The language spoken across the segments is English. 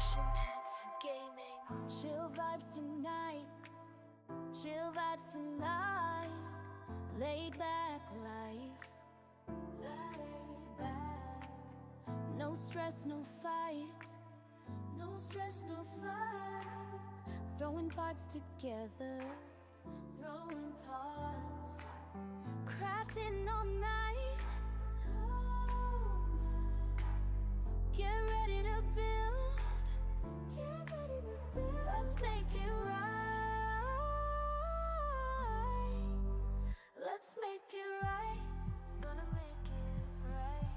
action pets gaming. Chill vibes tonight, chill vibes tonight. Laid back life, laid back. No stress, no fight, no stress, no fight. Throwing parts together, throwing parts. Crafting all night, get ready to build, get ready to build. Let's make it right. Let's make it right. Gonna make it right.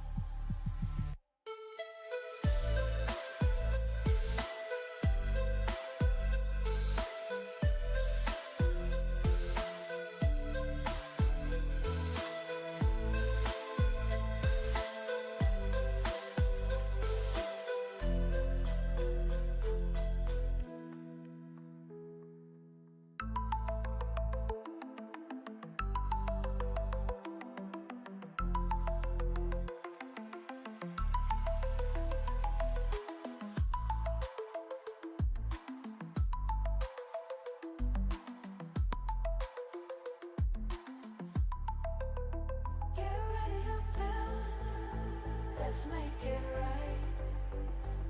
Let's make it right.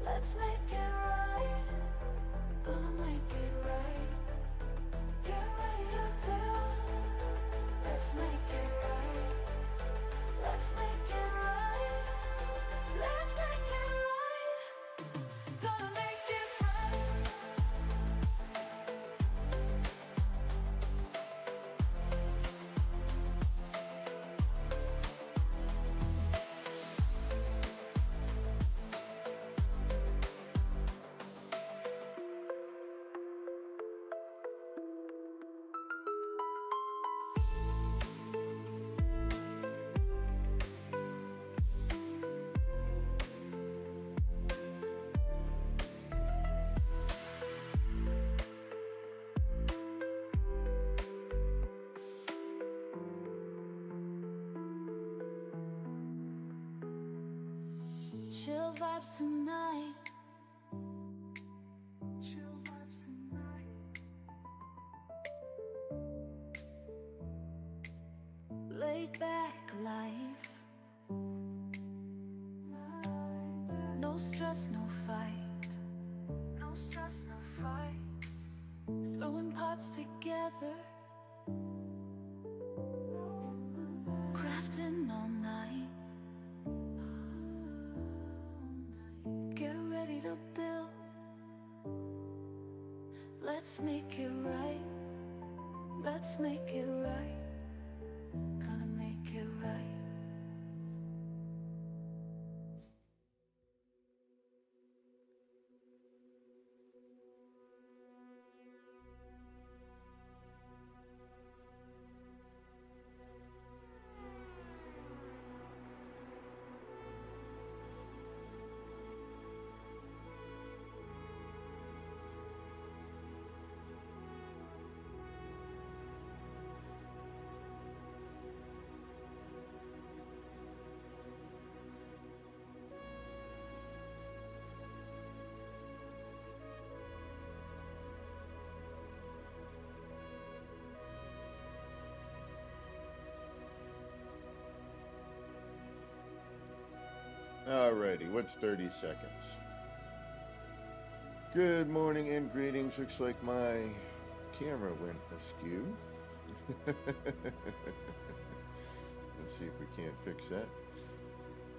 Let's make it right. Gonna make it right. Get ready to build. Let's make it right. Let's make it right. Let's make it right. Gonna make it right. Chill vibes tonight. Chill vibes tonight. Laid back life. No stress, no fight. No stress, no fight. Throwing parts together. Crafting all night. Get ready to build. Let's make it right. Let's make it right. Gonna make it right. Alrighty, what's 30 seconds? Good morning and greetings. Looks like my camera went askew. Let's see if we can't fix that.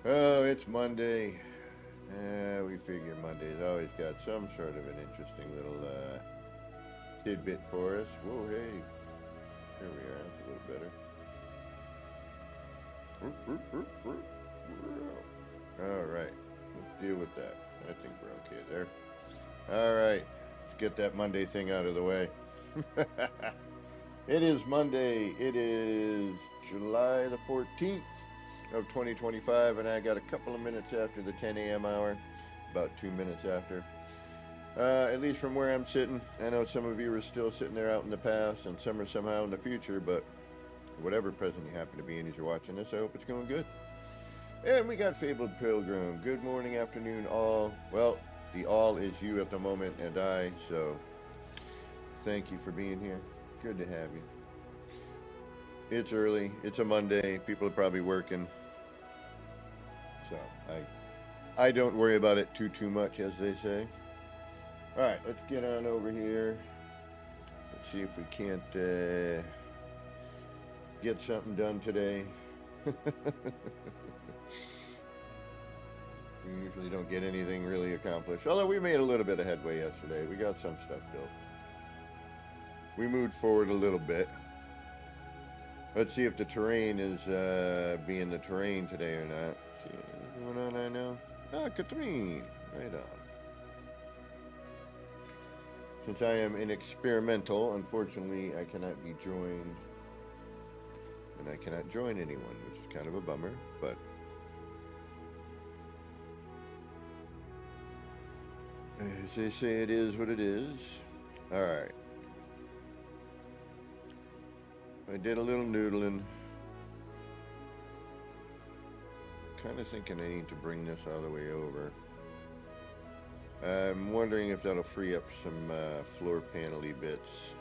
Oh, it's Monday. We figure Monday's always got some sort of an interesting little tidbit for us. Whoa, hey. There we are. That's a little better. Alright, let's deal with that. I think we're okay there. Alright, let's get that Monday thing out of the way. It is Monday. It is July the 14th of 2025, and I got a couple of minutes after the 10 a.m. hour, about 2 minutes after. At least from where I'm sitting. I know some of you are still sitting there out in the past, and some are somehow in the future, but whatever present you happen to be in as you're watching this, I hope it's going good. And we got Fabled Pilgrim. Good morning, afternoon, all. Well, The all is you at the moment and I, so thank you for being here. Good to have you. It's early. It's a Monday. People are probably working. So I don't worry about it too much, as they say. All right, let's get on over here. Let's see if we can't get something done today. We usually don't get anything really accomplished. Although we made a little bit of headway yesterday. We got some stuff built. We moved forward a little bit. Let's see if the terrain is being the terrain today or not. See what's going on I know? Ah, Catherine. Right on. Since I am an experimental, unfortunately I cannot be joined. And I cannot join anyone, which is kind of a bummer, but as they say, it is what it is. Alright. I did a little noodling. Kind of thinking I need to bring this all the way over. I'm wondering if that'll free up some floor panel-y bits.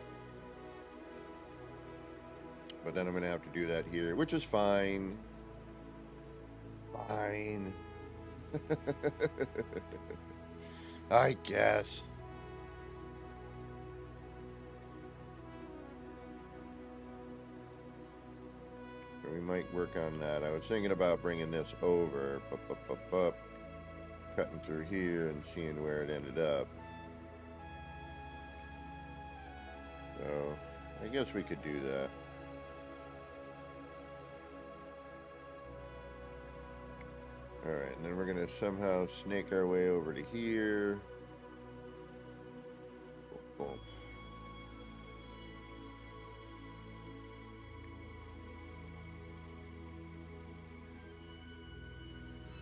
But then I'm going to have to do that here, which is fine. Fine. I guess. So we might work on that. I was thinking about bringing this over, cutting through here and seeing where it ended up. So I guess we could do that. Alright, and then we're going to somehow snake our way over to here. Boom.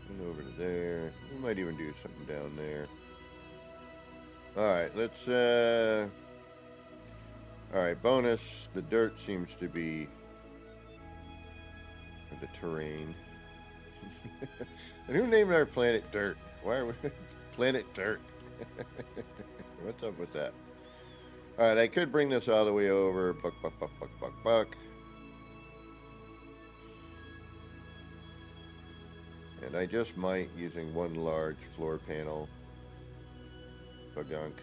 And over to there. We might even do something down there. Alright, let's, alright, bonus. The dirt seems to be the terrain. And who named our planet Dirt? Why are we Planet Dirt? What's up with that? Alright, I could bring this all the way over. Buck. And I just might, using one large floor panel. Bagunk.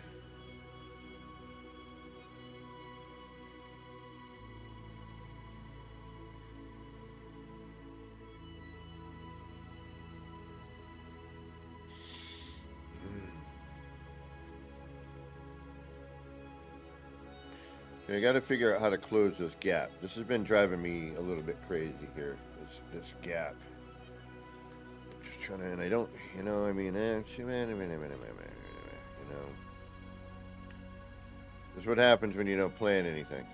I got to figure out how to close this gap. This has been driving me a little bit crazy here. This gap. Just trying to, and I don't, you know. I mean, you know. This is what happens when you don't plan anything.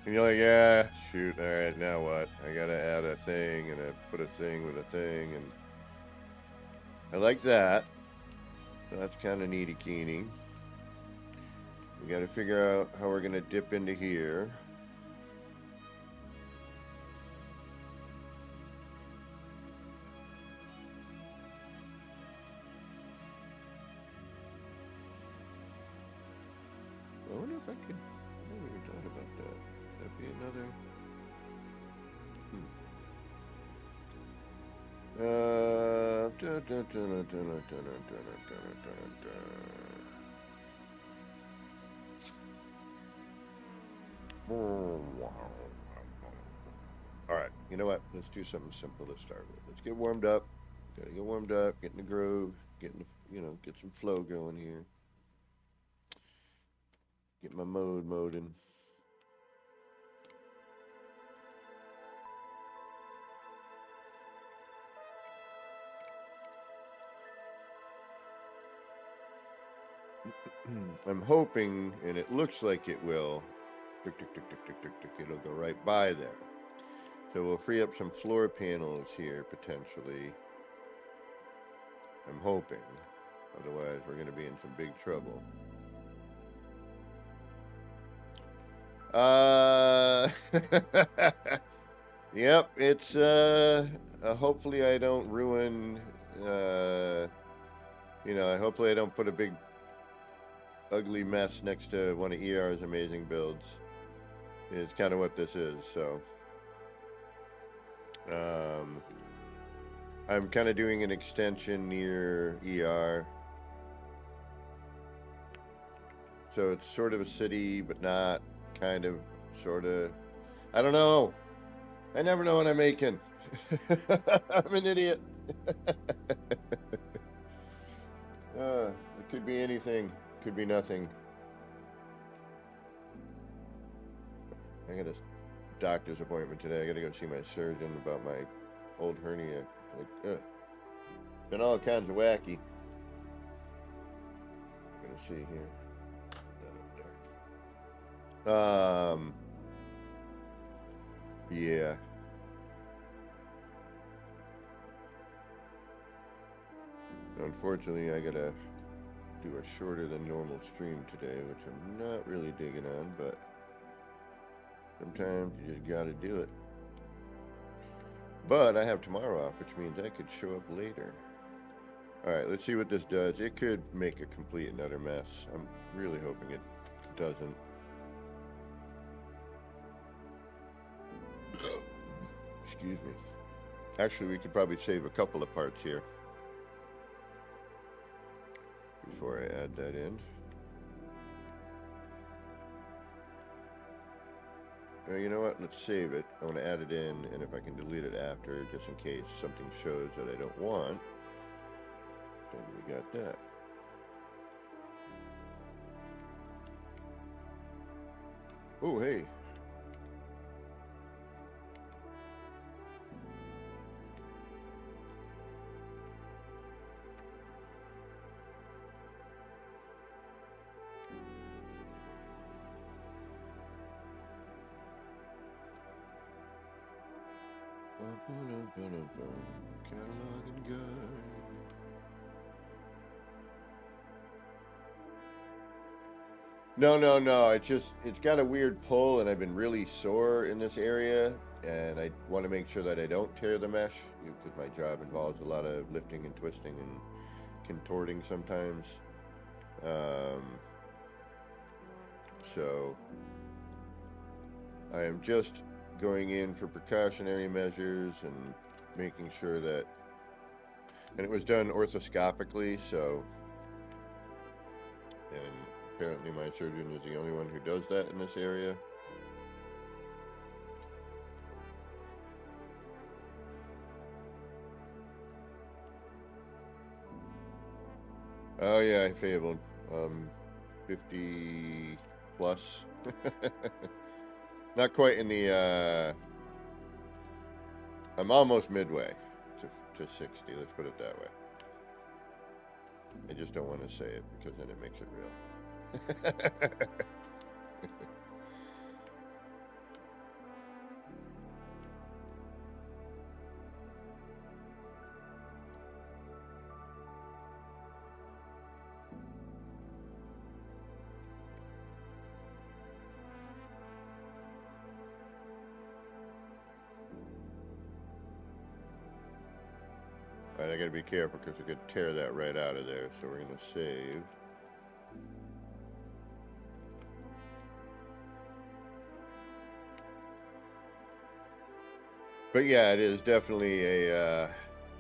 And you're like, yeah, shoot. All right, now what? I got to add a thing and put a thing with a thing, and I like that. So that's kind of neaty-keeny. We got to figure out how we're going to dip into here. I wonder if I could. I never even thought about that. That'd be another. Alright, you know what? Let's do something simple to start with. Let's get warmed up. Gotta get warmed up, get in the groove, get some flow going here. Get my moding. I'm hoping, and it looks like it will, it'll go right by there. So we'll free up some floor panels here, potentially. I'm hoping. Otherwise, we're going to be in some big trouble. Yep, it's, hopefully I don't ruin, You know, hopefully I don't put a big ugly mess next to one of ER's amazing builds. It's kind of what this is, so. I'm kind of doing an extension near ER. So it's sort of a city, but not, kind of, sort of. I don't know. I never know what I'm making. I'm an idiot. It could be anything. Could be nothing. I got a doctor's appointment today. I got to go see my surgeon about my old hernia. Like, been all kinds of wacky. I'm gonna see here. Yeah. Unfortunately, I gotta do a shorter than normal stream today, which I'm not really digging on, but sometimes you just gotta do it. But I have tomorrow off, which means I could show up later. Alright, let's see what this does. It could make a complete and utter mess. I'm really hoping it doesn't. Excuse me. Actually, we could probably save a couple of parts here before I add that in. Well, you know what? Let's save it. I want to add it in, and if I can delete it after, just in case something shows that I don't want, then we got that. Oh, hey. Catalog and guide. No. It's got a weird pull, and I've been really sore in this area, and I want to make sure that I don't tear the mesh, because my job involves a lot of lifting and twisting and contorting sometimes. So I am just going in for precautionary measures and making sure that, and it was done orthoscopically, so, and apparently my surgeon is the only one who does that in this area. Oh yeah, I fabled. 50 plus. Not quite in the, I'm almost midway to 60, let's put it that way. I just don't want to say it, because then it makes it real. Alright, I gotta be careful because we could tear that right out of there, so we're gonna save. But yeah, it is definitely a,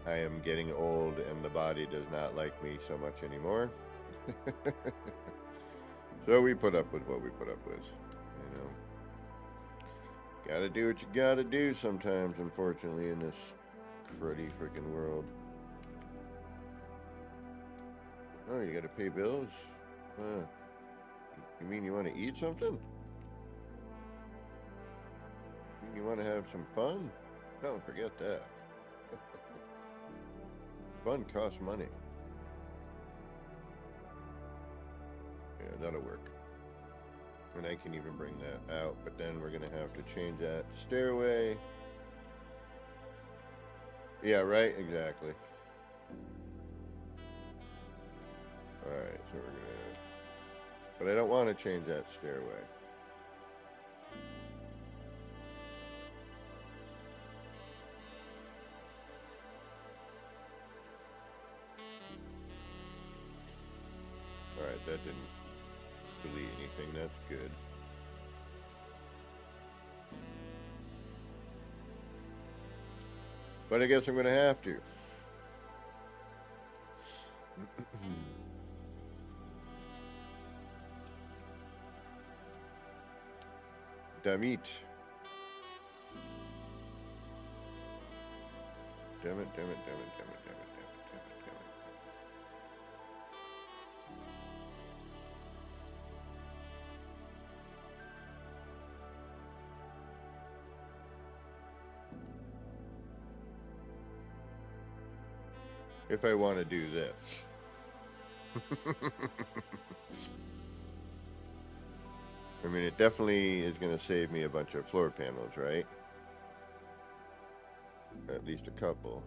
I am getting old and the body does not like me so much anymore. So we put up with what we put up with, you know. Gotta do what you gotta do sometimes, unfortunately, in this cruddy freaking world. Oh, you gotta pay bills? You mean you want to eat something? You want to have some fun? Don't forget that. Fun costs money. Yeah, that'll work. And I can even bring that out, but then we're gonna have to change that stairway. Yeah, right, exactly. Alright, so we're gonna... But I don't want to change that stairway. that didn't delete anything. That's good. But I guess I'm going to have to. Damit. Damn it, damn it, damn it, damn it, damn it, damn it, damn it, damn it. If I want to do this. I mean, it definitely is going to save me a bunch of floor panels, right? At least a couple.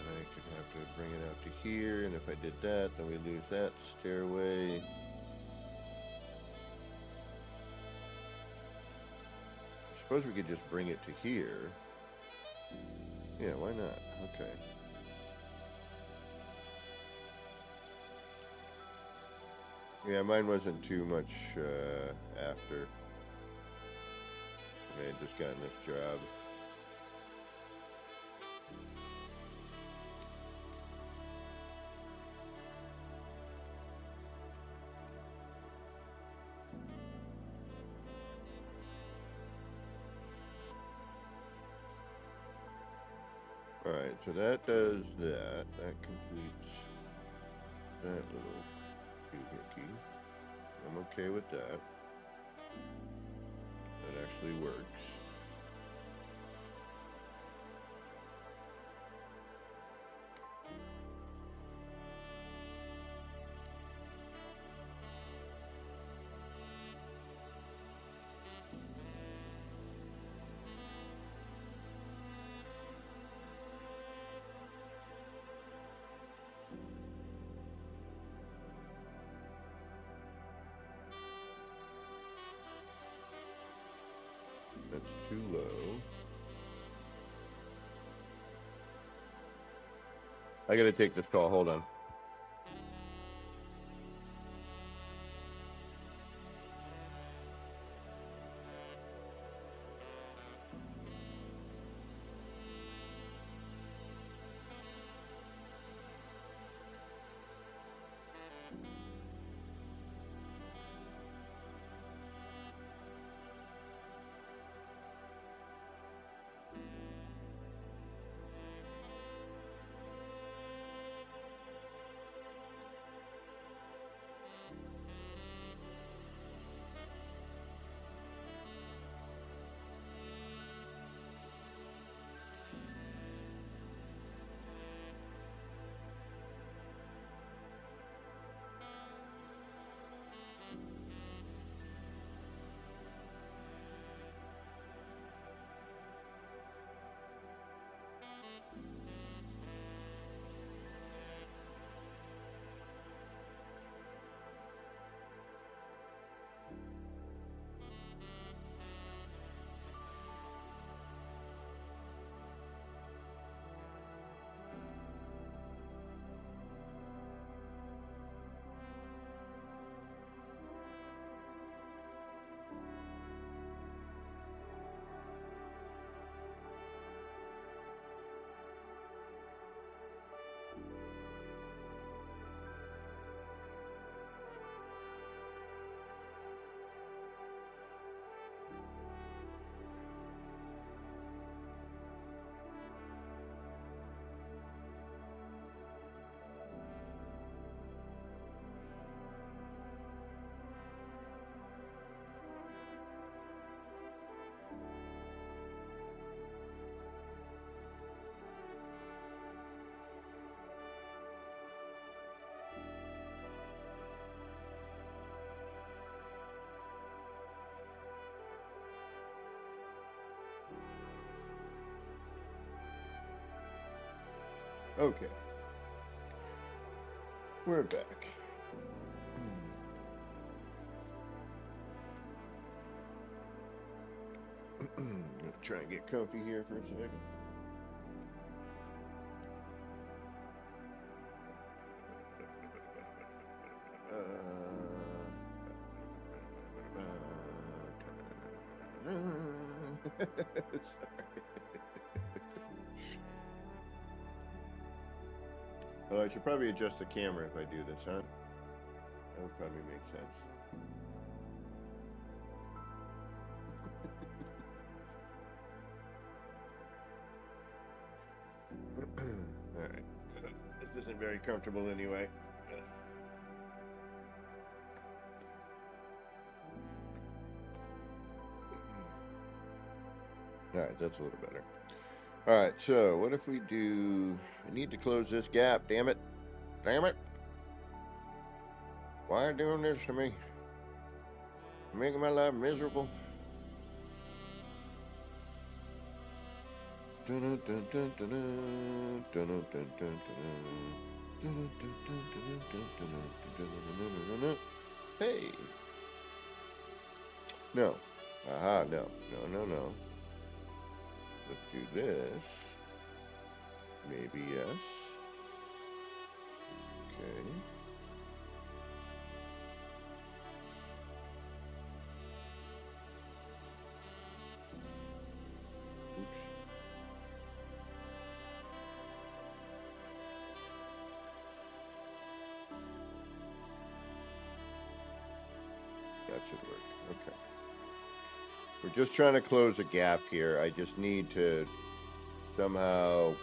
And I could have to bring it out to here, and if I did that, then we lose that stairway. I suppose we could just bring it to here. Yeah, why not? Okay. Yeah, mine wasn't too much after. I had just gotten this job. Alright, so that does that. That completes that little doohickey. I'm okay with that. That actually works. That's too low. I gotta take this call, hold on. Okay. We're back. Try and get comfy here for a second. Sorry. Well, I should probably adjust the camera if I do this, huh? That would probably make sense. Alright. This isn't very comfortable anyway. Alright, that's a little better. Alright, so what if we do... I need to close this gap, damn it. Damn it. Why are you doing this to me? Making my life miserable. Hey. No. Aha, no. No. Let's do this. Maybe yes. Okay. Oops. That should work. Okay. We're just trying to close a gap here. I just need to somehow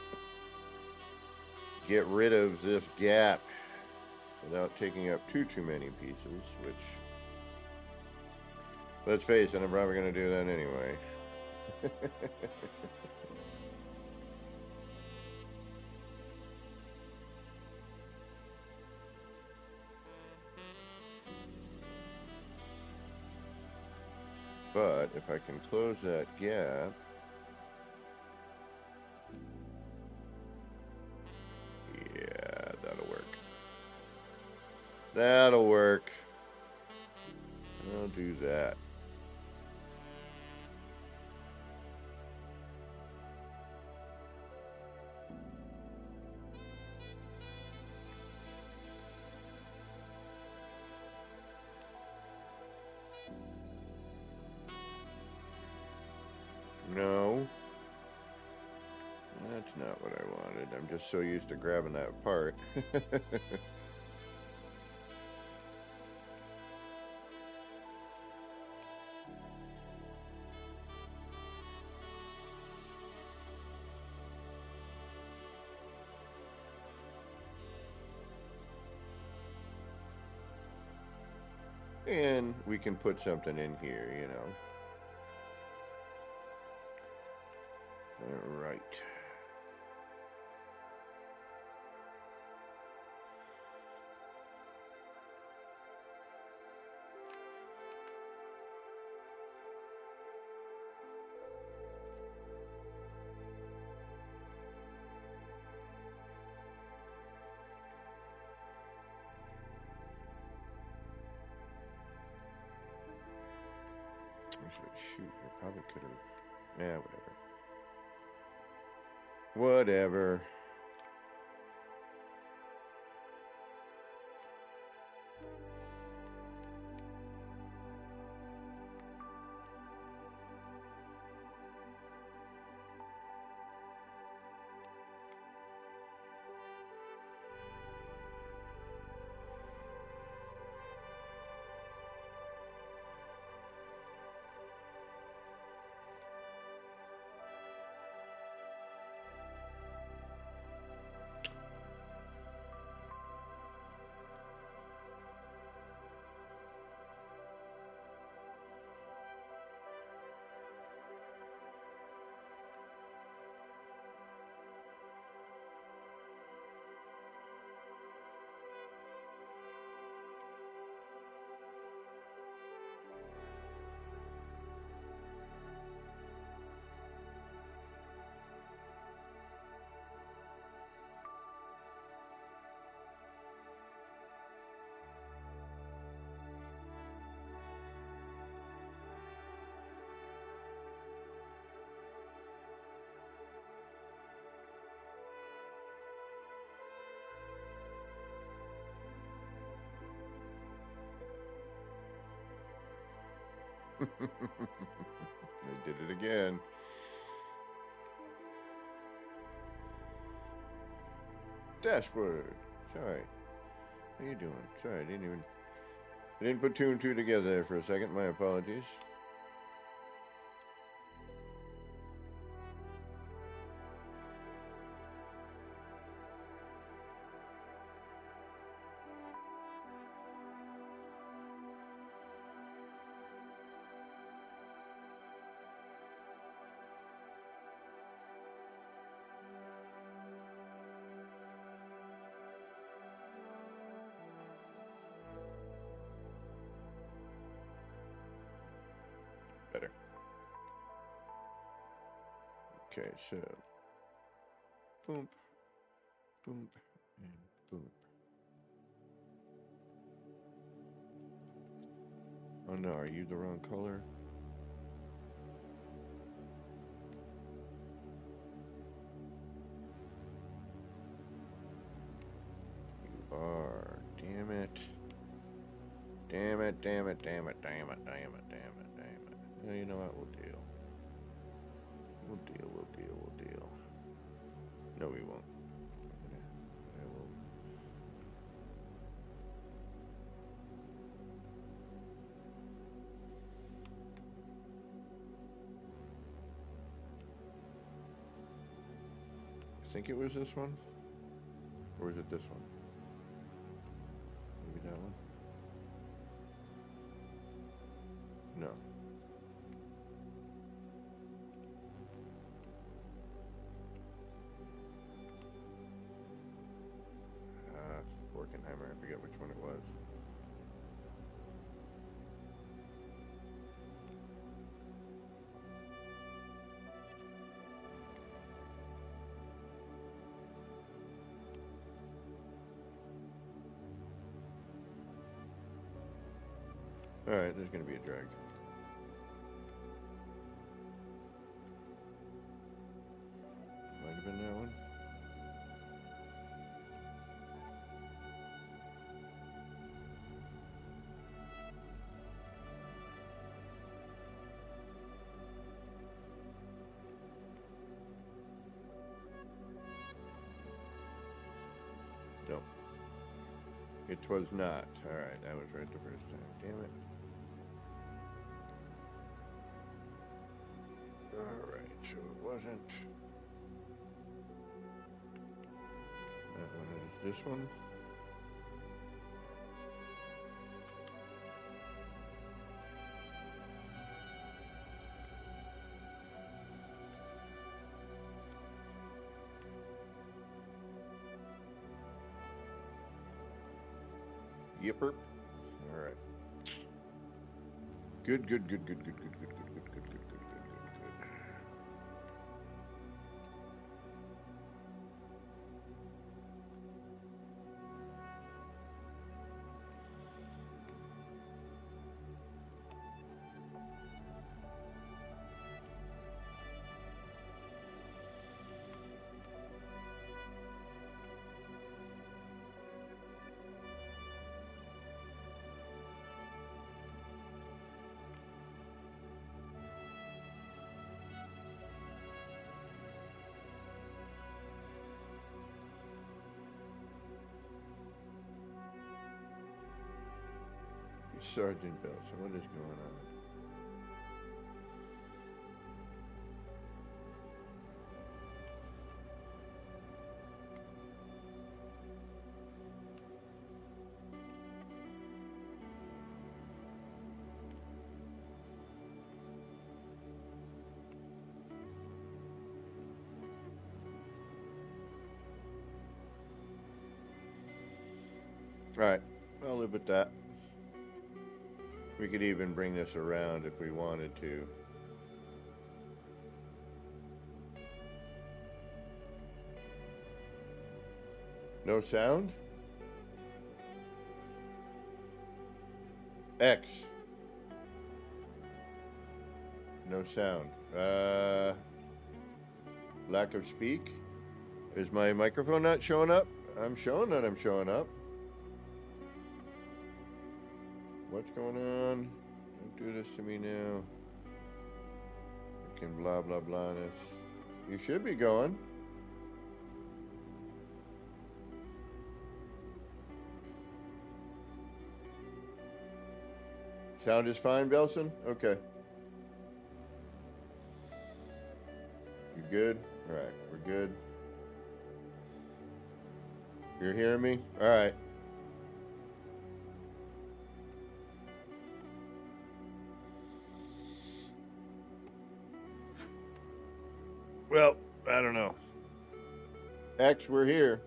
get rid of this gap without taking up too many pieces, which, let's face it, I'm probably going to do that anyway. But if I can close that gap, yeah, that'll work. That'll work. I'll do that. No. That's not what I wanted. I'm just so used to grabbing that apart. And we can put something in here, you know. All right. Shoot, I probably could have. Yeah, whatever. They did it again. Dashboard. Sorry. How you doing? Sorry, I didn't put two and two together there for a second. My apologies. Better. Okay, so boom, boom, and boom. Oh no, are you the wrong color? You are. Damn it. Damn it, damn it, damn it, damn it, damn it, damn it, damn it. No, you know what? We'll deal. We'll deal, we'll deal, we'll deal. No, we won't. I will. I think it was this one. Or is it this one? Maybe that one? No. Forkenheimer, I forget which one it was. Alright, there's gonna be a drag. Might have been that one. No. It was not. Alright, I was right the first time. Damn it. Alright, so it wasn't. That one is this one. Yipper. Alright. Good, good, good, good, good, good, good, good, good, good, good, good, good, good, good. Sergeant Bell, so what is going on? Alright, I'll live with that. We could even bring this around if we wanted to. No sound? X. No sound. Lack of speak? Is my microphone not showing up? I'm showing that I'm showing up. What's going on? do this to me now. You can blah blah blah this. You should be going. Sound is fine, Belson? Okay. You good? Alright, we're good. You're hearing me? Alright. Well, I don't know. X, we're here.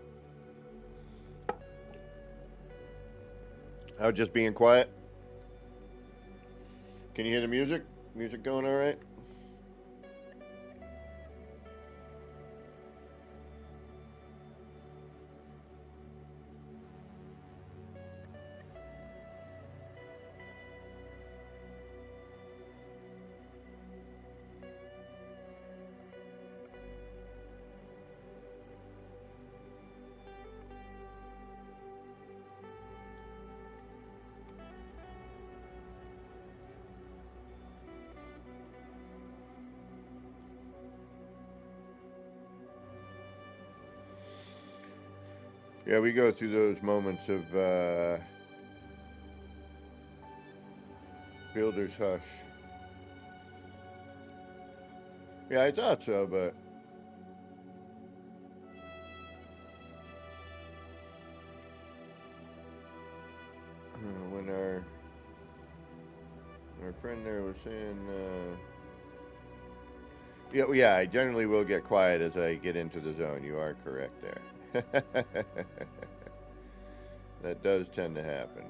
I was just being quiet. Can you hear the music? Music going all right? Yeah, we go through those moments of builder's hush. Yeah, I thought so, but when our friend there was saying, yeah, I generally will get quiet as I get into the zone. You are correct there. That does tend to happen.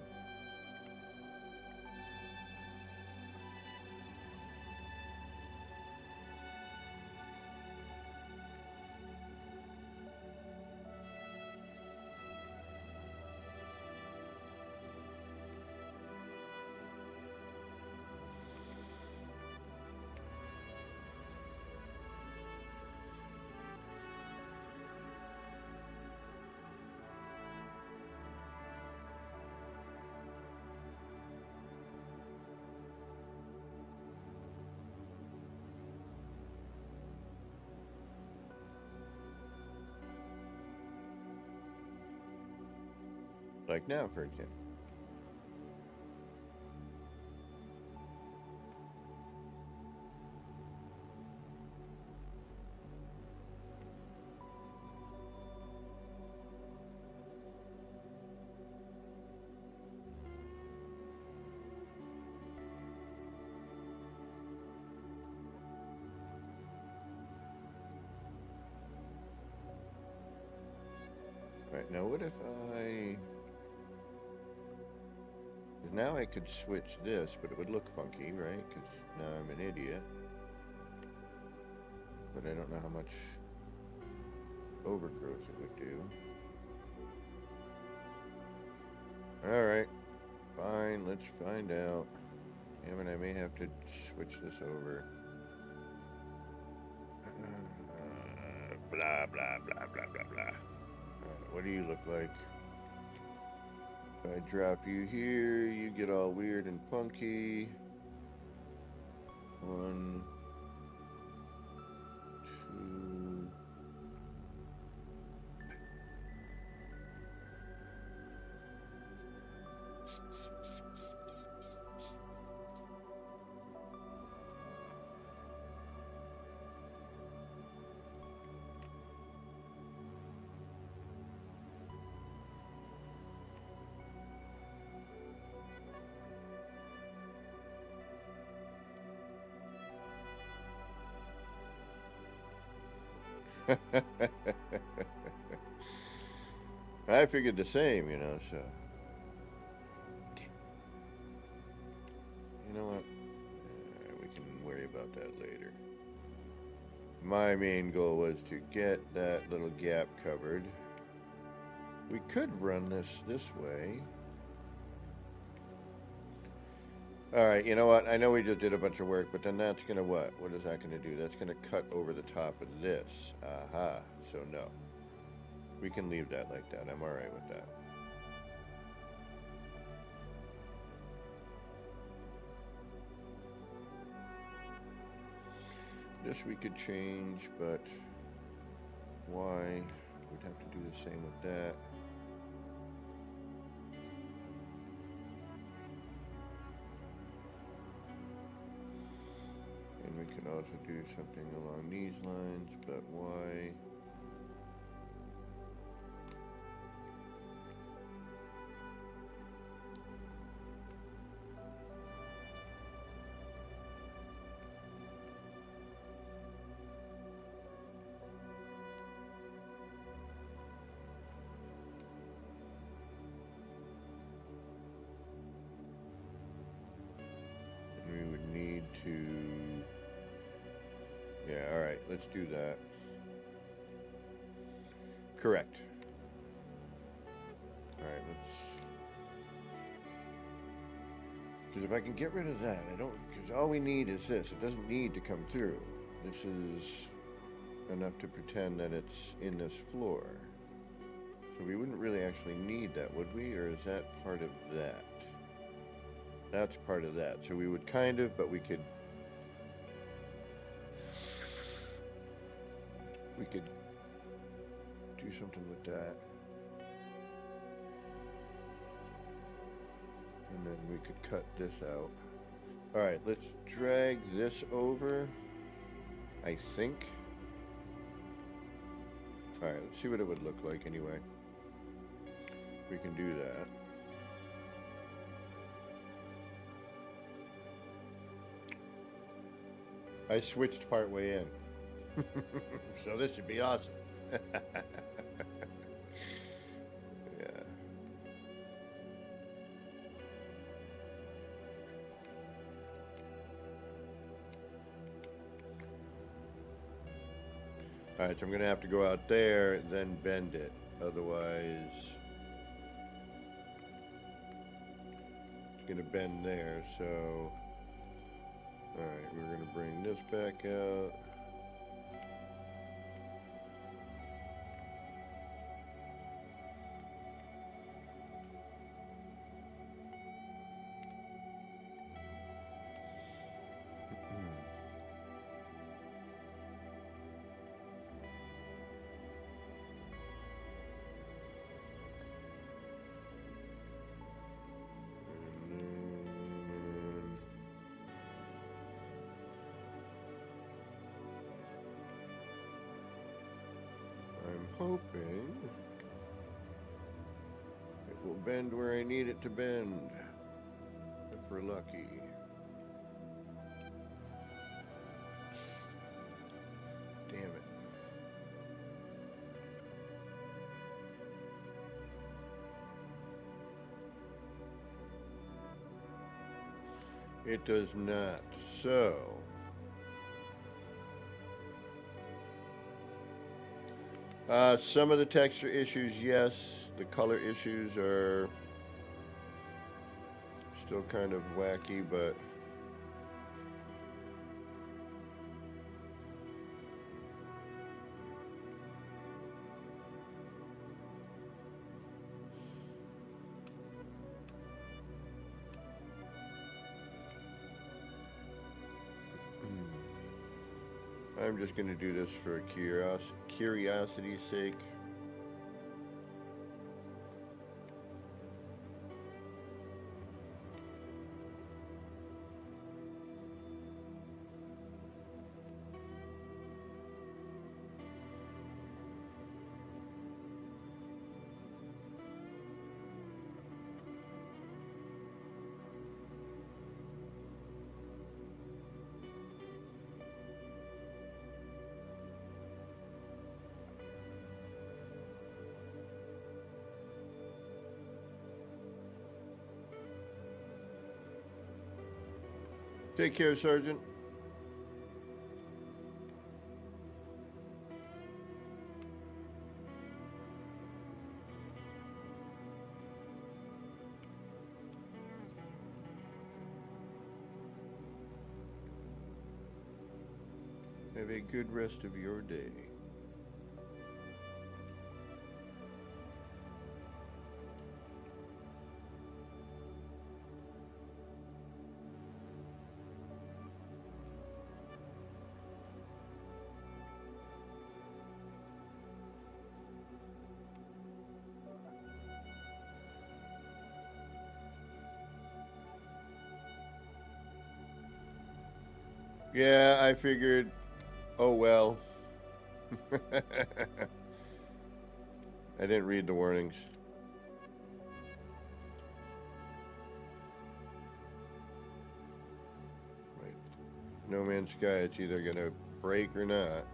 Like now, for example. Right, now what if I... Now I could switch this, but it would look funky, right? Because now I'm an idiot. But I don't know how much overgrowth it would do. Alright, fine, let's find out. Damn it, I may have to switch this over. Blah, blah, blah, blah, blah, blah. What do you look like? If I drop you here, you get all weird and funky. 1, 2. I figured the same, you know, so. You know what? We can worry about that later. My main goal was to get that little gap covered. We could run this way. Alright, you know what? I know we just did a bunch of work, but then that's gonna what? What is that gonna do? That's gonna cut over the top of this. Aha. So no. We can leave that like that. I'm alright with that. This we could change, but why? We'd have to do the same with that. And we could also do something along these lines, but why? We would need to, yeah, all right, let's do that. Correct. All right, let's, because if I can get rid of that, I don't, because all we need is this. It doesn't need to come through. This is enough to pretend that it's in this floor. So we wouldn't really actually need that, would we? Or is that part of that? That's part of that. So we would kind of, but we could do something with that. And then we could cut this out. All right, let's drag this over, I think. All right, let's see what it would look like anyway. We can do that. I switched part way in. So this should be awesome. Yeah. Alright, so I'm going to have to go out there, then bend it. Otherwise, it's going to bend there, so... Alright, we're going to bring this back out. I'm hoping it will bend where I need it to bend, if we're lucky. Damn it. It does not. So... some of the texture issues, yes. The color issues are still kind of wacky, but I'm just going to do this for curiosity's sake. Take care, Sergeant. Have a good rest of your day. Yeah, I figured, oh well. I didn't read the warnings. Right. No Man's Sky, it's either gonna break or not.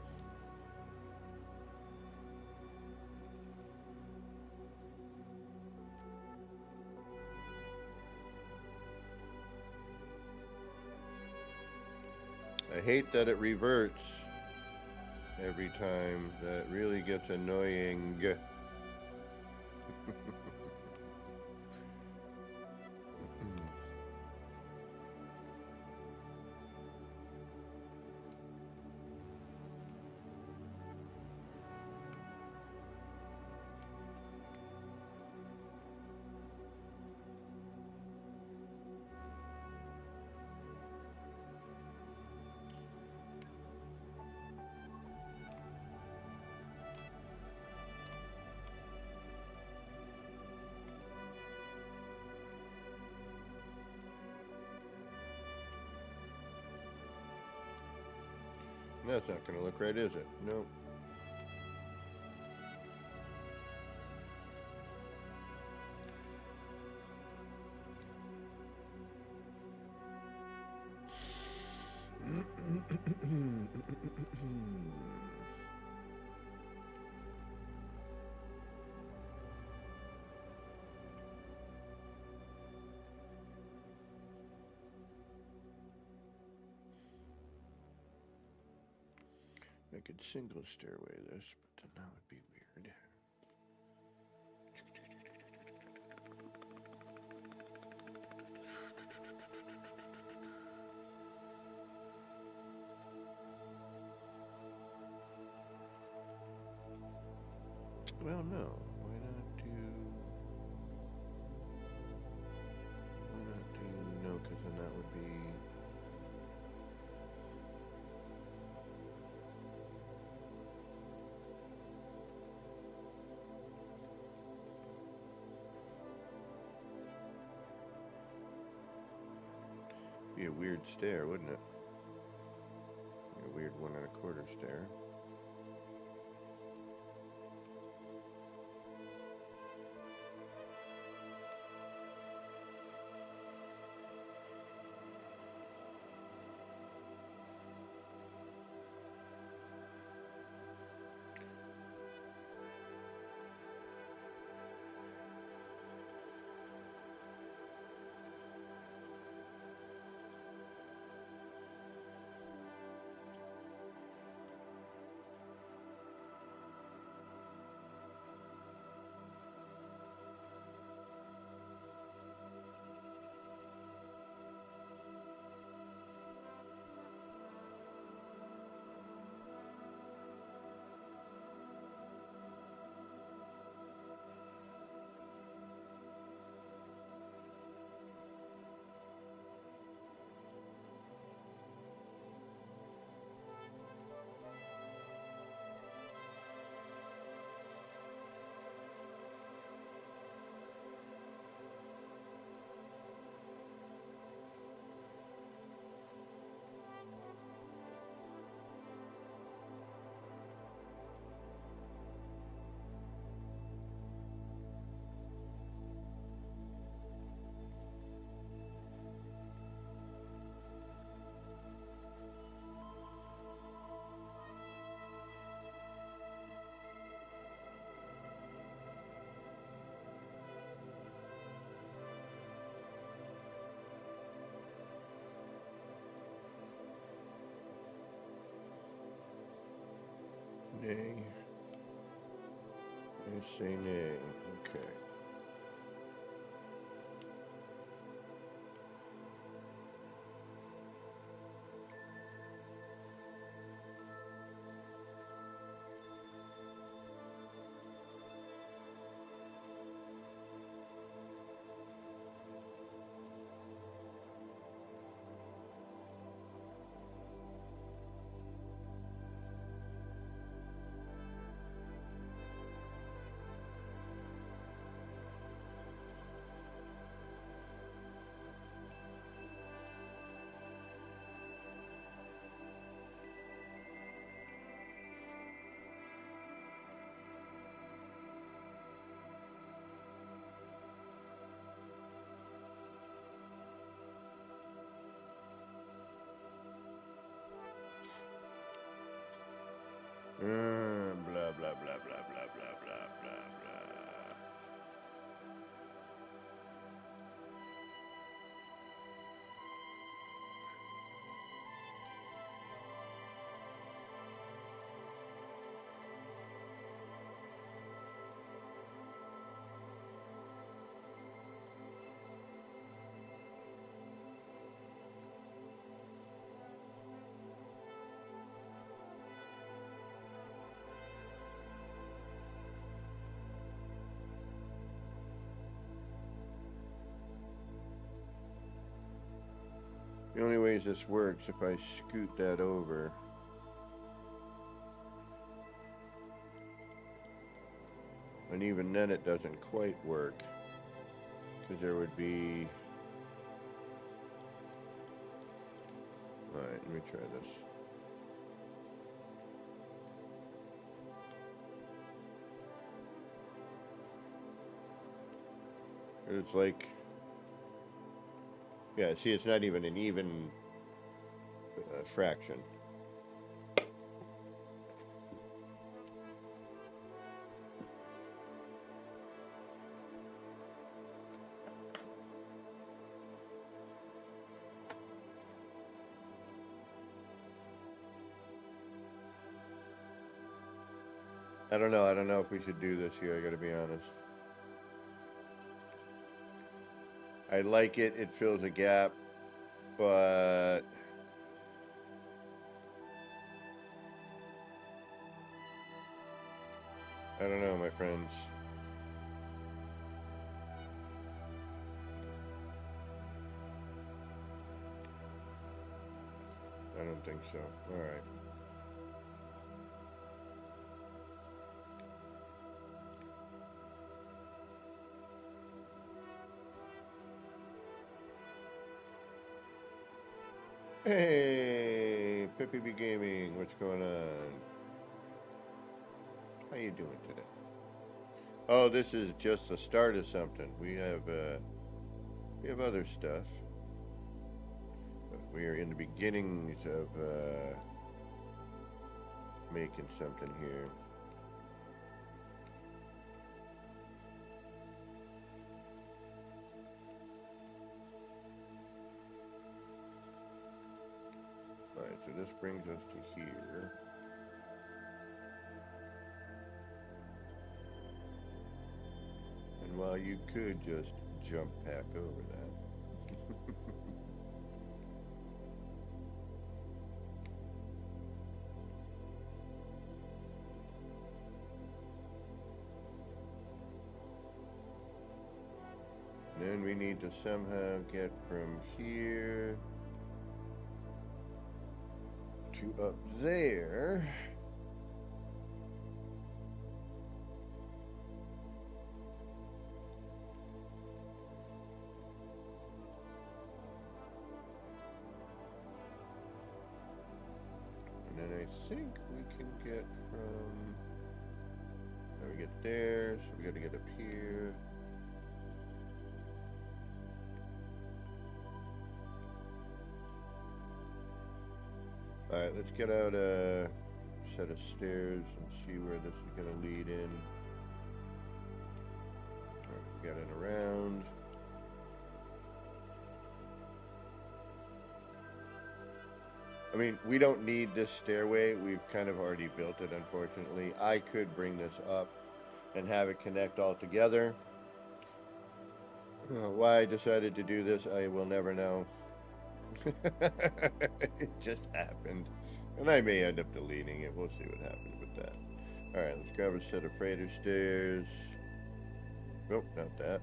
I hate that it reverts every time. That really gets annoying. That's not gonna look right, is it? Nope. I could single stairway this, but then that would be weird. Well, no. Why not do? Why not do no? Because then that would be. Be a weird stair, wouldn't it? Be a weird 1 1/4 stair. Nay. I say nay. Okay. Blah, blah, blah, blah, blah, blah, blah, blah, blah. The only ways this works if I scoot that over. And even then it doesn't quite work. Because there would be... Alright, let me try this. It's like... Yeah, see, it's not even an even fraction. I don't know. I don't know if we should do this here, I gotta be honest. I like it. It fills a gap, but I don't know, my friends. I don't think so. All right. Hey, Peppy B Gaming, what's going on? How you doing today? Oh, this is just the start of something. We have other stuff. But we are in the beginnings of making something here. Alright, so this brings us to here. And while you could just jump back over that. Then we need to somehow get from here to up there. And then I think we can get from there, we get there, so we got to get up here. Alright, let's get out a set of stairs and see where this is going to lead in. Alright, get it around. I mean, we don't need this stairway. We've kind of already built it, unfortunately. I could bring this up and have it connect all together. Why I decided to do this, I will never know. It just happened. And I may end up deleting it. We'll see what happens with that. Alright, let's grab a set of freighter stairs. Nope, not that.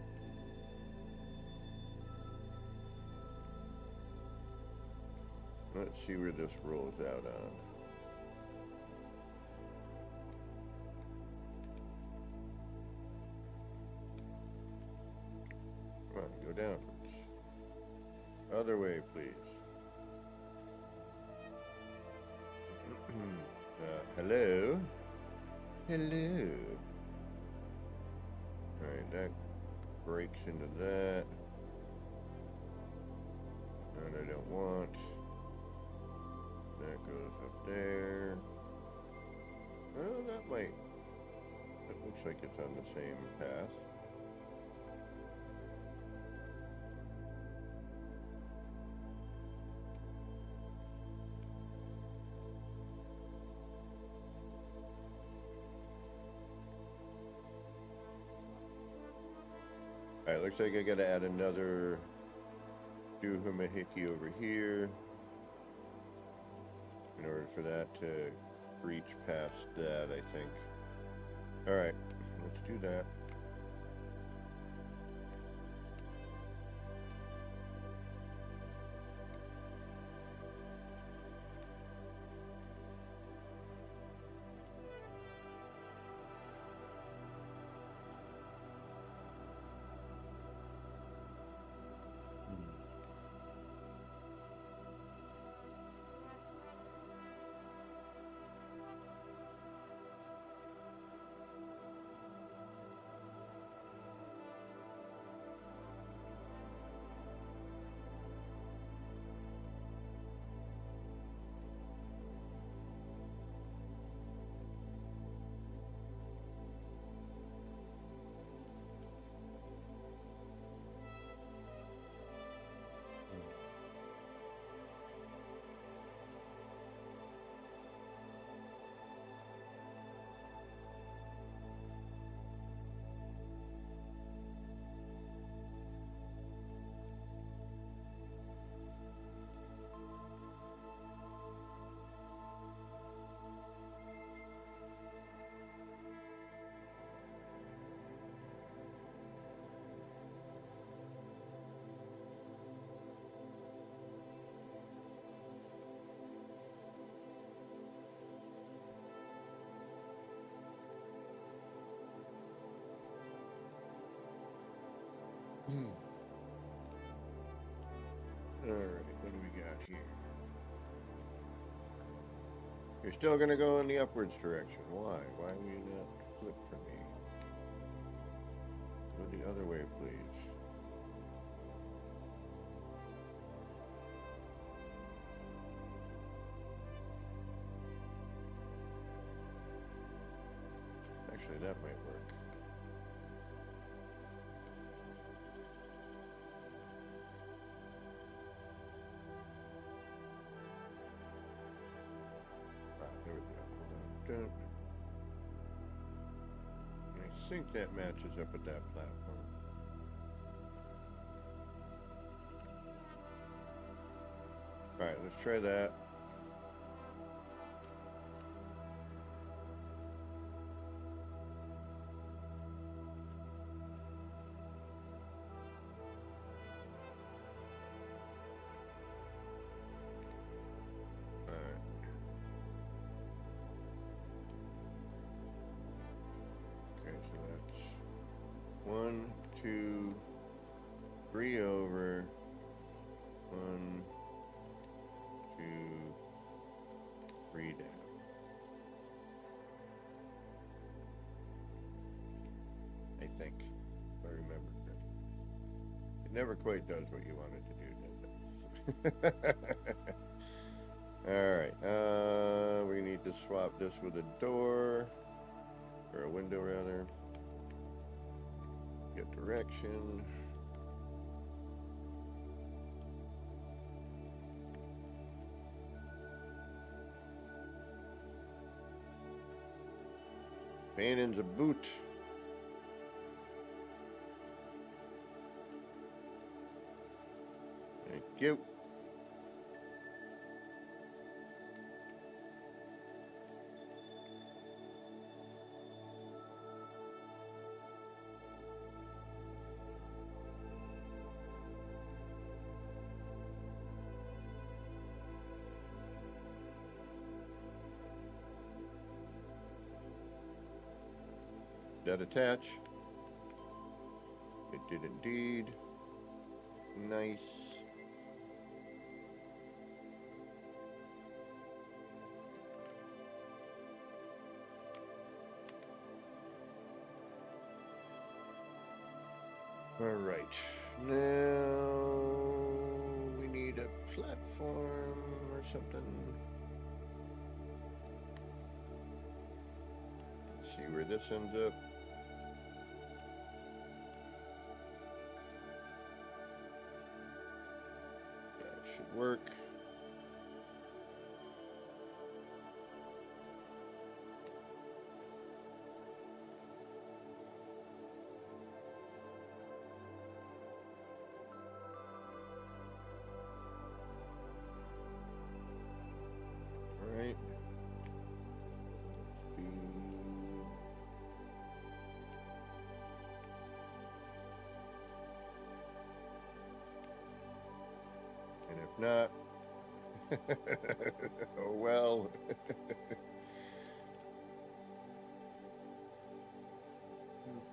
Let's see where this rolls out on. Come on, go downwards. Other way, please. Hello? Hello? Alright, that breaks into that. And I don't want. That goes up there. Well, that might. It looks like it's on the same path. Alright, looks like I gotta add another doohickey over here in order for that to reach past that, I think. Alright, let's do that. Alright, what do we got here? You're still gonna go in the upwards direction. Why? Why will you not flip for me? Go the other way, please. Actually, that might work. There we go. Hold on. I think that matches up with that platform. Alright, let's try that. So that's 1, 2, 3 over. 1, 2, 3 down. I think, if I remember correctly. It never quite does what you want it to do, does it? Alright, we need to swap this with a door. Or a window, rather. Get direction. Painting's a boot. Thank you. That attach? It did indeed. Nice. All right. Now we need a platform or something. see where this ends up. That should work. All right. Let's be... And if not, oh well.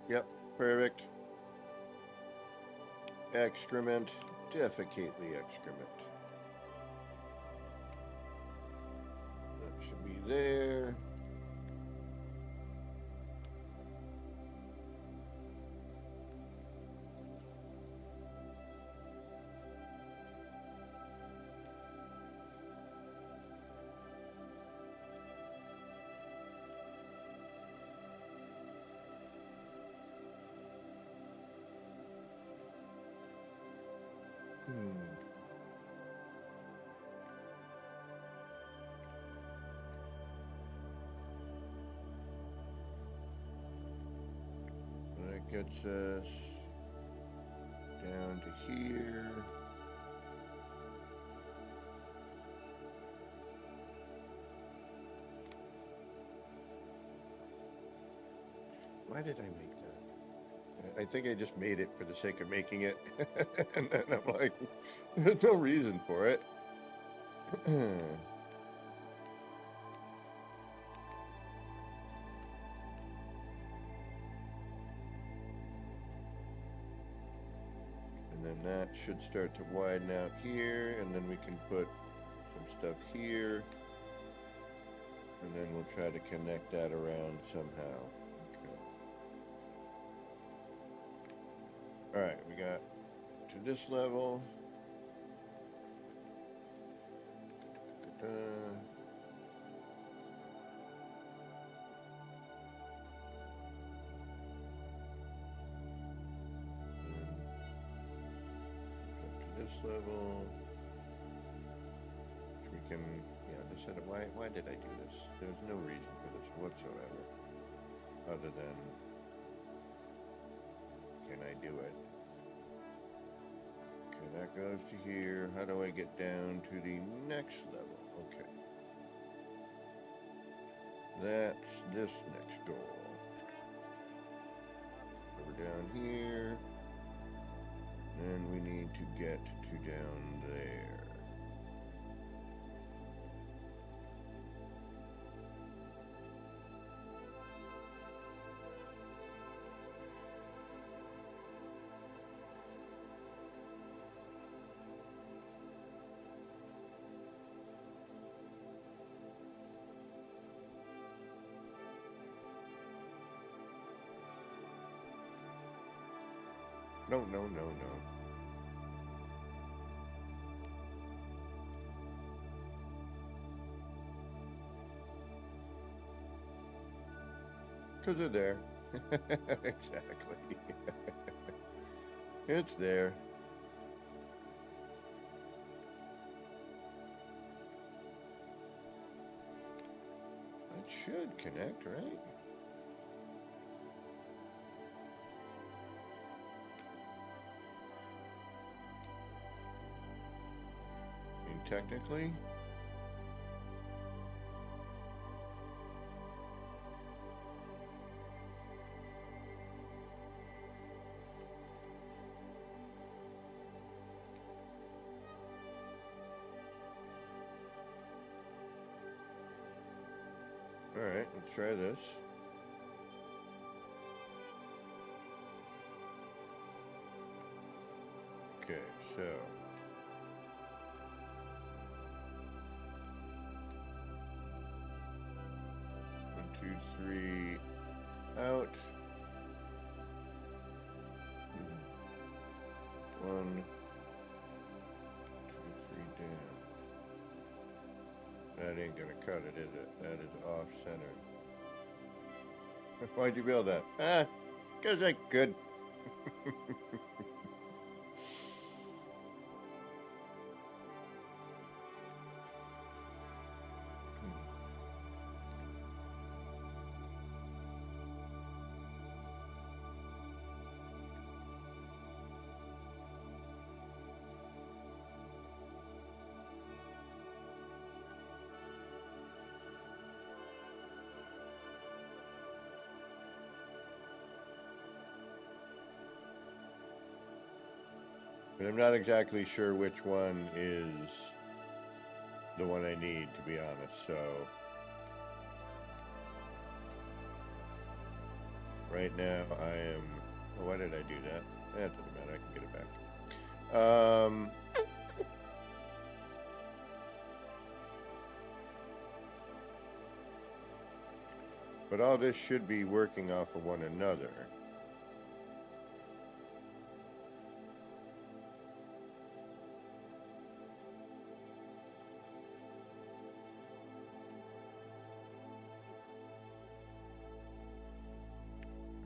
Yep, perfect. Excrement, defecately excrement. That should be there. That gets us down to here. Why did I make that? I think I just made it for the sake of making it. And then I'm like, there's no reason for it. And then that should start to widen out here, and then we can put some stuff here. And then we'll try to connect that around somehow. Okay. Alright, we got to this level. This level, which we can, just set up. Why did I do this? There's no reason for this whatsoever, other than, can I do it? Okay, that goes to here. How do I get down to the next level? Okay. That's this next door. Over down here. And we need to get to down there. No. Because they're there. Exactly. It's there. It should connect, right? Technically. All right, let's try this. Okay, so 1, 2, 3 out. 1, 2, 3 down. That ain't gonna cut it, is it? That is off center. Why'd you build that? Ah, because I could. But I'm not exactly sure which one is the one I need, to be honest. So right now I am. Oh, why did I do that? That doesn't matter. I can get it back. But all this should be working off of one another.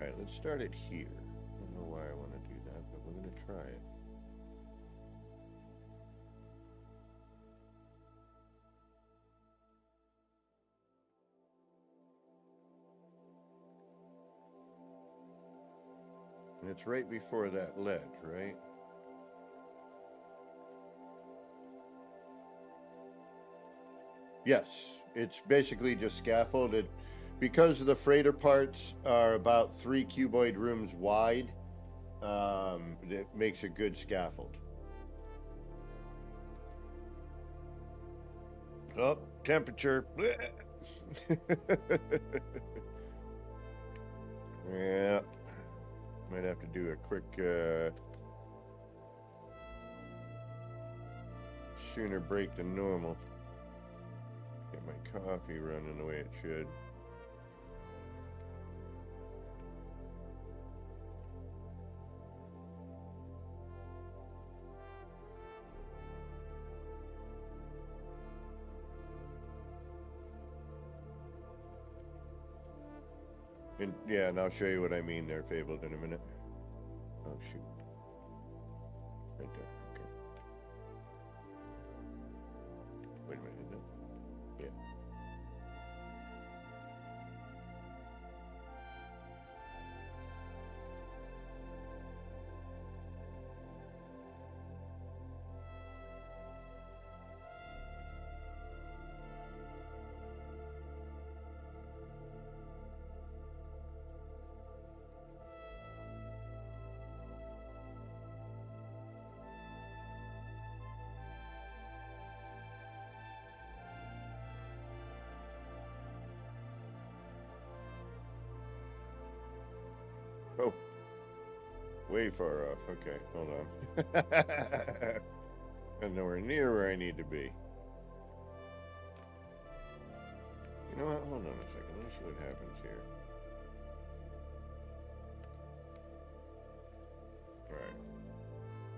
Alright, let's start it here. I don't know why I want to do that, but we're going to try it. And it's right before that ledge, right? Yes, it's basically just scaffolded. Because the freighter parts are about 3 cuboid rooms wide, it makes a good scaffold. Oh, temperature. Yeah. Might have to do a quick sooner break than normal. Get my coffee running the way it should. And yeah, and I'll show you what I mean there, Fabled, in a minute. Oh shoot. Right there. Okay. Wait a minute, is it? Yeah. Oh, way far off. Okay, hold on. I'm nowhere near where I need to be. You know what? Hold on a second. Let me see what happens here.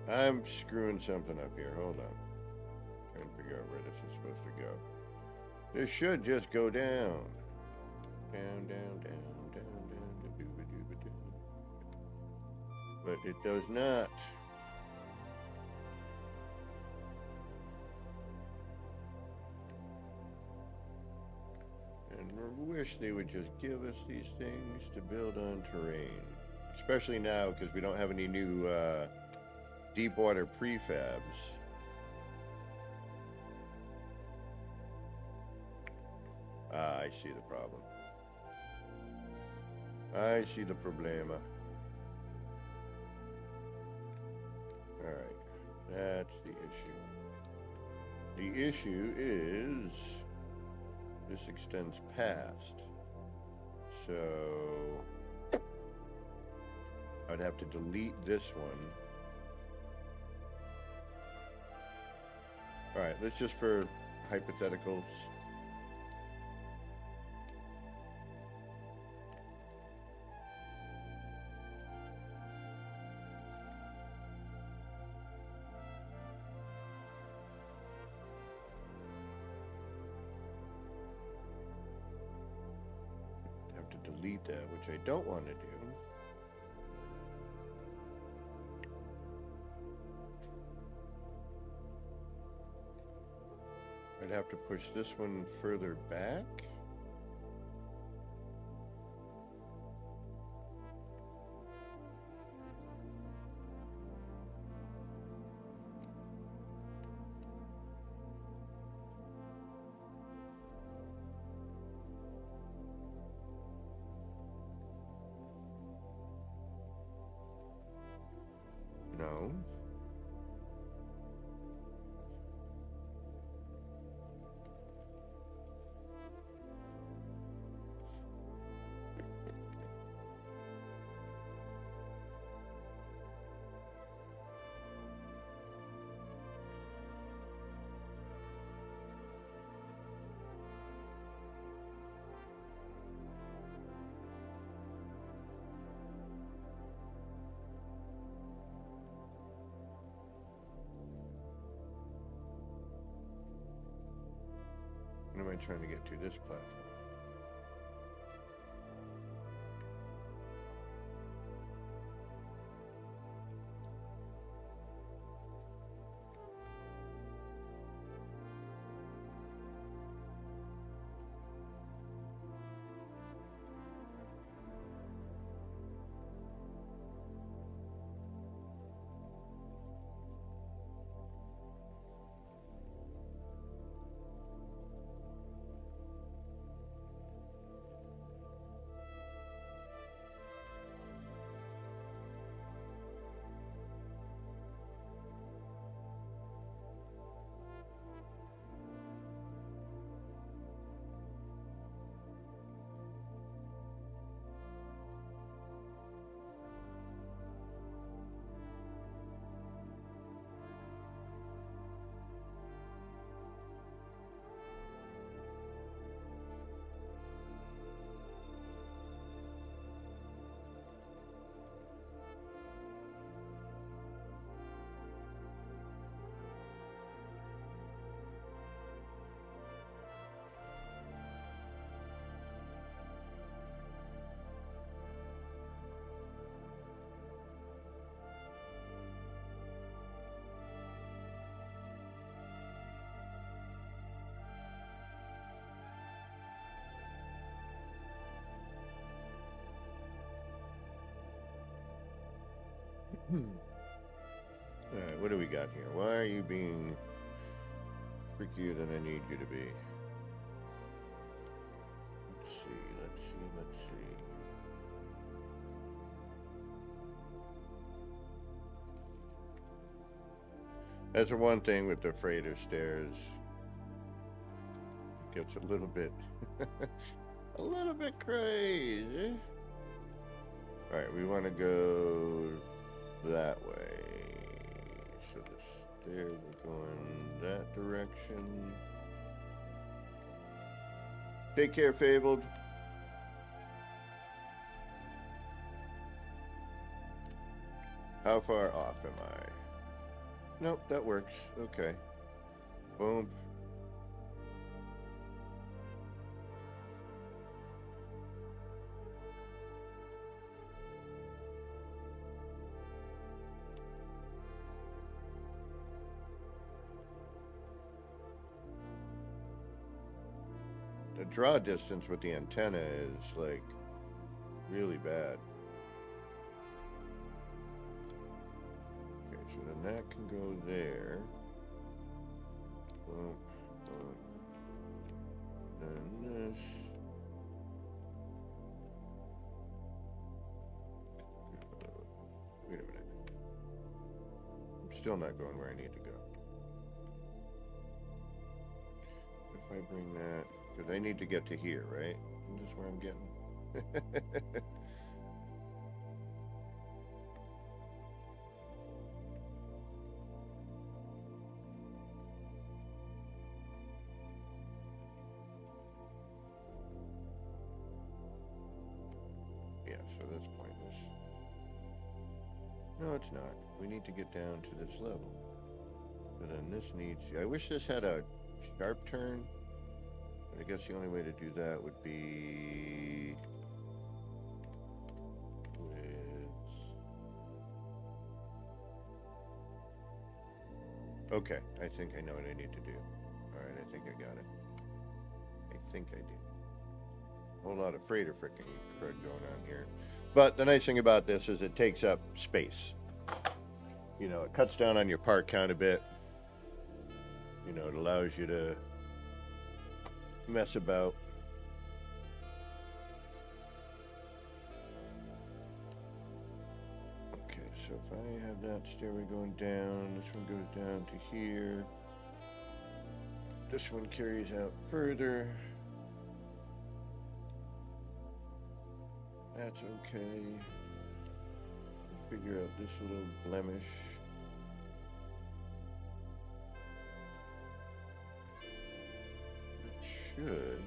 Alright. I'm screwing something up here. Hold on. Trying to figure out where this is supposed to go. This should just go down. Down, down, down, down, down, da-doo-ba-doo-ba-doo. But it does not. And I wish they would just give us these things to build on terrain. Especially now, because we don't have any new deep water prefabs. Ah, I see the problem. I see the problema. Alright, that's the issue. The issue is this extends past. So I'd have to delete this one. Alright, let's just for hypotheticals. delete that, which I don't want to do. I'd have to push this one further back. No. What am I trying to get to this platform? Alright, what do we got here? Why are you being freakier than I need you to be? Let's see, let's see, let's see. That's the one thing with the afraid of stairs. It gets a little bit crazy. Alright, we want to go that way. So the stair, we're going that direction. Take care, Fabled. How far off am I? Nope, that works. Okay. Boom. The draw distance with the antenna is like really bad. Okay, so then that can go there. Boom, boom. Then this. Wait a minute. I'm still not going where I need to go. If I bring that, because I need to get to here, right? Is this where I'm getting? Yeah, so that's pointless. No, it's not. We need to get down to this level. But then this needs... I wish this had a sharp turn. But I guess the only way to do that would be Okay, I think I know what I need to do. Alright, I think I got it. I think I do. A whole lot of freighter frickin' crud going on here. But the nice thing about this is it takes up space. You know, it cuts down on your part count a bit. You know, it allows you to mess about. Okay, so if I have that stairway going down, this one goes down to here. This one carries out further. That's okay. We'll figure out this little blemish. It should.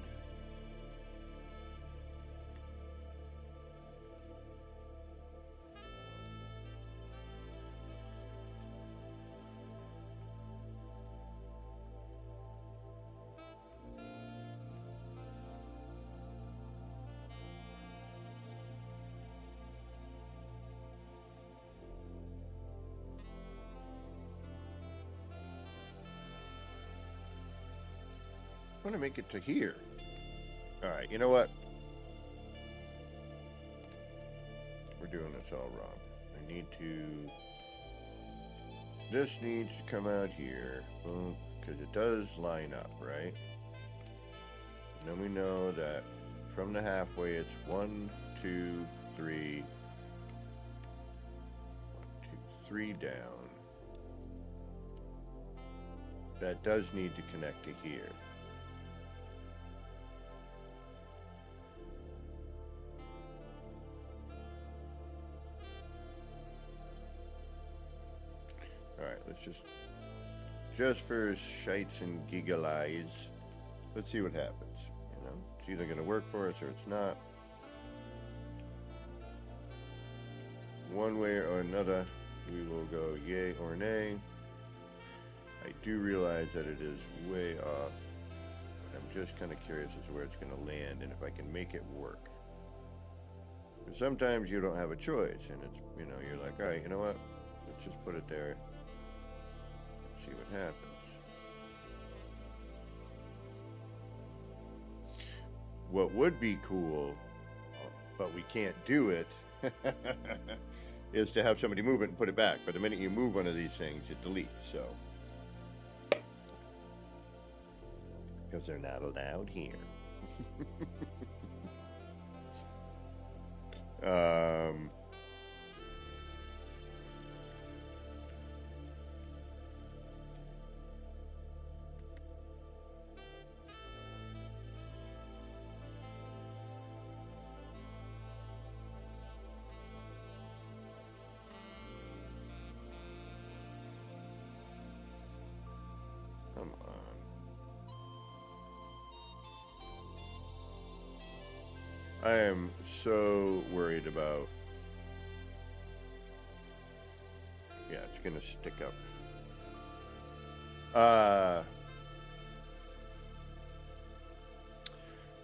I want to make it to here. Alright, you know what? We're doing this all wrong. I need to... This needs to come out here. Boom. Because it does line up, right? And then we know that from the halfway it's 1, 2, 3. 1, 2, 3 down. That does need to connect to here. Alright, let's just for shites and giggle eyes, let's see what happens. You know, it's either going to work for us or it's not. One way or another, we will go yay or nay. I do realize that it is way off, but I'm just kind of curious as to where it's going to land and if I can make it work. Because sometimes you don't have a choice, and it's, you know, you're like, alright, you know what, let's just put it there. See what happens. What would be cool, but we can't do it, is to have somebody move it and put it back. But the minute you move one of these things, it deletes, so. Because they're not allowed here. Come on. I am so worried about... Yeah, it's gonna stick up.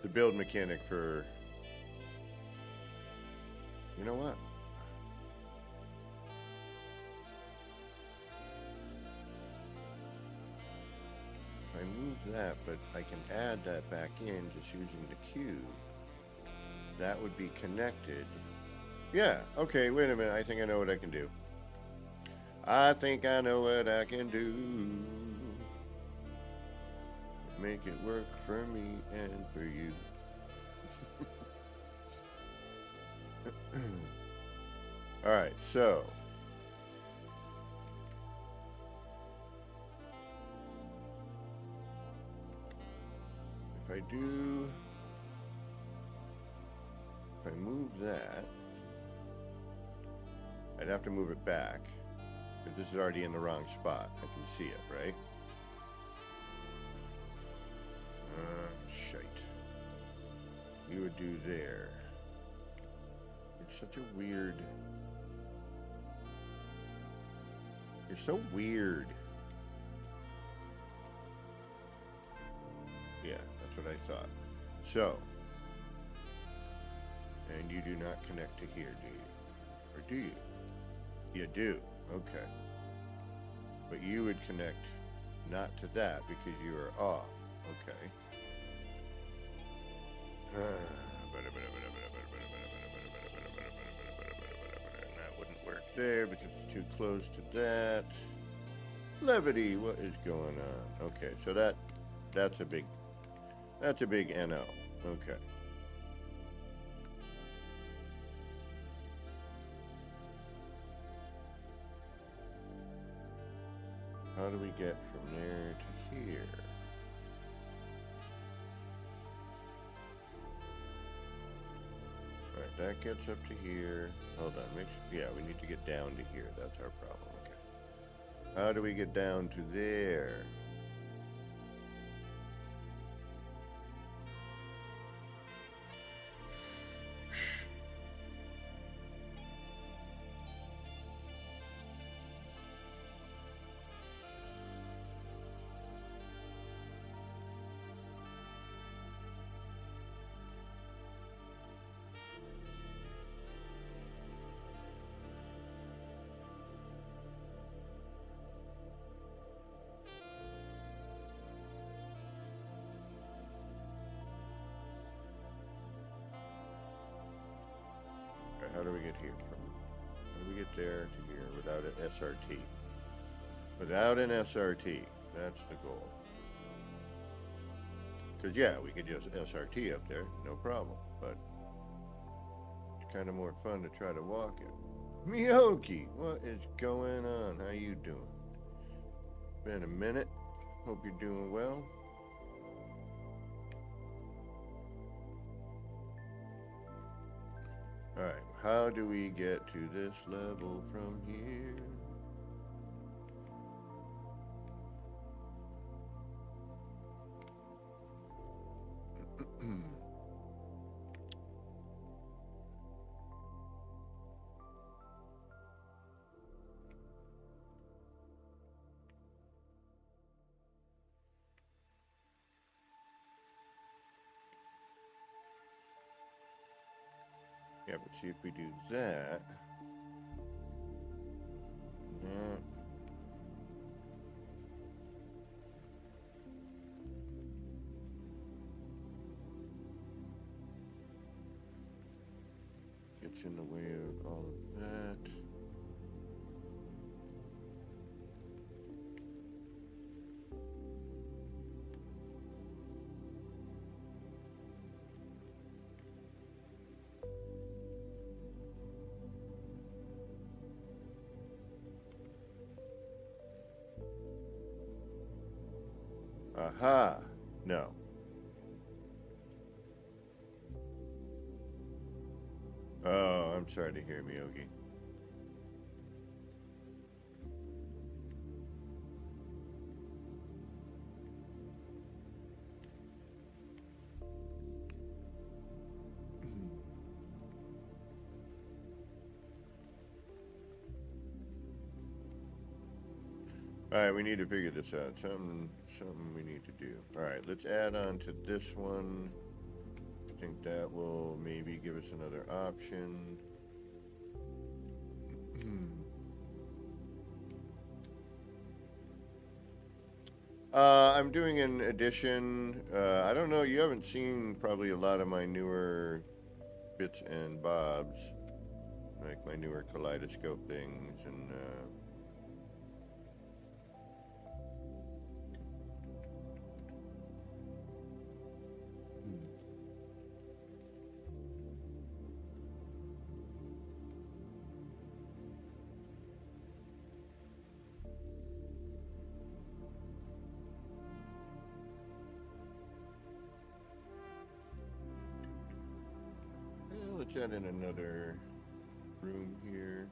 The build mechanic for... You know what? If I move that, but I can add that back in just using the cube. That would be connected. Yeah, okay, wait a minute. I think I know what I can do. I think I know what I can do. Make it work for me and for you. Alright, so. If I do... If I move that, I'd have to move it back, because this is already in the wrong spot. I can see it, right? Shite. You would do there. You're such a weird... You're so weird. Yeah, that's what I thought. So... And you do not connect to here, do you? Or do you? You do. Okay. But you would connect not to that because you are off. Okay. And that wouldn't work there because it's too close to that. Levity, what is going on? Okay, so that's a big NO. Okay. How do we get from there to here? Alright, that gets up to here. Hold on, yeah, we need to get down to here. That's our problem. Okay. How do we get down to there? How do we get here from? How do we get there to here without an SRT? Without an SRT, that's the goal. Because yeah, we could just SRT up there, no problem. But it's kind of more fun to try to walk it. Miyoki, what is going on? How you doing? Been a minute. Hope you're doing well. Alright, how do we get to this level from here? Yeah, but see if we do that. That. Gets in the way of all of that. Aha! No. Oh, I'm sorry to hear, Miyogi. Alright, we need to figure this out. Something we need to do. Alright, let's add on to this one. I think that will maybe give us another option. I'm doing an addition. I don't know, you haven't seen probably a lot of my newer bits and bobs. Like my newer kaleidoscope things and let's add in another room here.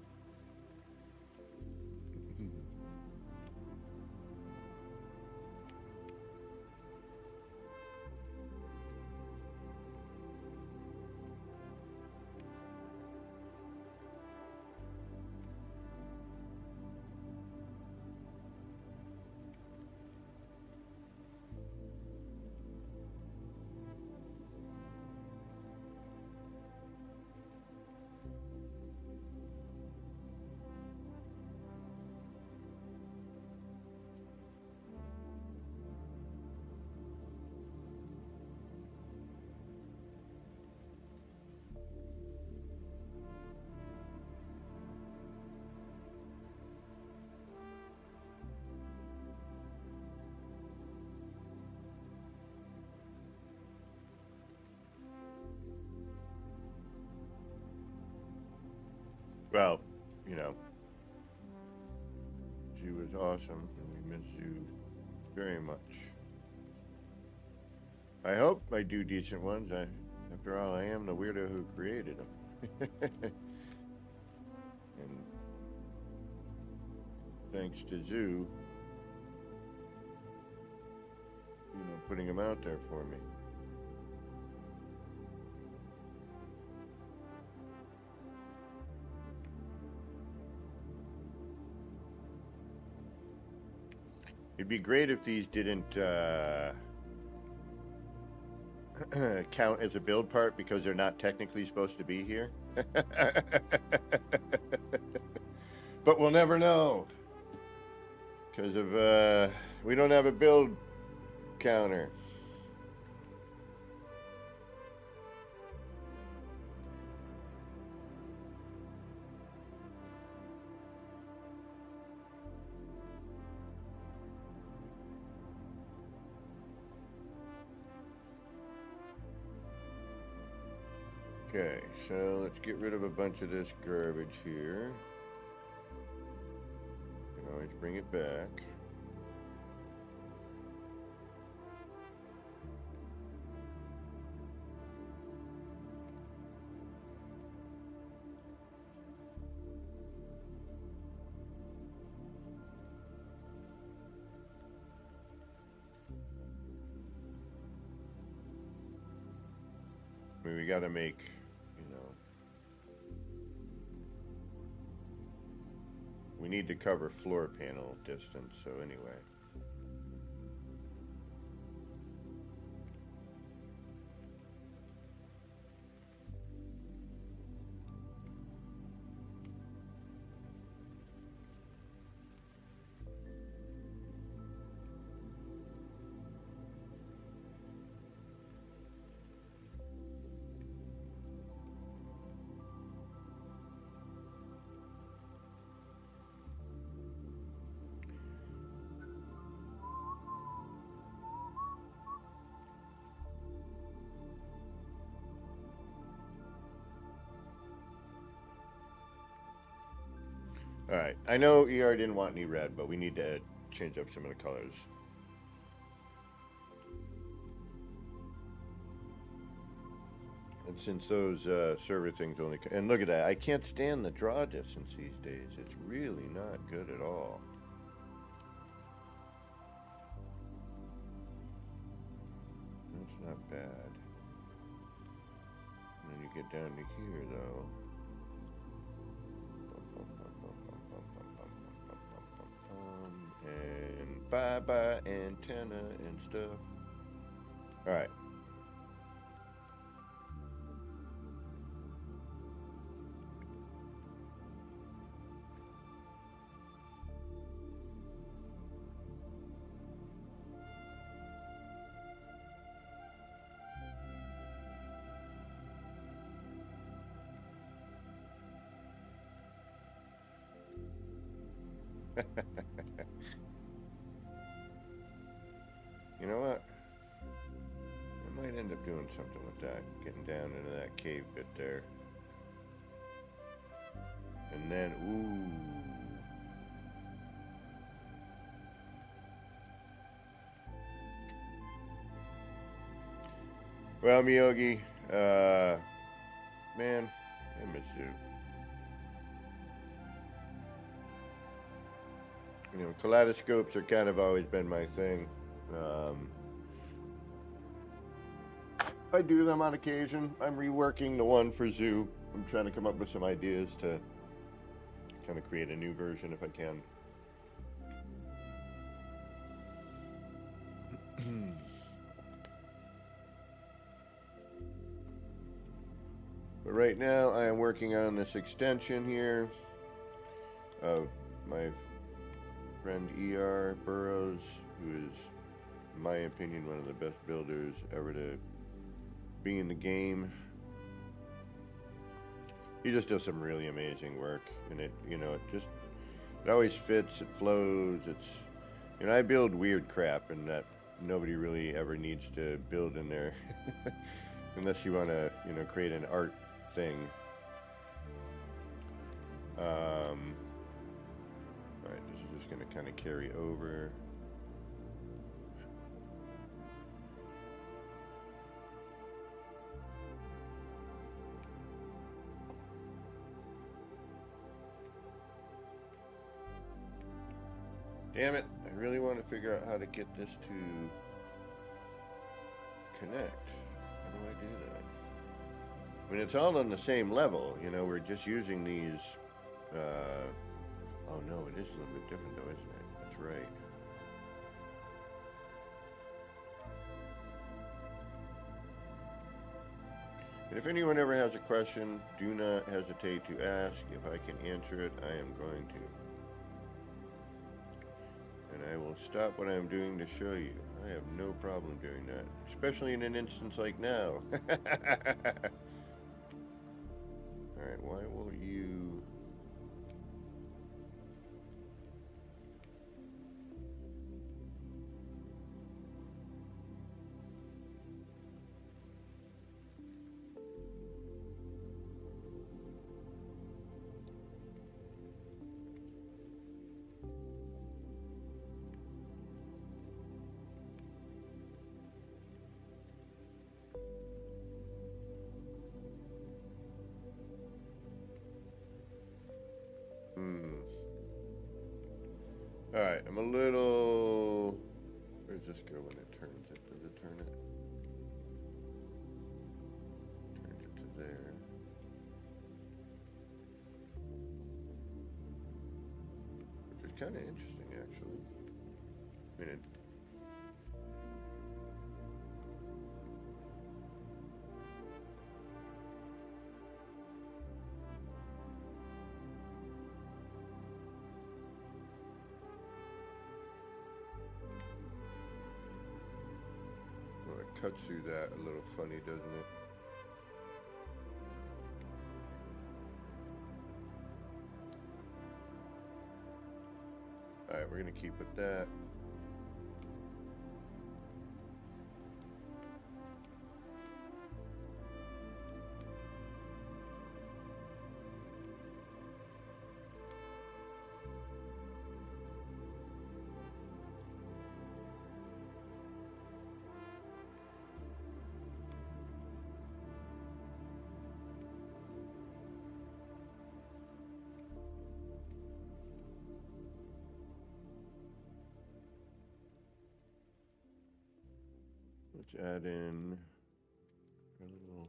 Well, you know, she was awesome, and we miss you very much. I hope I do decent ones. After all, I am the weirdo who created them. And thanks to Zoo, putting them out there for me. It'd be great if these didn't count as a build part because they're not technically supposed to be here. But we'll never know because of we don't have a build counter. Okay, so let's get rid of a bunch of this garbage here. You can always bring it back. I mean, we gotta make, we need to cover floor panel distance, so anyway. Alright, I know ER didn't want any red, but we need to change up some of the colors. And since those server things only... And look at that, I can't stand the draw distance these days. It's really not good at all. That's not bad. And then you get down to here, though. And bye-bye antenna and stuff. Alright. You know what? I might end up doing something with that, getting down into that cave bit there. And then, ooh. Well, Miyogi, man, I miss you. Kaleidoscopes are kind of always been my thing. I do them on occasion. I'm reworking the one for Zoo. I'm trying to come up with some ideas to kind of create a new version if I can. But right now I am working on this extension here of my friend ER Burroughs, who is, in my opinion, one of the best builders ever to be in the game. He just does some really amazing work, and it always fits, it flows. It's, I build weird crap, and that nobody really ever needs to build in there, unless you want to, create an art thing. Alright, this is just going to kind of carry over. Damn it, I really want to figure out how to get this to connect. How do I do that? I mean, it's all on the same level, you know, we're just using these, oh no, it is a little bit different though, isn't it? That's right. And if anyone ever has a question, do not hesitate to ask. If I can answer it, I am going to. And I will stop what I'm doing to show you. I have no problem doing that, especially in an instance like now. Alright, why will you... Alright, I'm a little... Where's this go when it turns it? Does it turn it? Turns it to there. Which is kind of interesting, actually. I mean, it... Well, it cuts through that a little funny, doesn't it? Alright, we're going to keep with that. Let's add in a little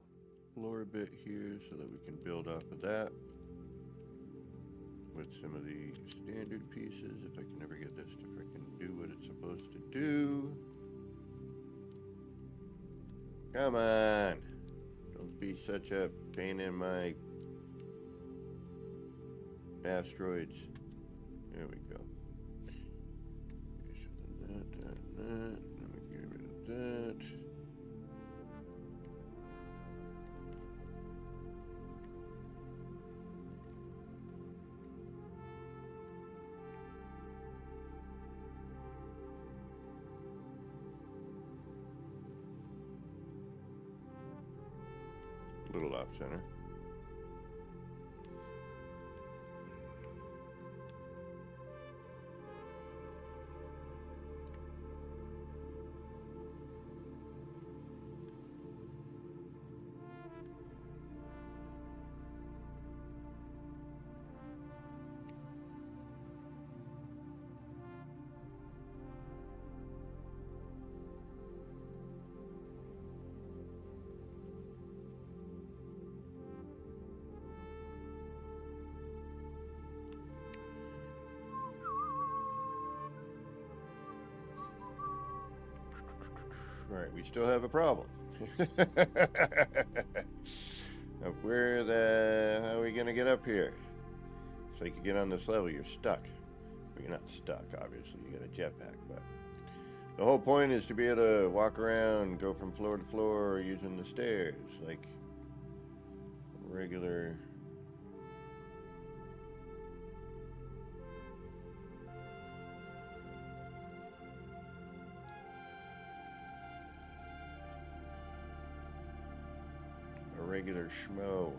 floor bit here so that we can build off of that with some of the standard pieces, if I can ever get this to frickin' do what it's supposed to do. Come on! Don't be such a pain in my asteroids. There we go. Okay, so then that. Let me get rid of that. A little off center. Right, we still have a problem. Of where the... how are we gonna get up here? So you can get on this level, you're stuck. Well, you're not stuck, obviously, you got a jetpack, but... The whole point is to be able to walk around, go from floor to floor using the stairs, like... regular... regular schmo.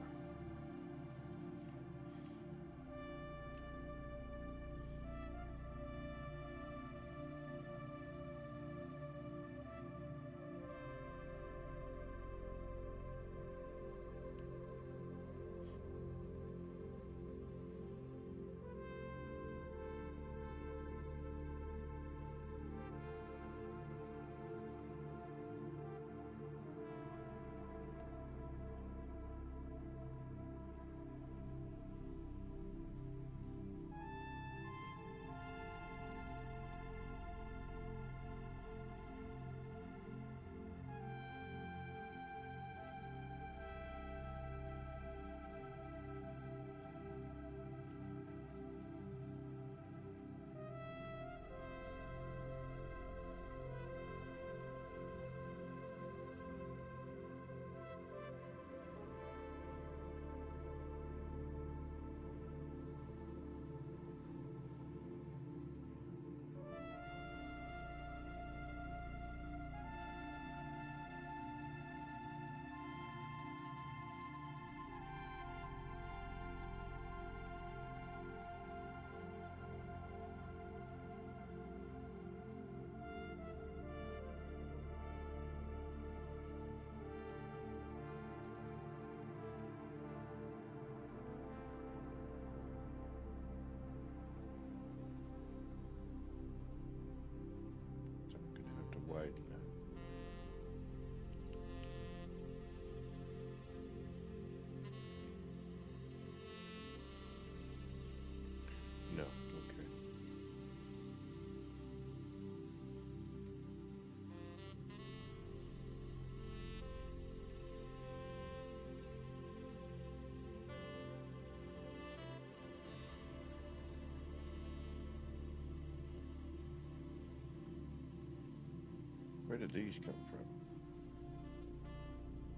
Where did these come from?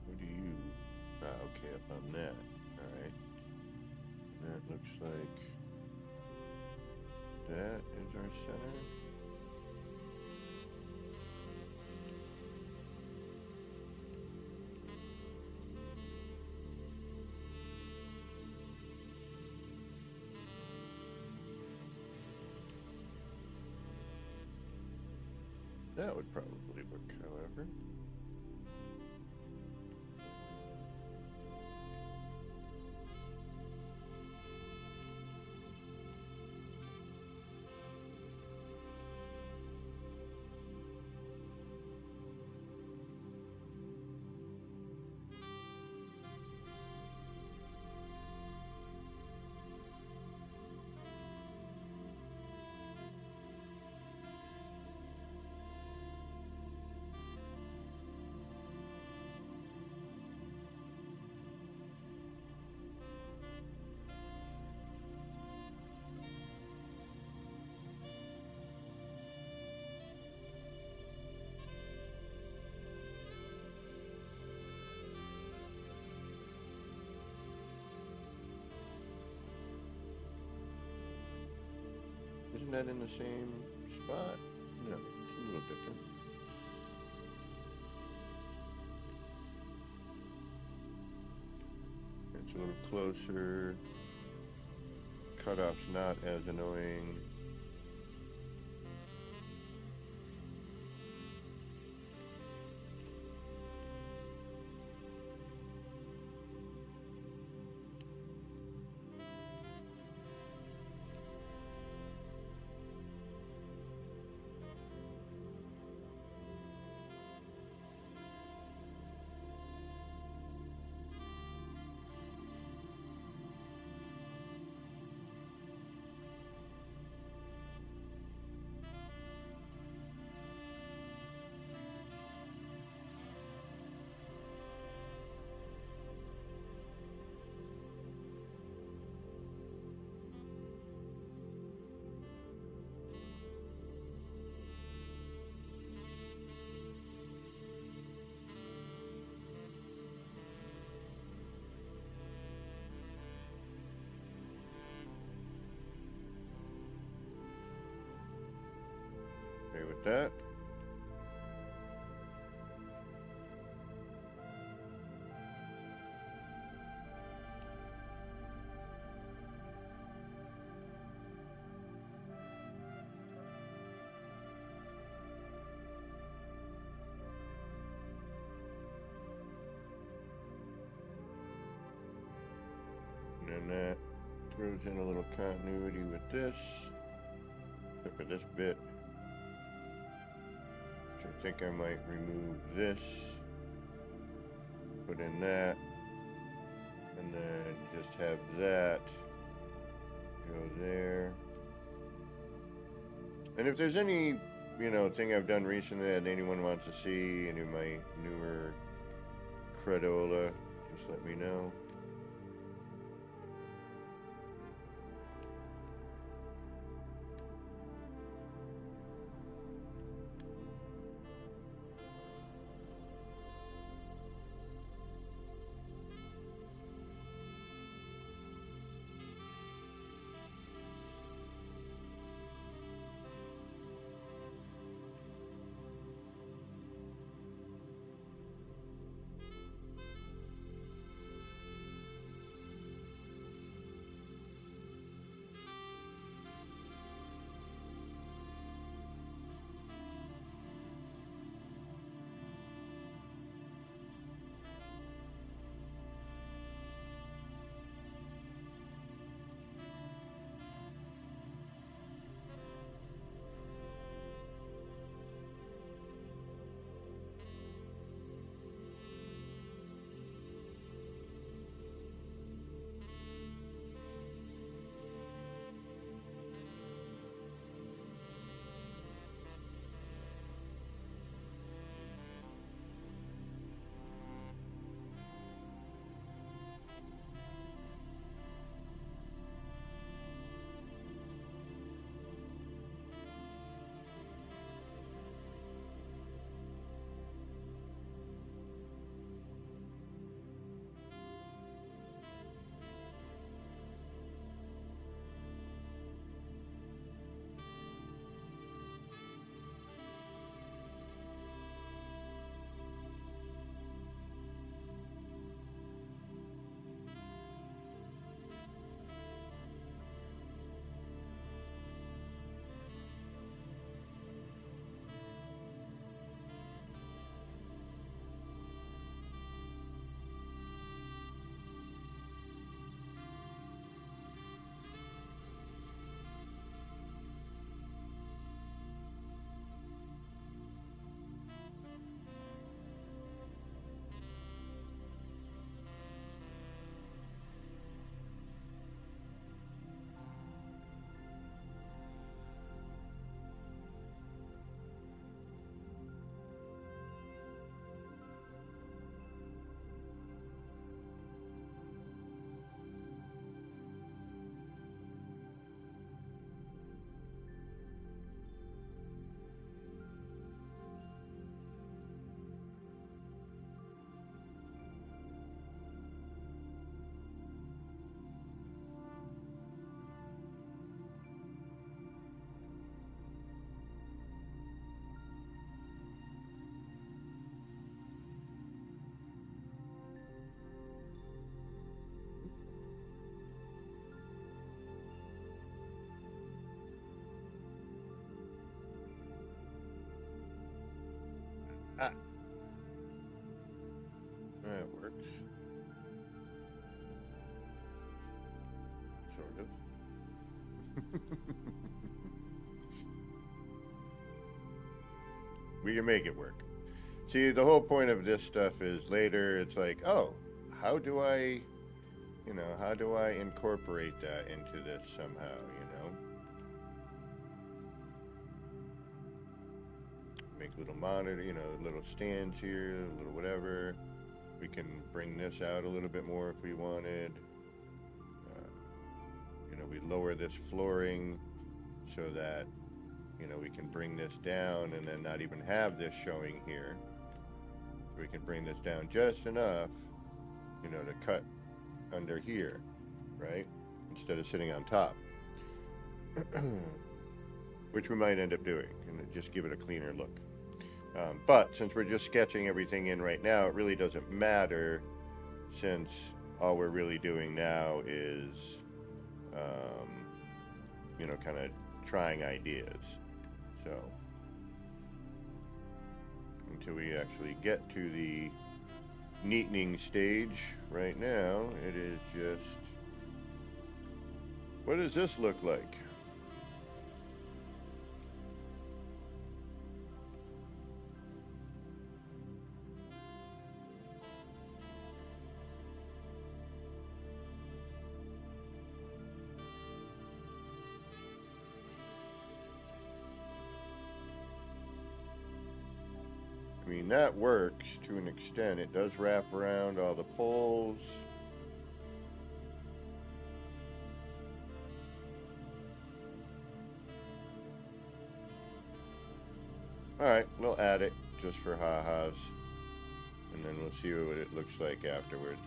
What do you... Ah, okay, up on that. Alright. That looks like... that is our center. That would probably work, however. Isn't that in the same spot? No, it's a little different. It's a little closer. Cutoff's not as annoying. Okay with that. And then that throws in a little continuity with this. Except for this bit. Which I think I might remove this. Put in that. And then just have that go there. And if there's any, thing I've done recently that anyone wants to see, any of my newer credola, just let me know. We can make it work. See, the whole point of this stuff is later it's like, oh, how do I, how do I incorporate that into this somehow, Make little monitor, little stands here, a little whatever. We can bring this out a little bit more if we wanted. We lower this flooring so that, we can bring this down and then not even have this showing here. We can bring this down just enough, to cut under here, right? Instead of sitting on top. Which we might end up doing and just give it a cleaner look. But since we're just sketching everything in right now, it really doesn't matter, since all we're really doing now is, kind of trying ideas. So, until we actually get to the neatening stage, right now, it is just, what does this look like? I mean, that works to an extent. It does wrap around all the poles. Alright, we'll add it just for ha-has. And then we'll see what it looks like afterwards.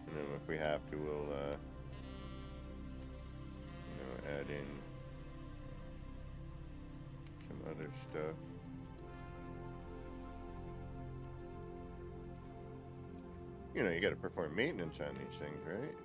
And then if we have to, we'll add in some other stuff. You got to perform maintenance on these things, right?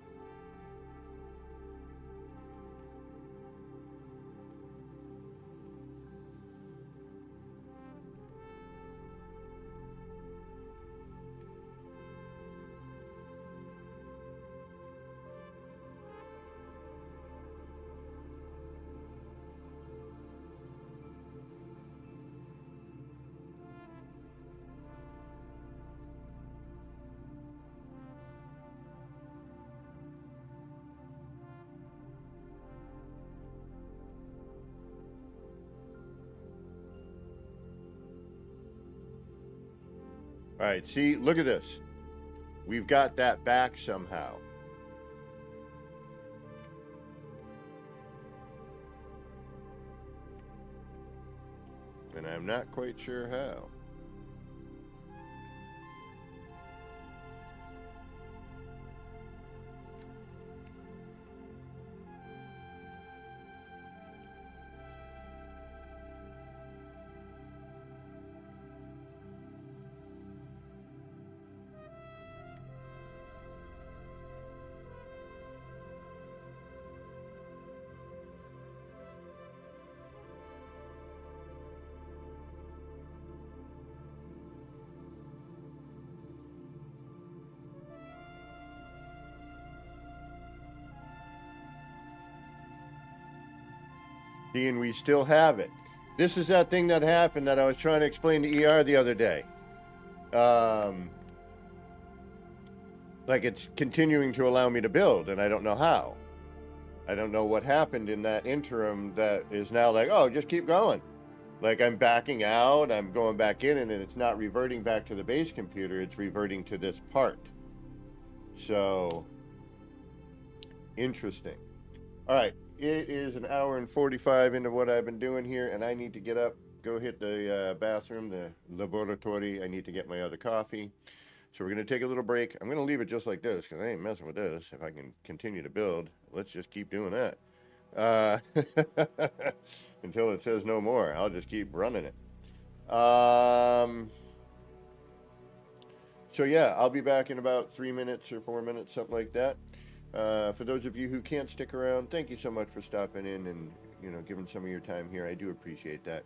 All right, see, look at this. We've got that back somehow. And I'm not quite sure how. See, and we still have it. This is that thing that happened that I was trying to explain to ER the other day. Like it's continuing to allow me to build, and I don't know how. I don't know what happened in that interim that is now like, oh, just keep going. Like I'm backing out, I'm going back in, and then it's not reverting back to the base computer, it's reverting to this part. So, interesting. All right, it is an hour and 45 into what I've been doing here, and I need to get up, go hit the bathroom, the laboratory. I need to get my other coffee. So we're going to take a little break. I'm going to leave it just like this because I ain't messing with this. If I can continue to build, let's just keep doing that. Until it says no more. I'll just keep running it. So yeah, I'll be back in about 3 minutes or 4 minutes, something like that. For those of you who can't stick around, thank you so much for stopping in and, giving some of your time here. I do appreciate that.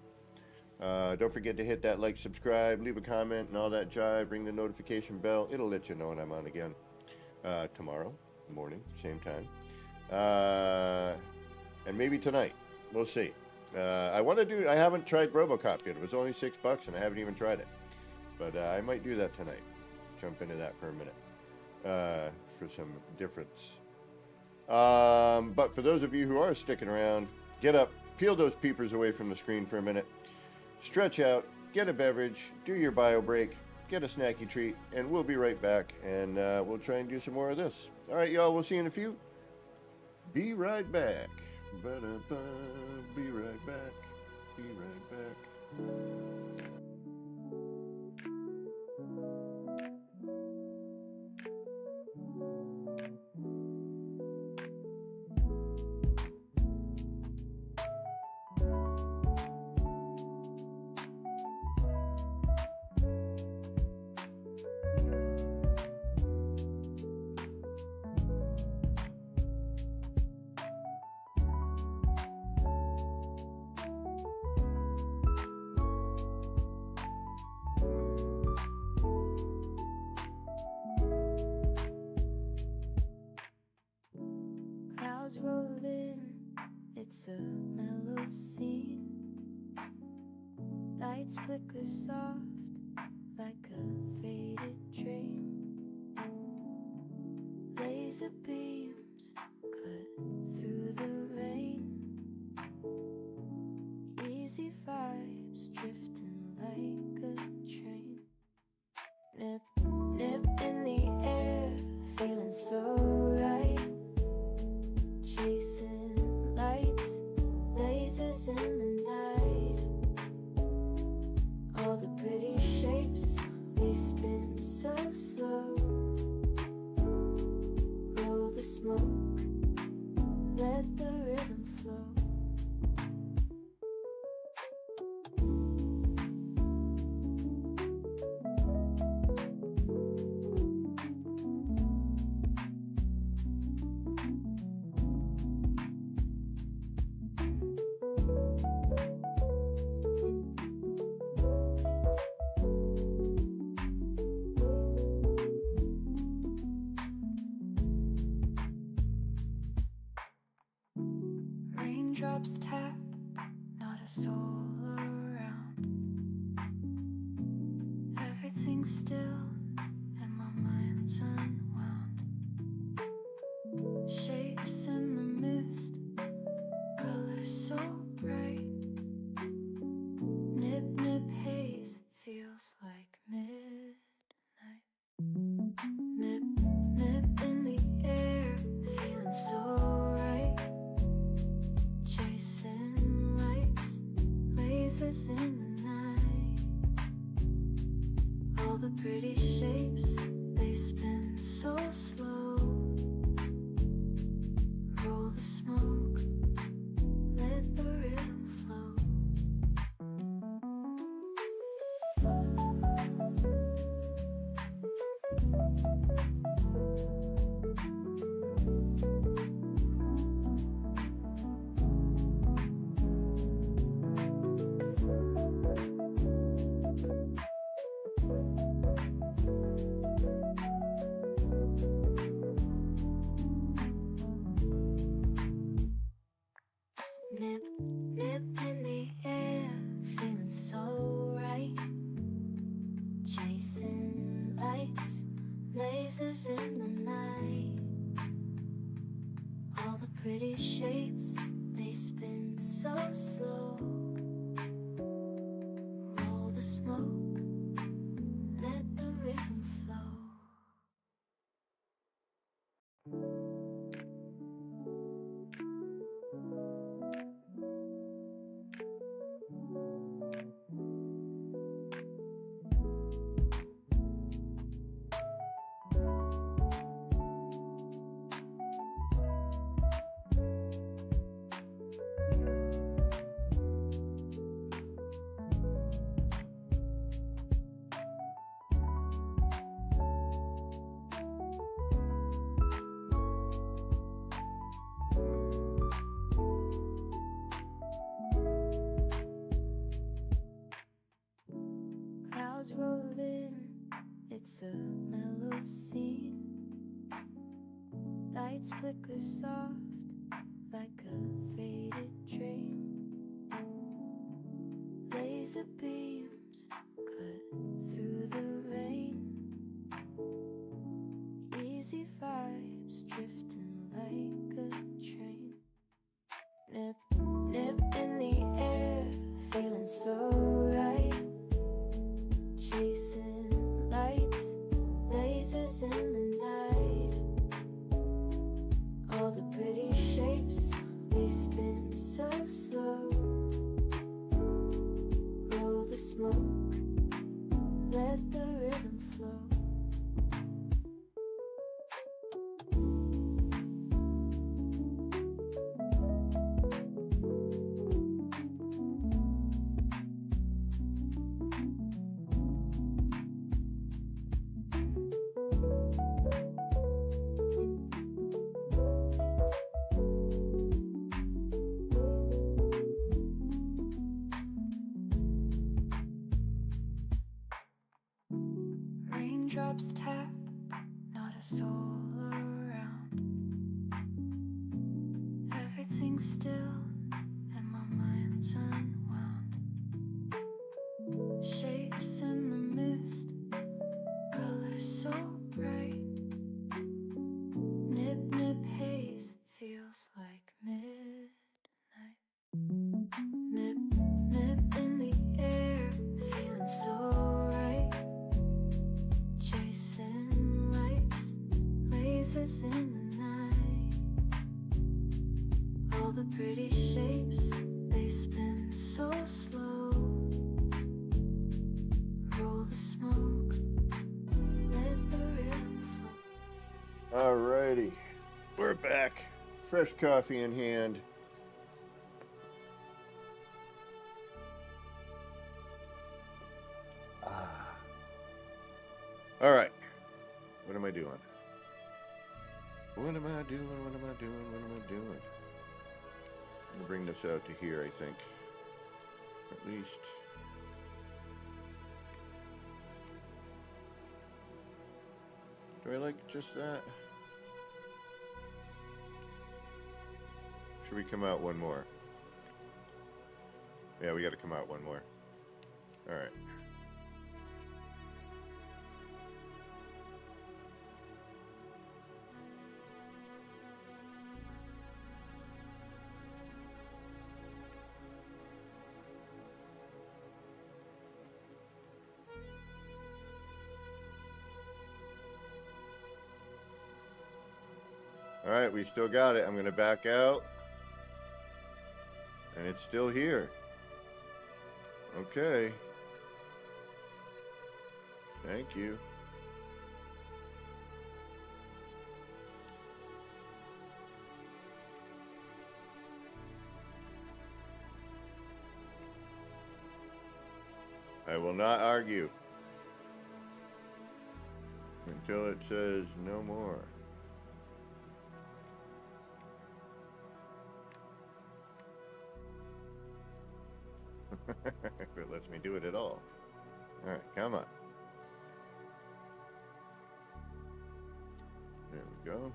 Don't forget to hit that like, subscribe, leave a comment, and all that jive. Ring the notification bell. It'll let you know when I'm on again. Tomorrow morning, same time. And maybe tonight. We'll see. I haven't tried RoboCop yet. It was only $6 and I haven't even tried it. But I might do that tonight. Jump into that for a minute. For some difference. But for those of you who are sticking around, get up, peel those peepers away from the screen for a minute, stretch out, get a beverage, do your bio break, get a snacky treat, and we'll be right back, and we'll try and do some more of this. All right, y'all, we'll see you in a few. Be right back. Ba-da-ba. Be right back. Be right back. Clouds roll in, it's a mellow scene. Lights flicker soft like a faded dream. Laser beams cut through the rain. Easy vibes drifting like a train. Nip, nip in the air, feeling so right. Chasing lights, lasers in the night. All the pretty shapes, they spin so slow. Roll the smoke, let the rhythm flow. Raindrops tap, not a soul around. Everything's still and my mind's unwound. Shapes in the mist, colors so bright. Nip, nip haze, feels like midnight. Nip, nip in the air, feeling so right. Chasing lights, lasers in the night. All the pretty shapes, they spin so slow. Roll the smoke, let the rhythm flow. Nip, nip in the air, feeling so right. Chasing lights, lasers in the night. All the pretty shapes, they spin so slow. Roll the smoke, let the rhythm flow. It's a mellow scene. Lights flicker soft like a faded dream. Laser beams cut through the rain. Easy vibes drifting like a train. Nip, nip in the air, feeling so right. Chasing lights, lasers in the night. All the pretty shapes, they spin so slow. Roll the smoke, let the rhythm flow. Raindrops tap, not a soul around. Everything's still and my mind's unwound. Shapes in the mist, colors so bright. Nip, nip haze, feels like midnight. Nip, nip in the air, feeling so right. Chasing lights, lasers in the night. All the pretty shapes, they spin so slow. Roll the smoke, let the rhythm flow. Alrighty, we're back. Fresh coffee in hand. All right, what am I doing? What am I doing? What am I doing? What am I doing? I'm gonna bring this out to here, I think. At least. Do I like just that? Should we come out one more? Yeah, we gotta come out one more. All right. All right, we still got it. I'm going to back out. And it's still here. Okay. Thank you. I will not argue until it says no more. If it lets me do it at all. Alright, come on. There we go.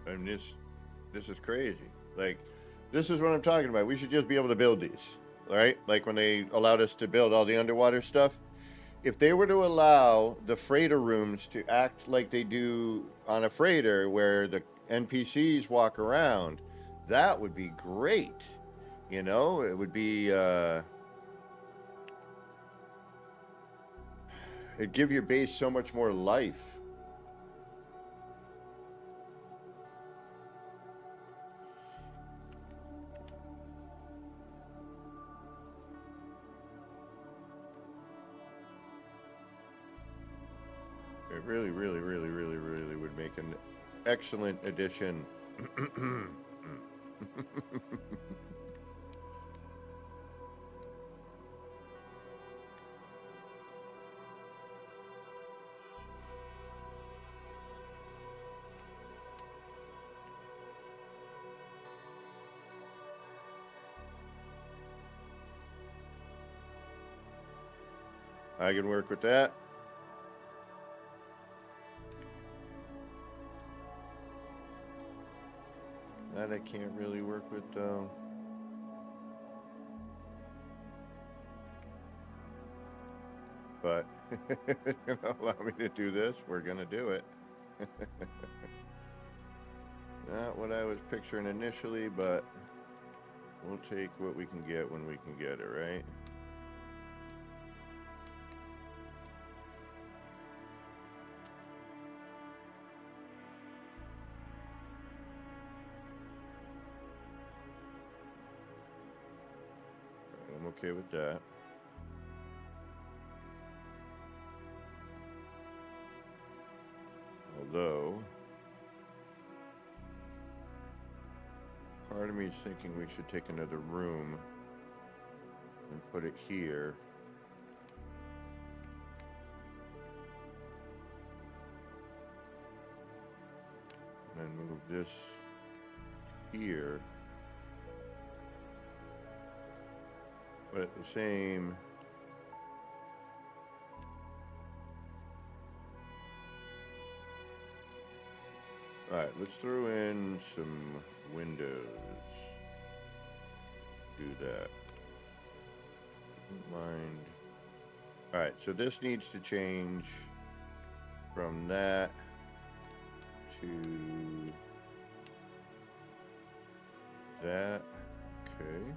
And this is crazy. Like, this is what I'm talking about. We should just be able to build these, right? Like when they allowed us to build all the underwater stuff. If they were to allow the freighter rooms to act like they do on a freighter where the NPCs walk around, that would be great. You know, it would be, it'd give your base so much more life. It really, really, really, really, really would make an excellent addition. I can work with that. That I can't really work with though. But allow me to do this, we're gonna do it. Not what I was picturing initially, but we'll take what we can get when we can get it, right? I'm okay with that. Although, part of me is thinking we should take another room and put it here. And then move this here. But at the same... Alright, let's throw in some windows. Do that. Don't mind. Alright, so this needs to change from that to that. Okay.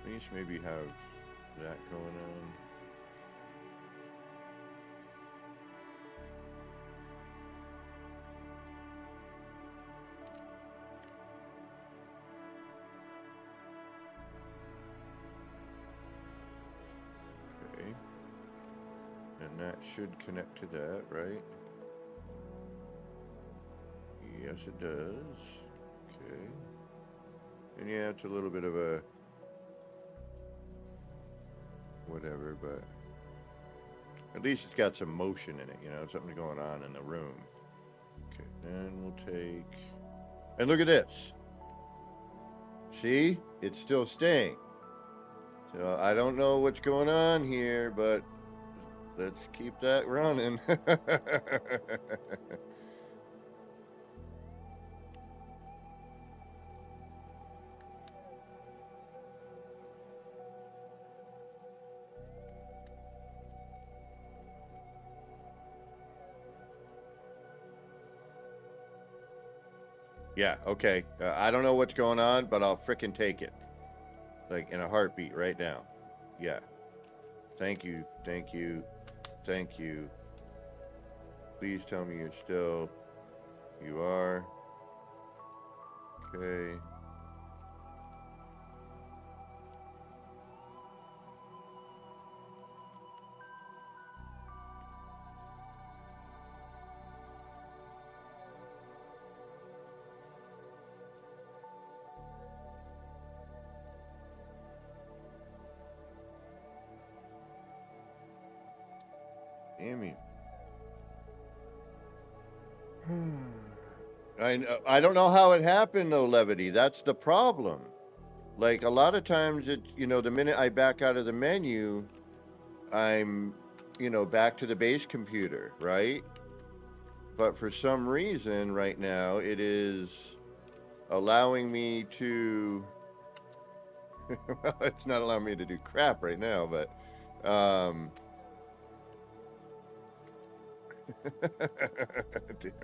At least maybe have that going on. Okay. And that should connect to that, right? Yes, it does. Okay. And yeah, it's a little bit of a whatever, but at least it's got some motion in it, you know, something going on in the room. Okay, then we'll take, and look at this. See, it's still staying. So I don't know what's going on here, but let's keep that running. Yeah, okay. I don't know what's going on, but I'll frickin' take it. Like in a heartbeat right now. Yeah. Thank you, thank you, thank you. Please tell me you're still... You are. Okay. Damn it. I don't know how it happened though, Levity. That's the problem. Like a lot of times it's, you know, the minute I back out of the menu, I'm, you know, back to the base computer, right? But for some reason right now it is allowing me to well, it's not allowing me to do crap right now, but damn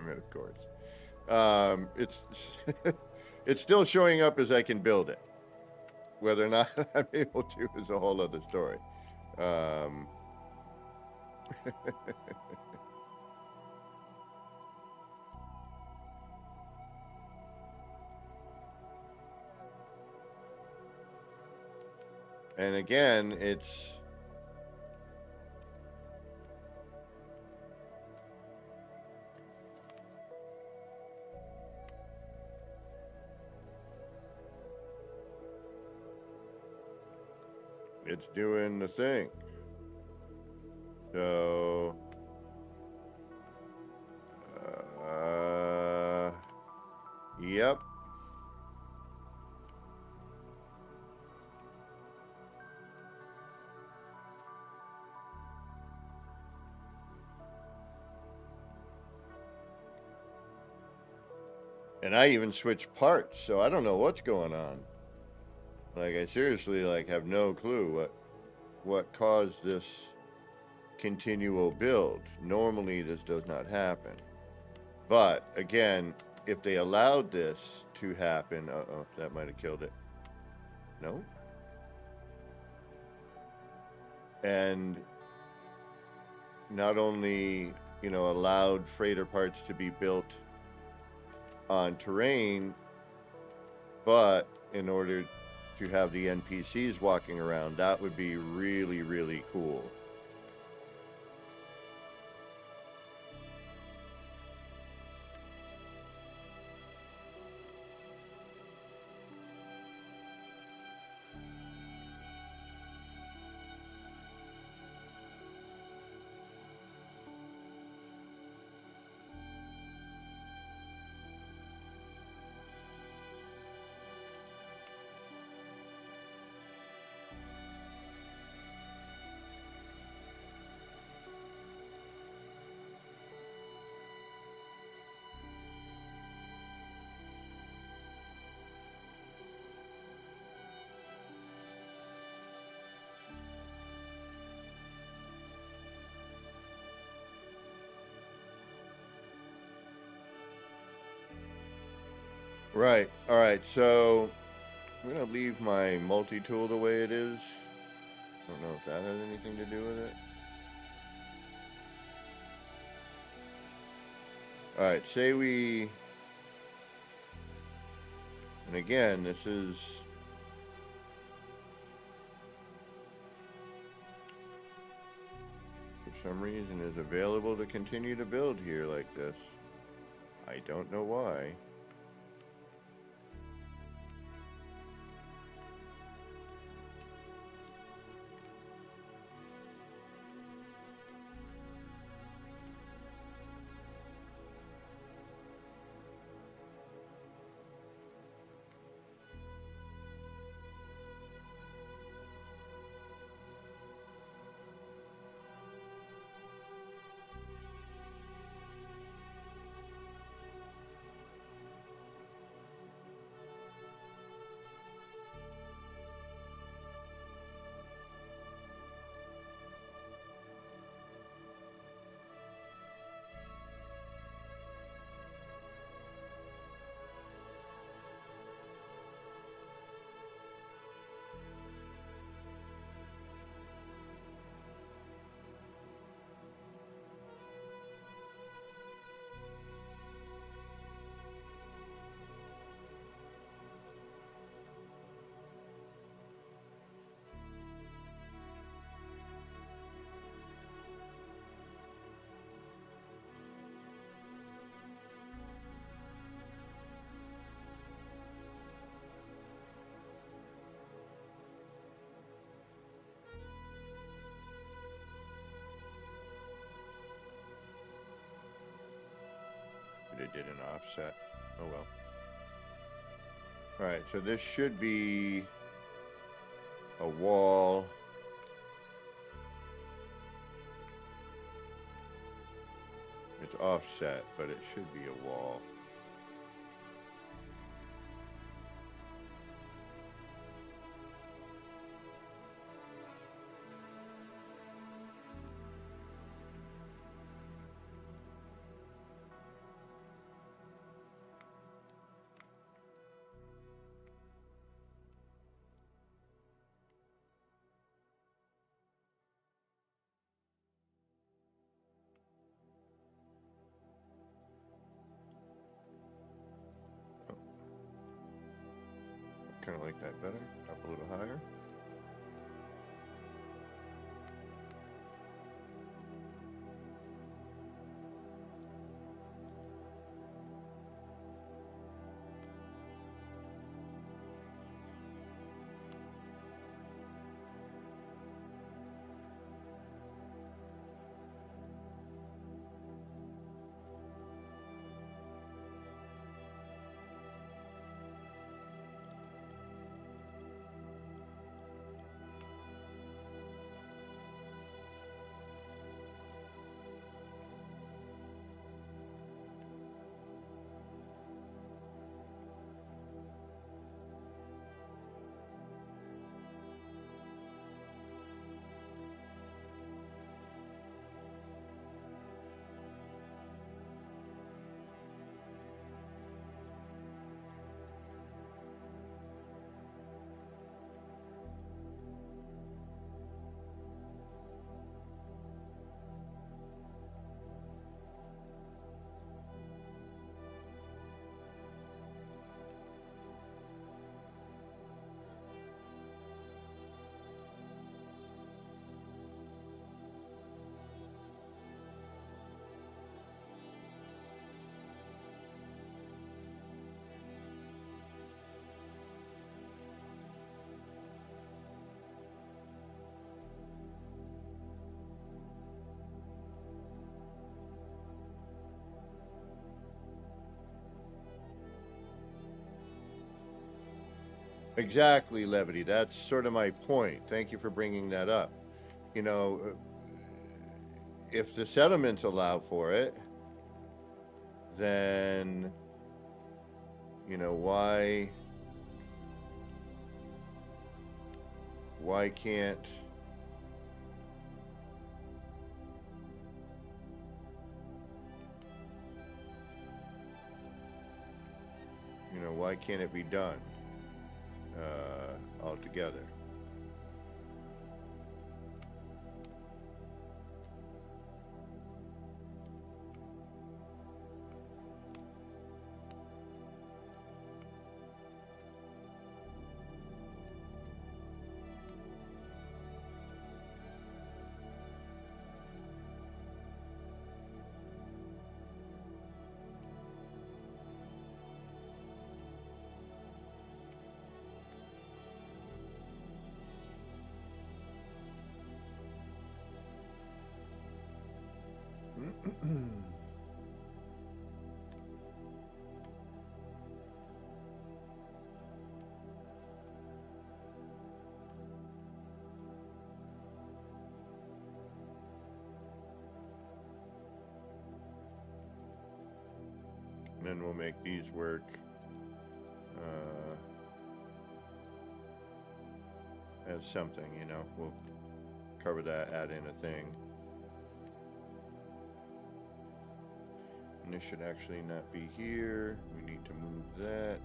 it, of course. It's it's still showing up as I can build it. Whether or not I'm able to is a whole other story. And again, it's doing the thing. So, yep. And I even switched parts, so I don't know what's going on. Like, I seriously, like, have no clue what caused this continual build. Normally this does not happen. But again, if they allowed this to happen, uh-oh, that might have killed it. No? And not only, allowed freighter parts to be built on terrain, but in order to have the NPCs walking around, that would be really, really cool. Right. All right. So I'm going to leave my multi-tool the way it is. I don't know if that has anything to do with it. All right. Say we... And again, this is... For some reason is available to continue to build here like this. I don't know why. It did an offset. Oh well. Alright, so this should be a wall. It's offset, but it should be a wall. kind of like that better. Up a little higher. Exactly, Levity. That's sort of my point. Thank you for bringing that up. You know, if the settlements allow for it, then, you know, why can't why can't it be done altogether? And then we'll make these work. As something, you know, we'll cover that, add in a thing. And this should actually not be here. We need to move that.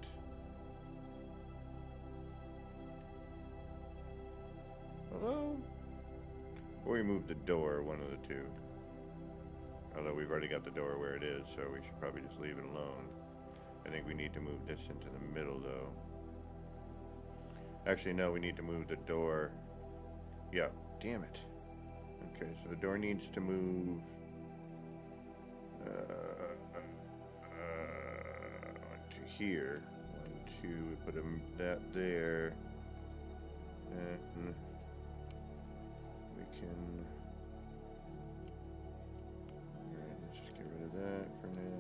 Hello? Or we move the door, one of the two. Although we've already got the door where it is, so we should probably just leave it alone. I think we need to move this into the middle, though. Actually, no, we need to move the door. Yeah, damn it. Okay, so the door needs to move onto here. 1, 2, we put that there. And we can... Alright, let's just get rid of that for now.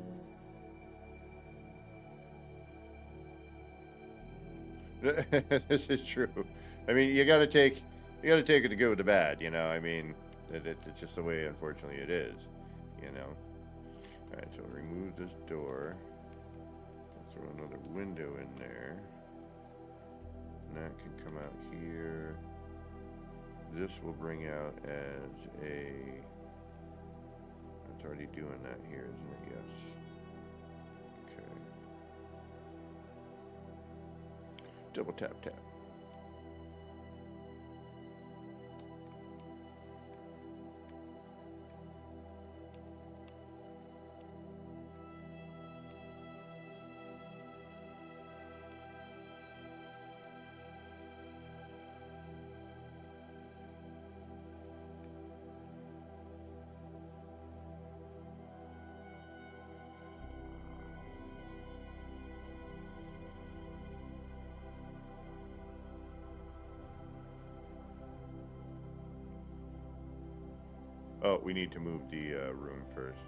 This is true. I mean, you gotta take it to go with the bad, you know. I mean, it's just the way, unfortunately, it is, you know. All right, so remove this door. Throw another window in there. And that can come out here. This will bring out as a... It's already doing that here, isn't it? Yes. Okay. Double tap tap. Oh, we need to move the room first.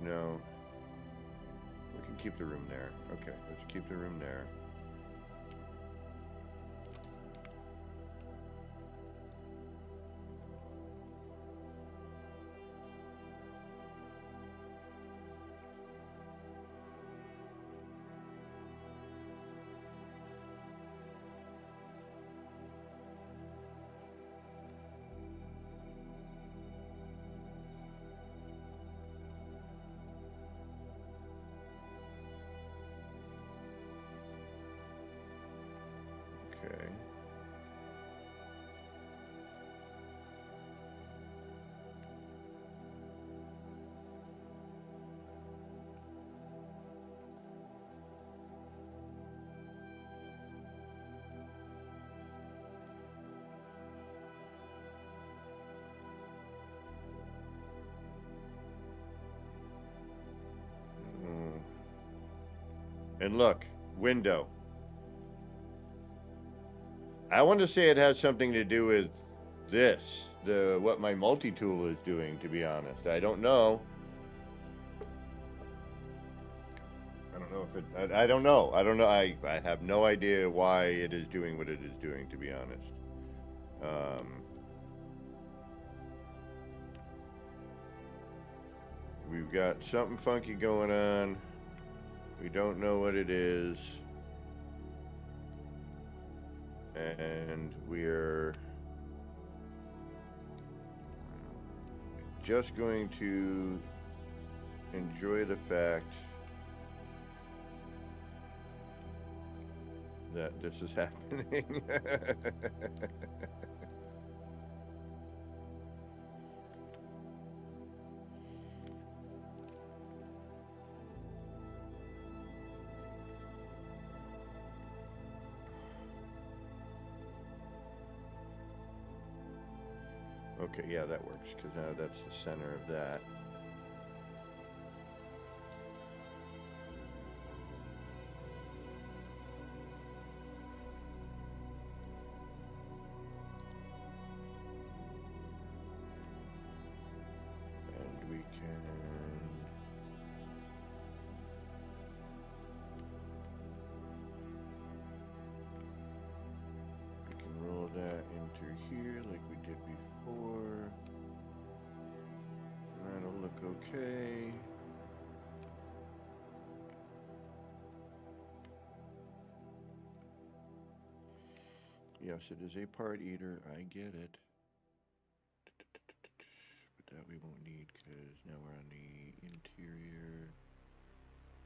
No. We can keep the room there. Okay, let's keep the room there. Okay. Mm. And look, window. I want to say it has something to do with this, what my multi-tool is doing, to be honest. I don't know. I don't know if it, I don't know. I don't know. I have no idea why it is doing what it is doing, to be honest. We've got something funky going on. We don't know what it is. And we're just going to enjoy the fact that this is happening. Okay, yeah, that works, because now that's the center of that. And we can roll that into here like we did before. That'll look okay. Yes, it is a part eater. I get it. But that we won't need because now we're on the interior.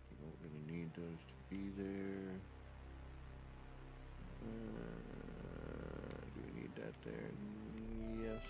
We won't really need those to be there. Do we need that there? Yes.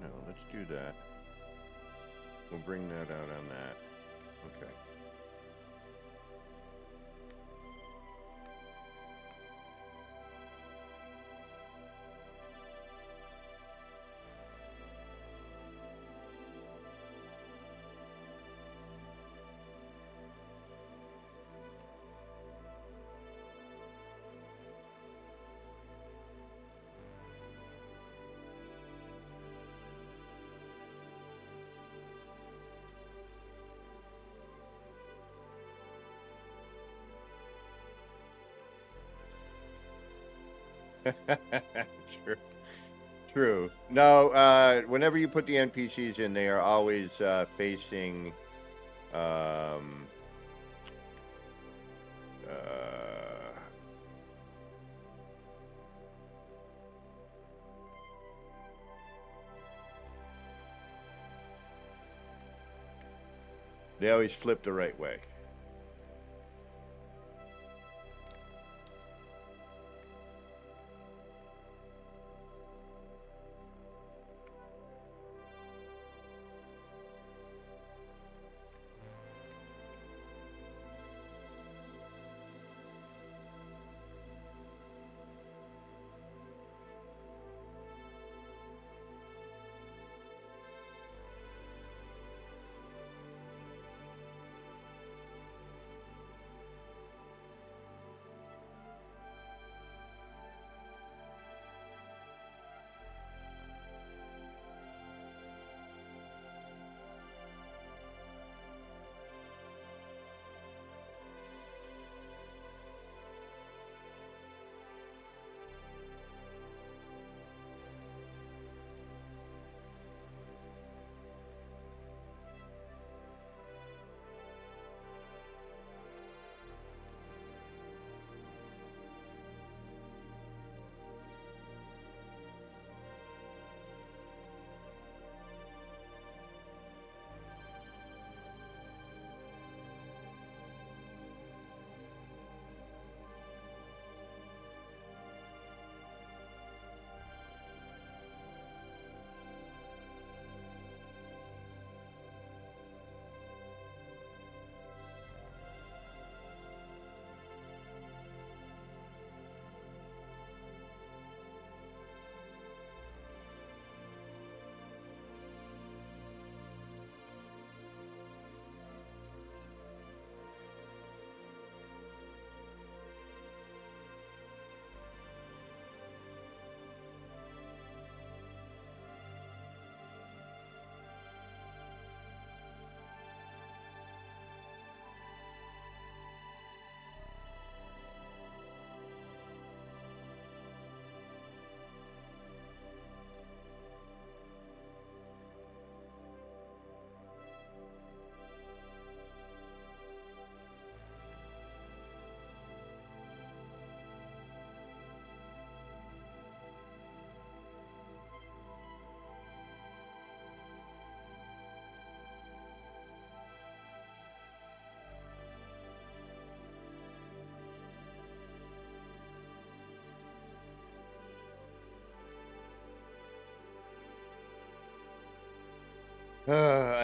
No, let's do that. We'll bring that out on that. Okay. True. True. No, whenever you put the NPCs in, they are always facing. Um, uh, they always flip the right way.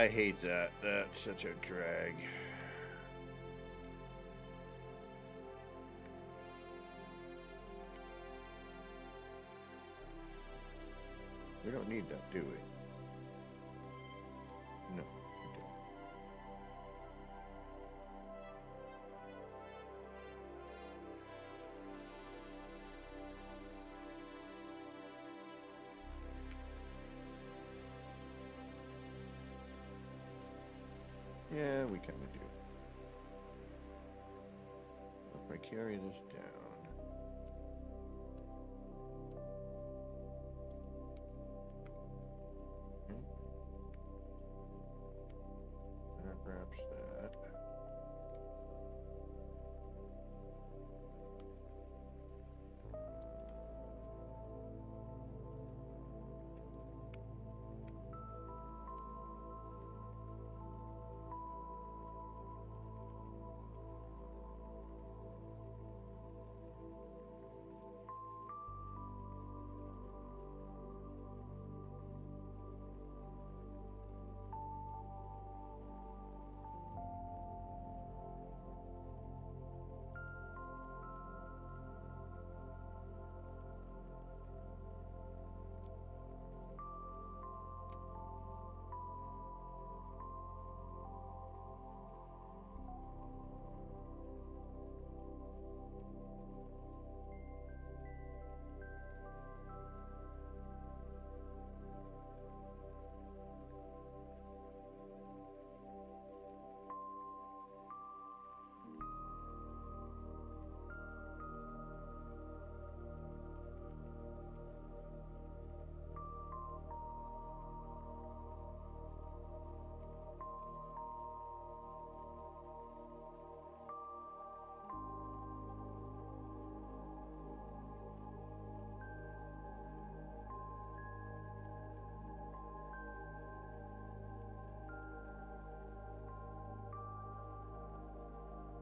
I hate that. That's such a drag. We don't need that, do we? No, we don't. Yeah, we kind of do. If I carry this down. Hmm, that wraps that.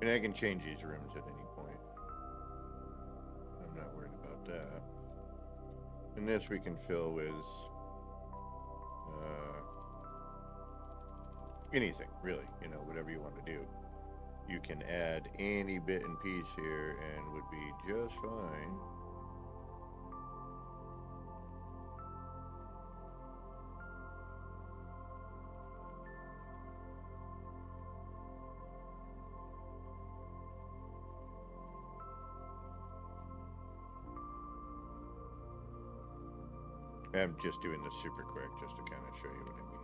And I can change these rooms at any point. I'm not worried about that. And this we can fill with anything, really, you know, whatever you want to do. You can add any bit and piece here and would be just fine. I'm just doing this super quick just to kind of show you what I mean.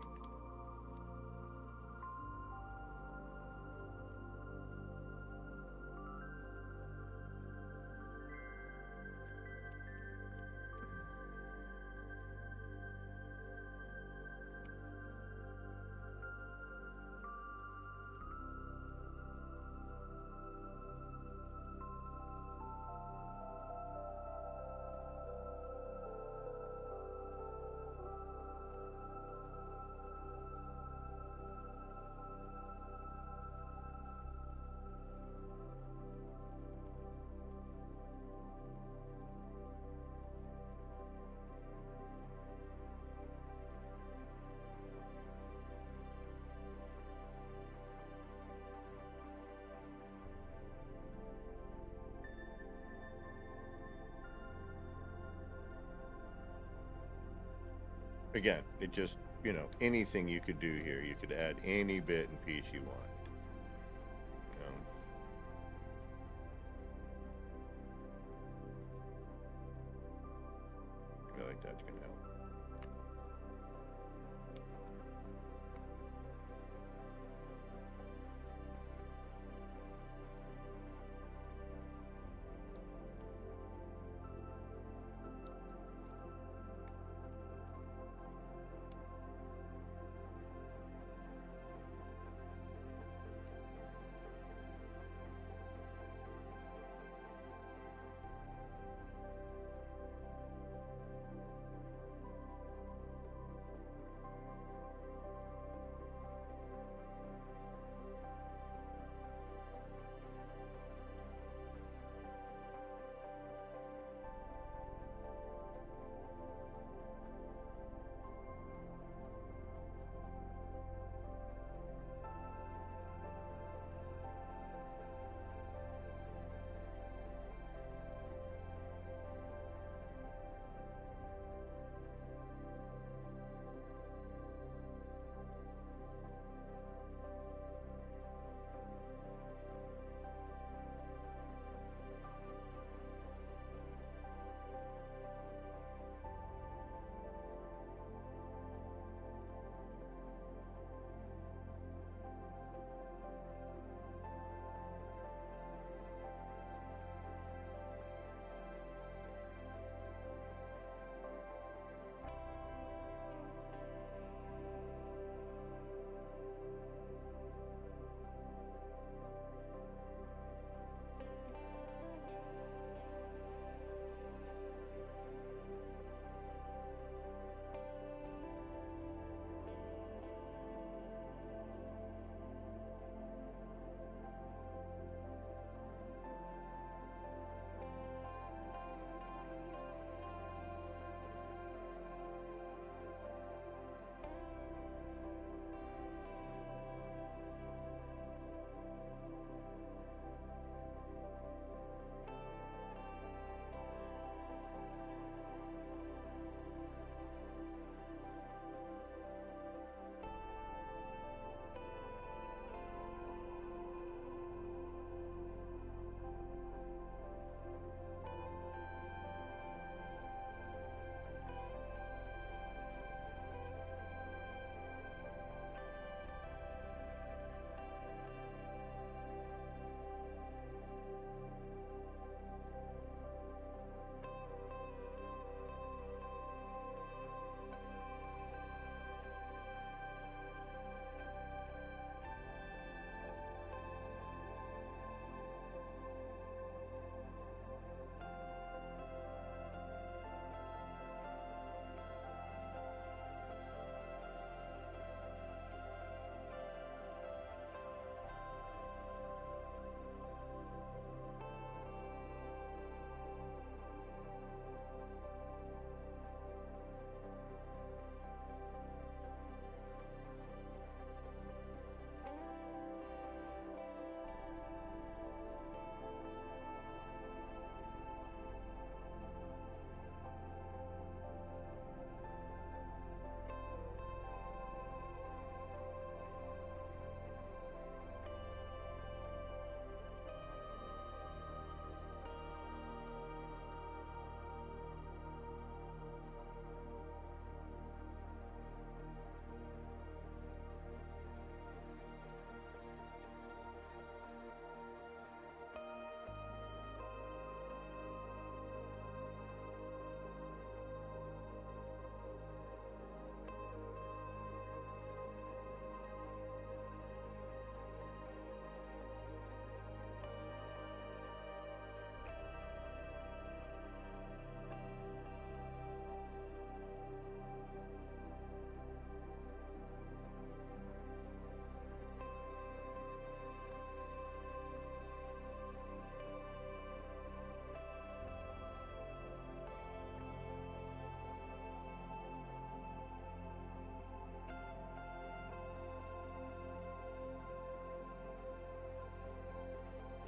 Again, it just, you know, anything you could do here. You could add any bit and piece you want. You know? I feel like that's going to help.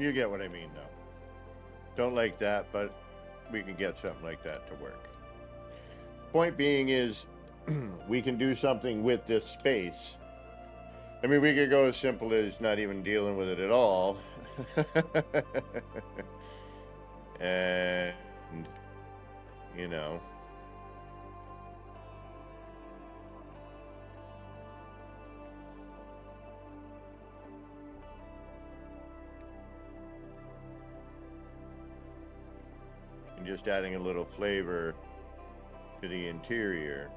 You get what I mean, though. Don't like that, but we can get something like that to work. Point being is, we can do something with this space. I mean, we could go as simple as not even dealing with it at all. And, you know, and just adding a little flavor to the interior.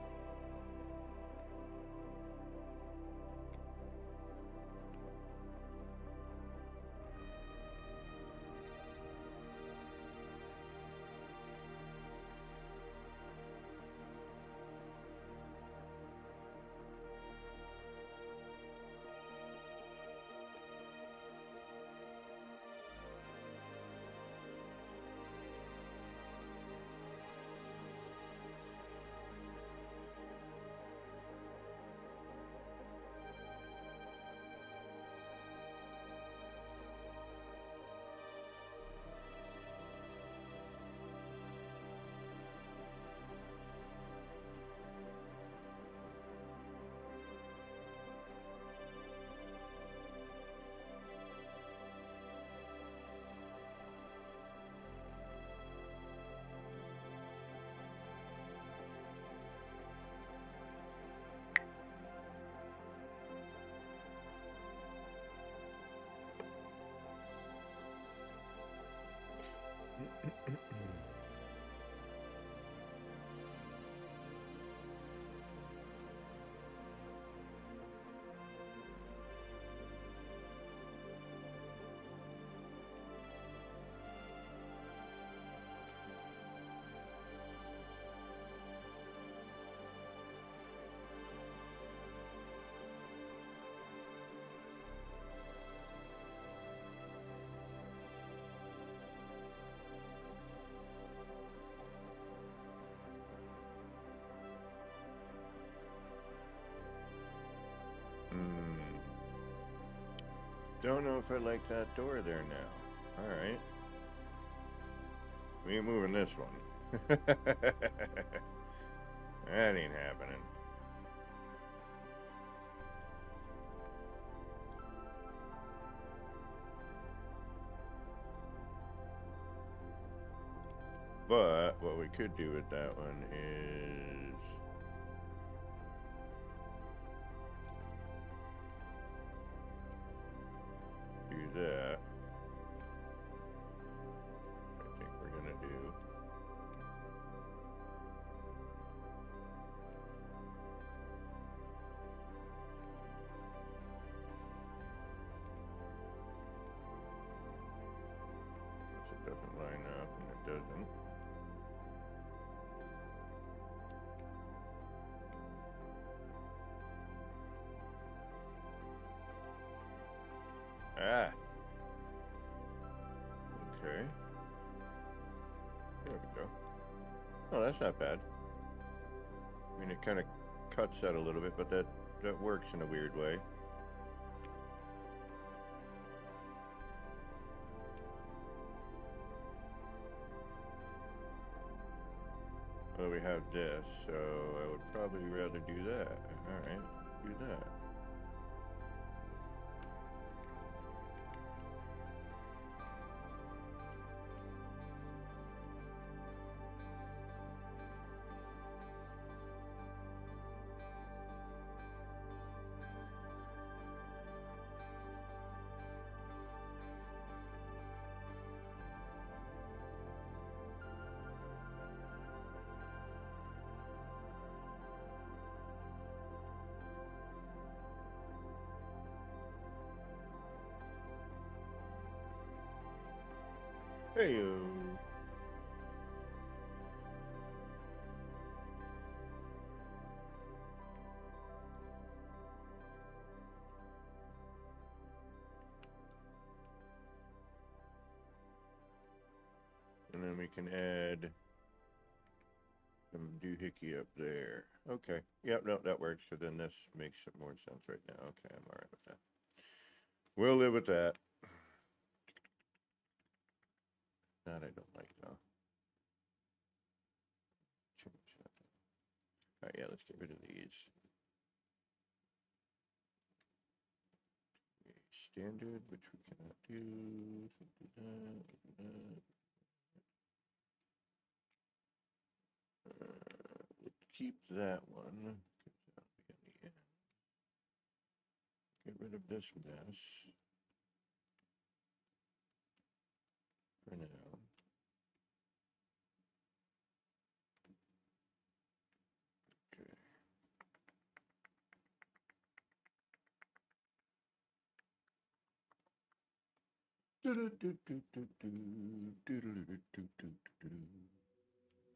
Don't know if I like that door there now. Alright. We ain't moving this one. That ain't happening. But what we could do with that one is do that. I think we're gonna do. It doesn't line up, and it doesn't. Ah. Okay. There we go. Oh, that's not bad. I mean, it kind of cuts that a little bit, but that works in a weird way. Well, we have this, so I would probably rather do that. Alright, do that. Hey-o. And then we can add some doohickey up there. Okay. Yep, no, that works. So then this makes some more sense right now. Okay, I'm alright with that. We'll live with that. That I don't like though. Too much of that. All right, yeah, let's get rid of these. Standard, which we cannot do. So do that, do that. We'll keep that one. 'Cause that'll be in the end. Get rid of this mess. For now. Okay.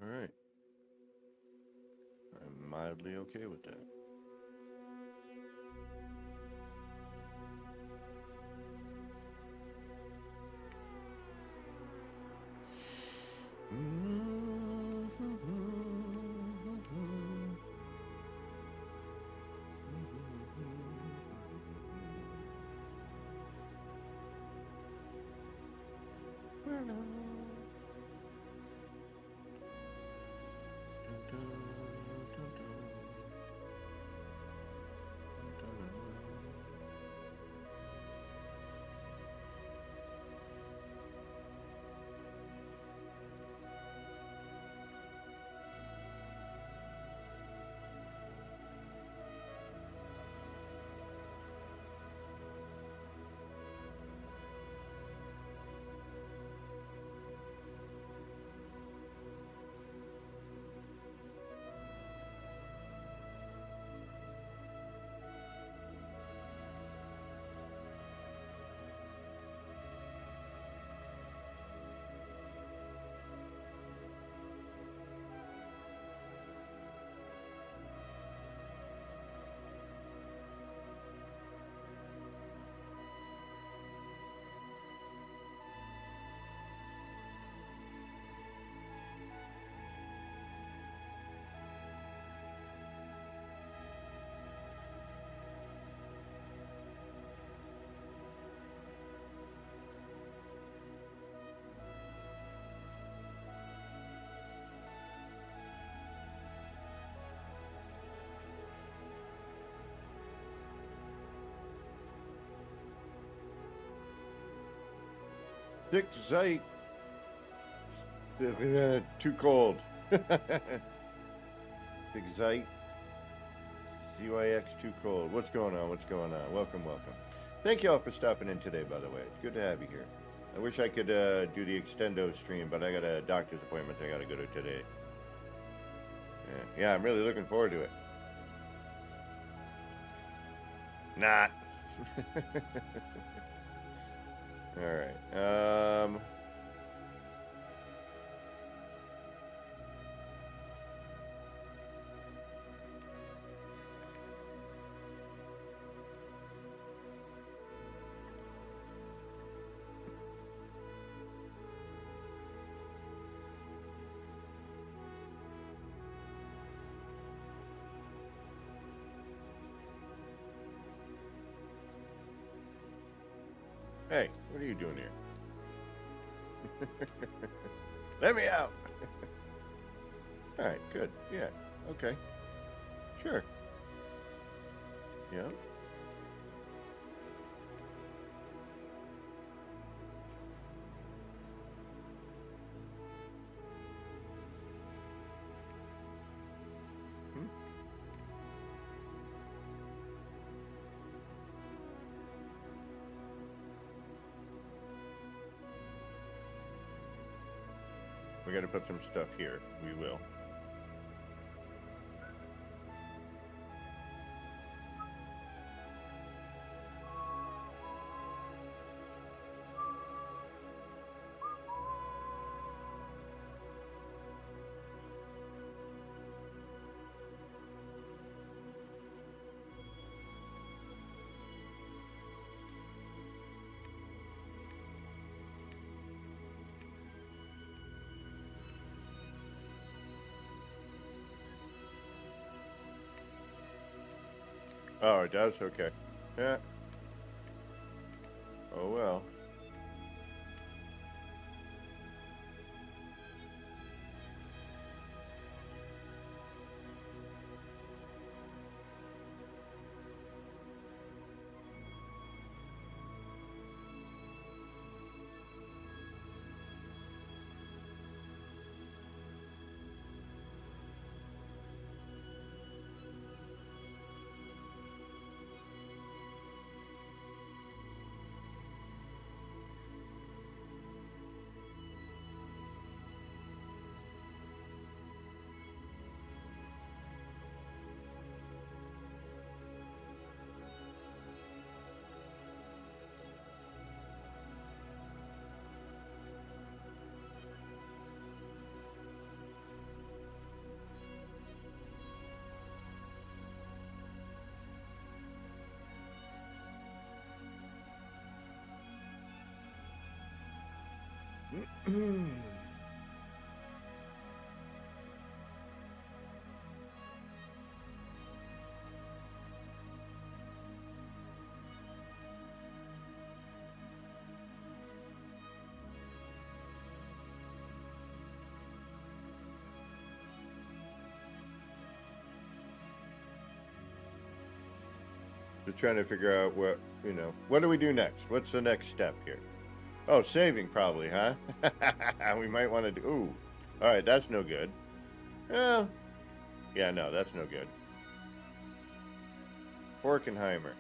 All right. I'm mildly okay with that. Dick Zeit. Too cold. Big Zeit. ZYX too cold. What's going on? What's going on? Welcome, welcome. Thank you all for stopping in today, by the way. It's good to have you here. I wish I could do the extendo stream, but I got a doctor's appointment I got to go to today. Yeah, I'm really looking forward to it. Not. All right. Hey, what are you doing here? Let me out. All right, good. Yeah. Okay. Sure. Yeah. We got to put some stuff here. We will. Oh, it does? Okay. Yeah. Oh, well. Just trying to figure out what do we do next? What's the next step here? Oh, saving probably, huh? We might want to do. Ooh, all right, that's no good. Oh, yeah, no, that's no good. Forkenheimer.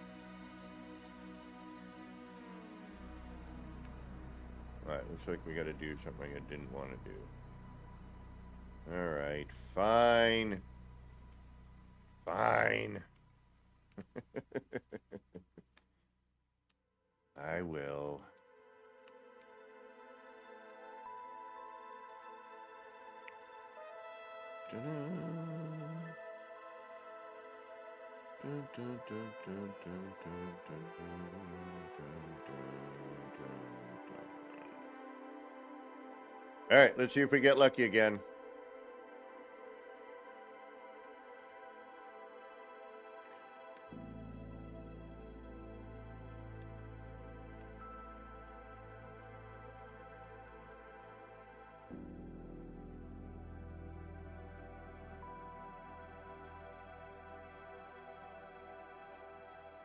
All right, looks like we got to do something I didn't want to do. All right, fine. Fine. I will. All right, let's see if we get lucky again.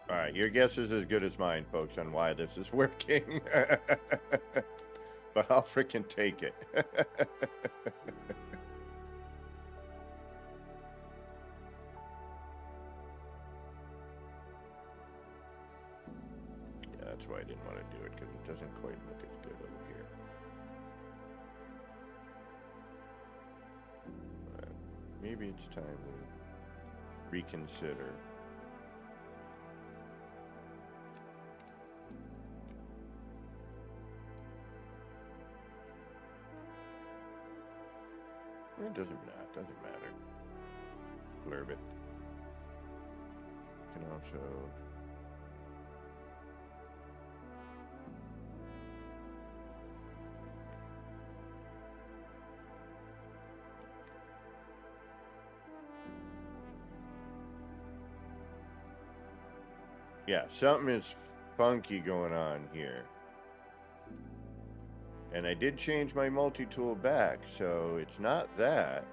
All right, your guess is as good as mine, folks, on why this is working. But I'll freaking take it. Yeah, that's why I didn't want to do it, because it doesn't quite look as good over here. Maybe it's time we reconsider. It doesn't matter. Blurb it. Can also yeah, something is funky going on here. And I did change my multi-tool back, so it's not that.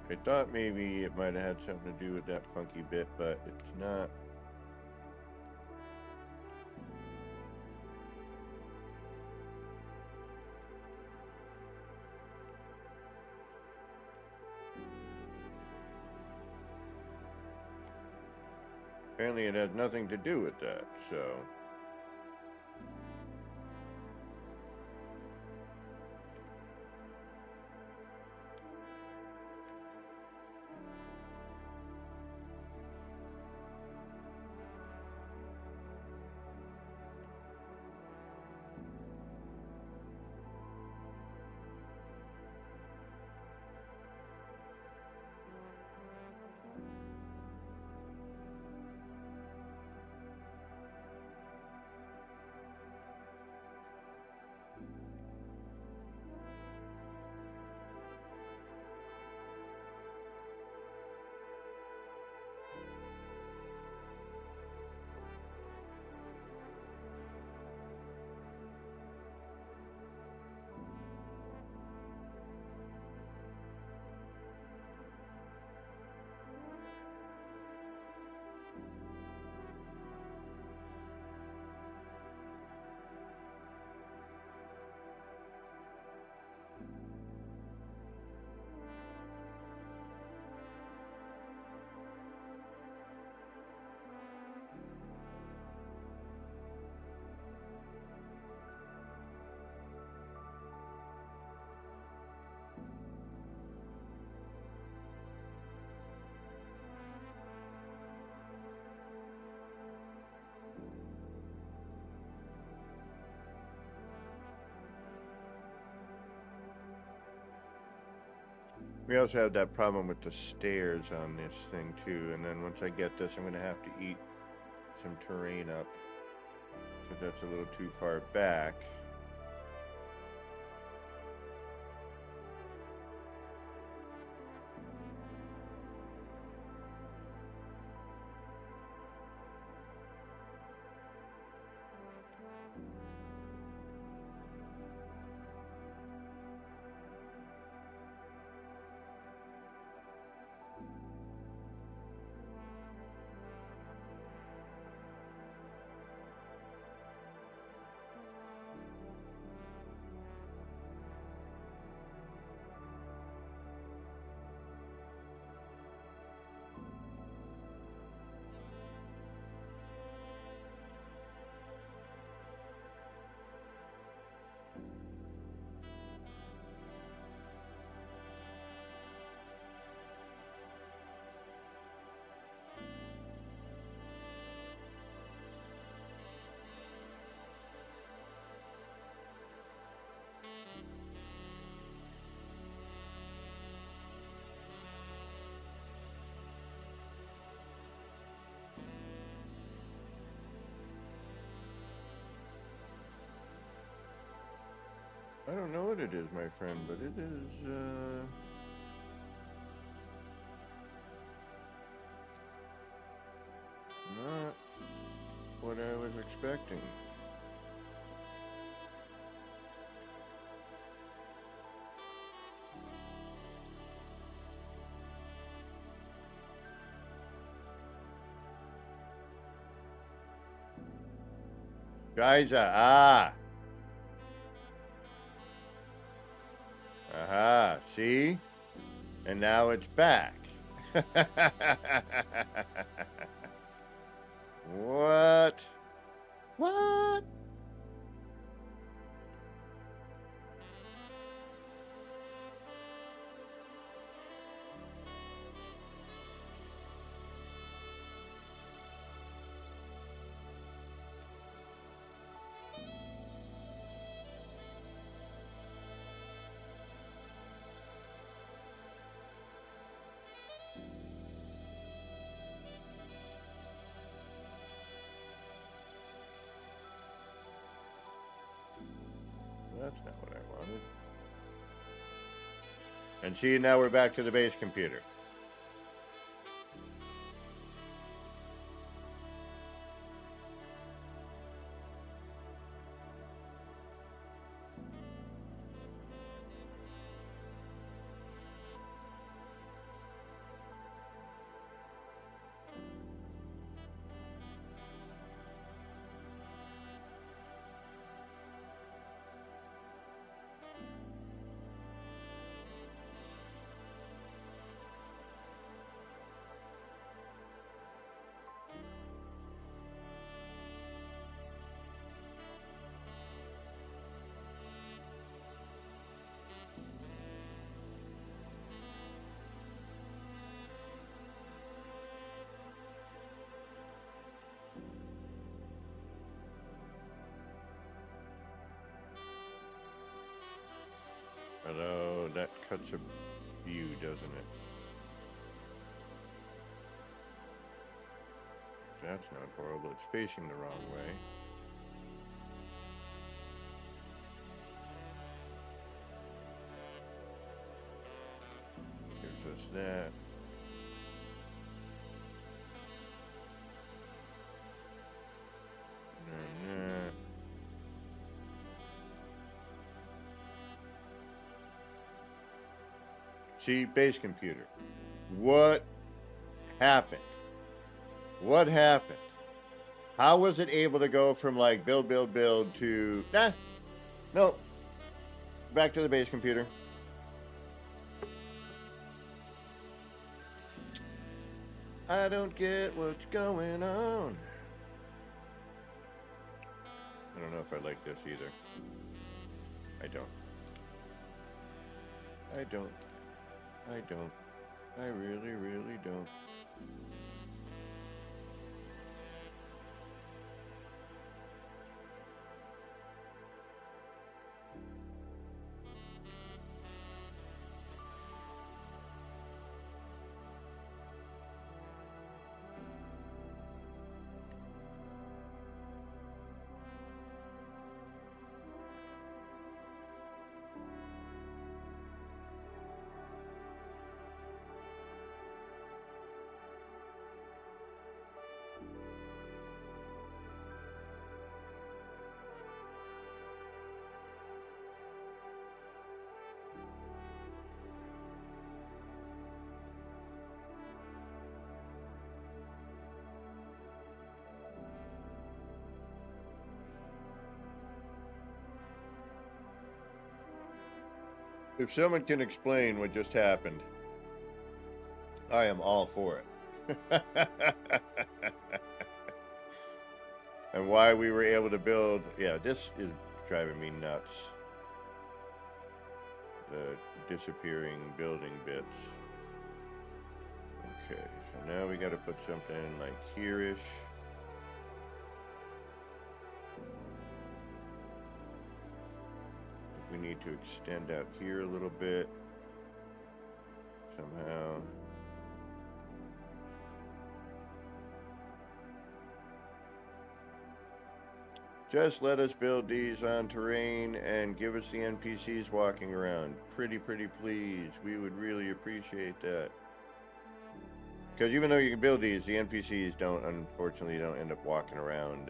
I thought maybe it might have had something to do with that funky bit, but it's not. Apparently it has nothing to do with that, so. We also have that problem with the stairs on this thing too, and then once I get this, I'm going to have to eat some terrain up, because that's a little too far back. I don't know what it is, my friend, but it is, not what I was expecting. Guys, aha, see? And now it's back. What? What? That's not what I wanted. And see, now we're back to the base computer. Although that cuts a view, doesn't it? That's not horrible. It's facing the wrong way. Gives us that. And that. See, base computer. What happened? What happened? How was it able to go from like build to no, back to the base computer? I don't get what's going on. I don't know if I like this either. I don't. I really don't. If someone can explain what just happened, I am all for it. And why we were able to build, yeah, this is driving me nuts. The disappearing building bits. Okay, so now we got to put something like here-ish. We need to extend out here a little bit somehow. Just let us build these on terrain and give us the NPCs walking around. Pretty please. We would really appreciate that. Because even though you can build these, the NPCs unfortunately don't end up walking around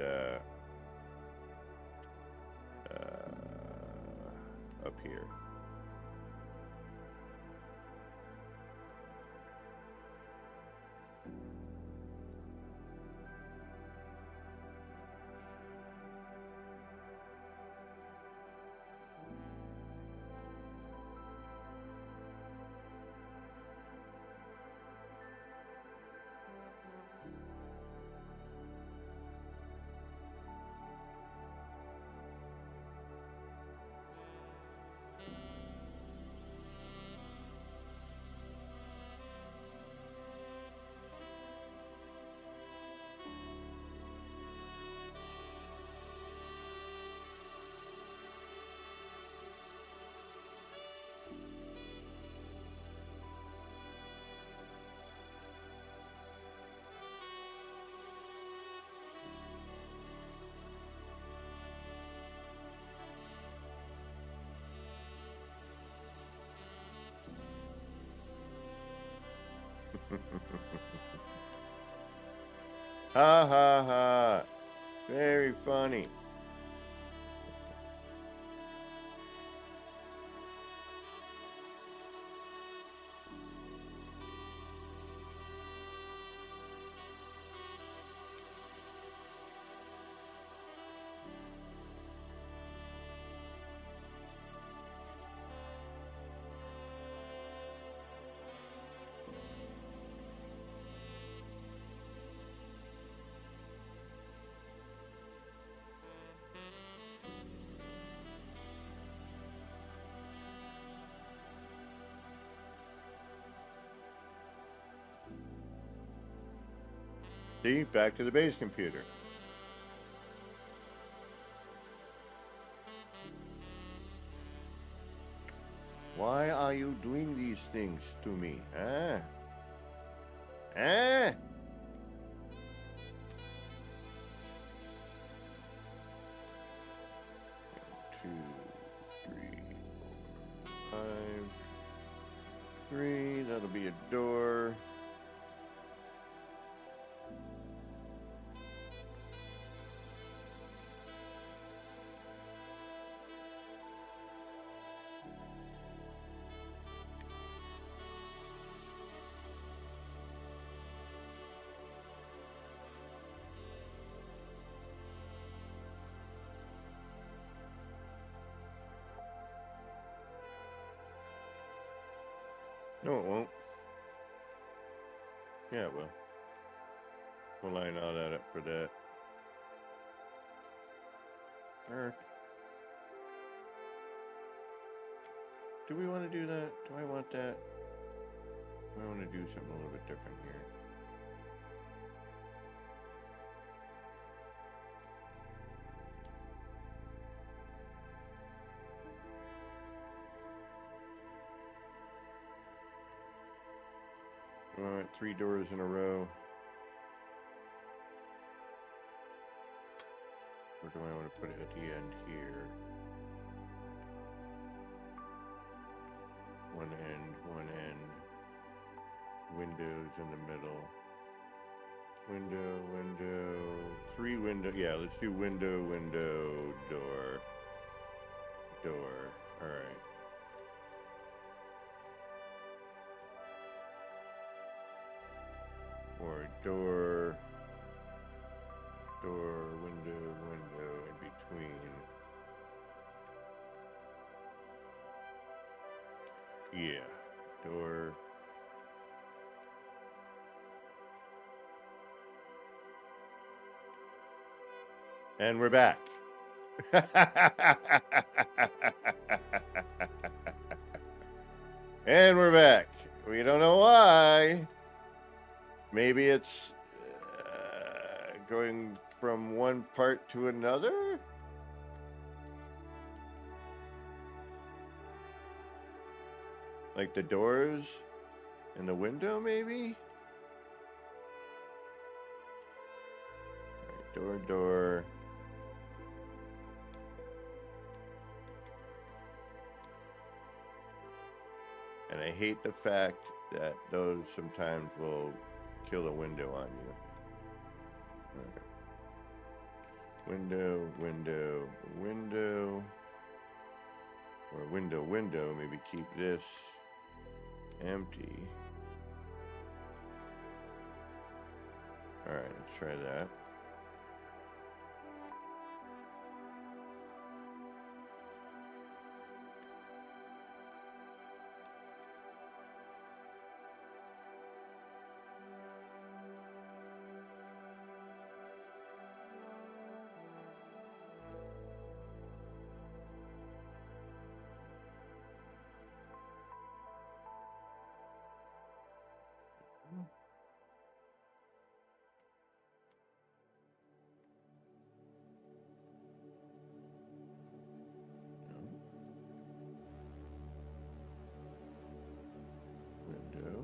up here. Ha ha ha. Very funny. See, back to the base computer. Why are you doing these things to me? Huh? Huh? 2, 3, 4, 5, 3. That'll be a door. No, it won't. Yeah, it will. We'll line all that up for that. Or do we want to do that? Do I want that? I want to do something a little bit different here. All right, 3 doors in a row. Or do I want to put it at the end here? One end. Windows in the middle. Window. 3 window. Yeah, let's do window, door. All right. Or door, window in between. Yeah. Door. And we're back. And we're back. We don't know why. Maybe it's going from one part to another? Like the doors and the window, maybe? All right, door. And I hate the fact that those sometimes will kill a window on you. Right. Window. Or window. Maybe keep this empty. Alright, let's try that. Window.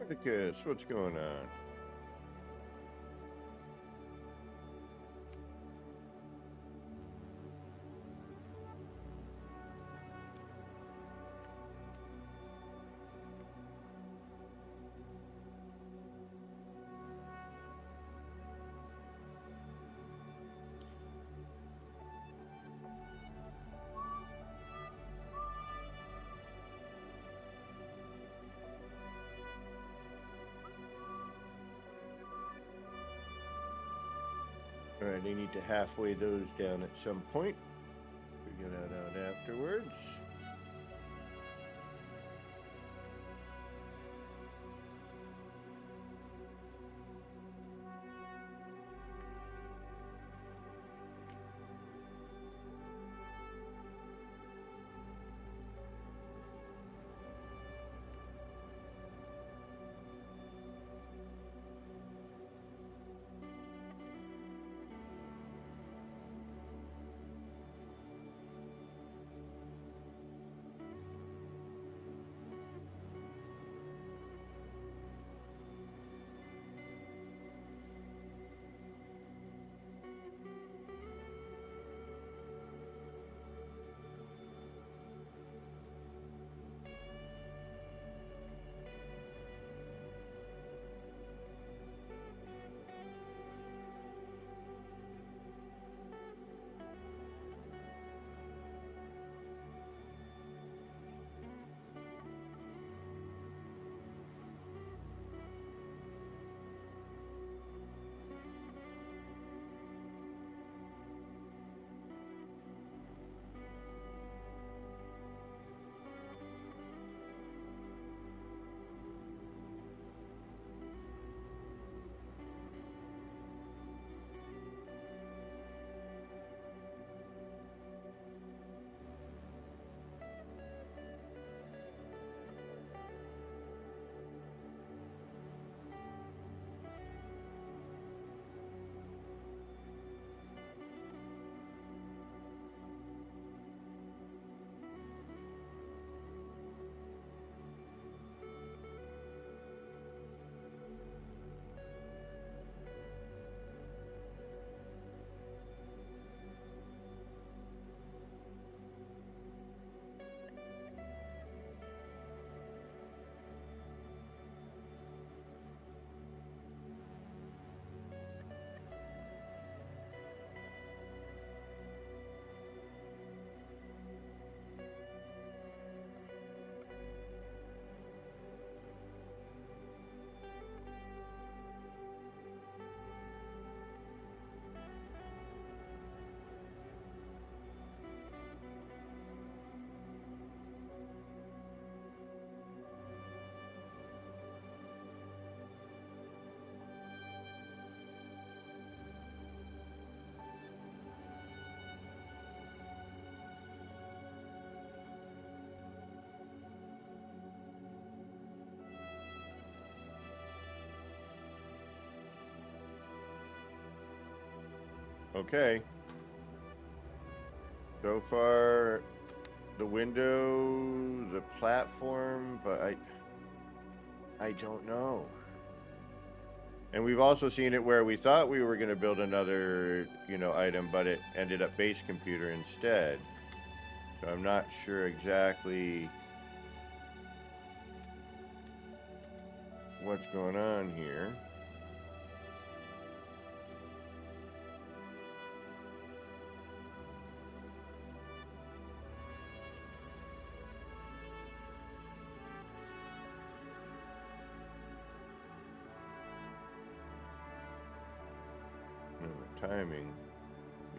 Spartacus, what's going on? All right, I need to halfway those down at some point. Figure that out afterwards. Okay. So far, the window, the platform, but I don't know. And we've also seen it where we thought we were going to build another, item, but it ended up base computer instead. So I'm not sure exactly what's going on here. The timing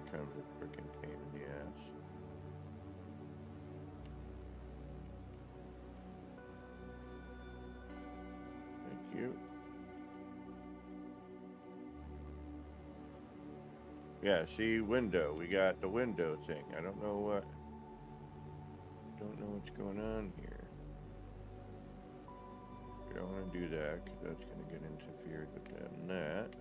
becomes a freaking pain in the ass. Thank you. Yeah, see, window. We got the window thing. I don't know what's going on here. We don't want to do that because that's going to get interfered with that and that.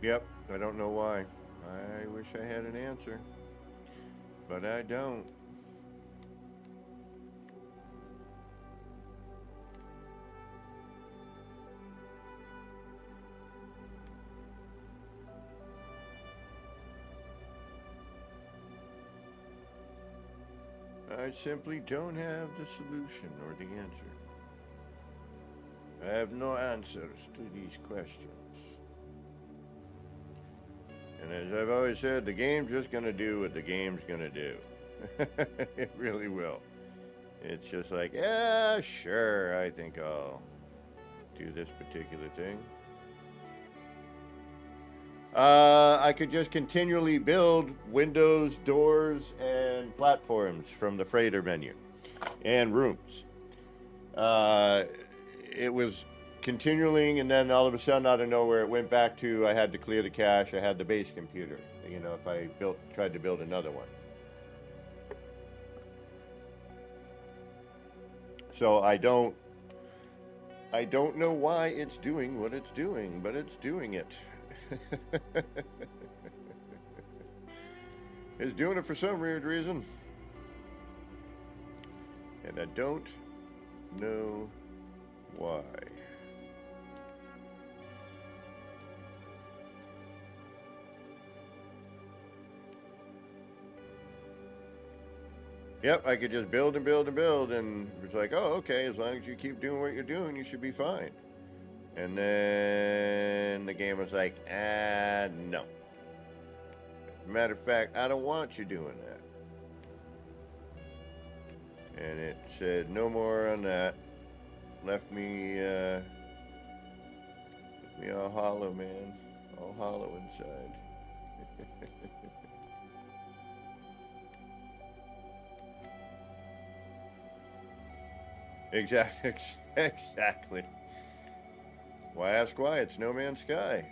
Yep, I don't know why. I wish I had an answer, but I don't. I simply don't have the solution or the answer. I have no answers to these questions. And as I've always said, the game's just going to do what the game's going to do. It really will. It's just like, yeah, sure, I think I'll do this particular thing. I could just continually build windows, doors, and platforms from the freighter menu, and rooms. It was continuing, and then all of a sudden, out of nowhere, it went back to I had to clear the cache. I had the base computer. If I tried to build another one. So I don't know why it's doing what it's doing, but it's doing it. It's doing it for some weird reason. And I don't know why. Yep, I could just build and build and build, and it's like, oh, okay, as long as you keep doing what you're doing, you should be fine. And then the game was like, no. Matter of fact, I don't want you doing that. And it said no more on that. Left me all hollow, man. All hollow inside. Exactly. Exactly. Why ask why? It's No Man's Sky.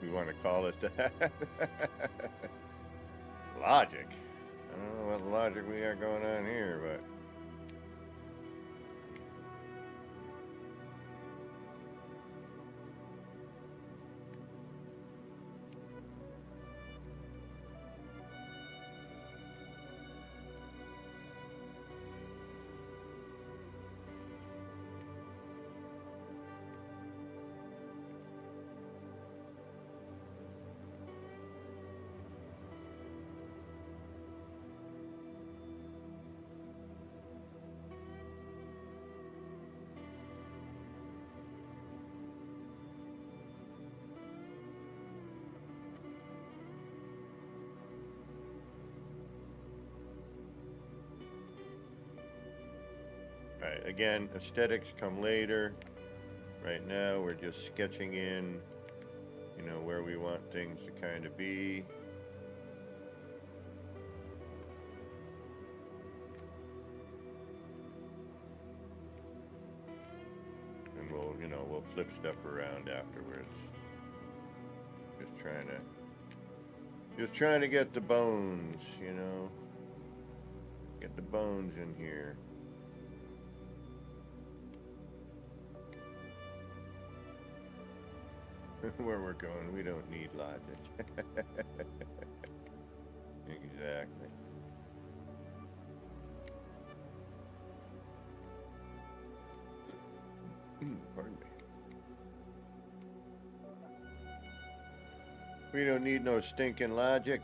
We want to call it that. Logic. I don't know what logic we got going on here, but right, again, aesthetics come later. Right now, we're just sketching in, where we want things to kind of be. And we'll flip stuff around afterwards. Just trying to get the bones, get the bones in here. Where we're going, we don't need logic. Exactly. Pardon me. We don't need no stinking logic.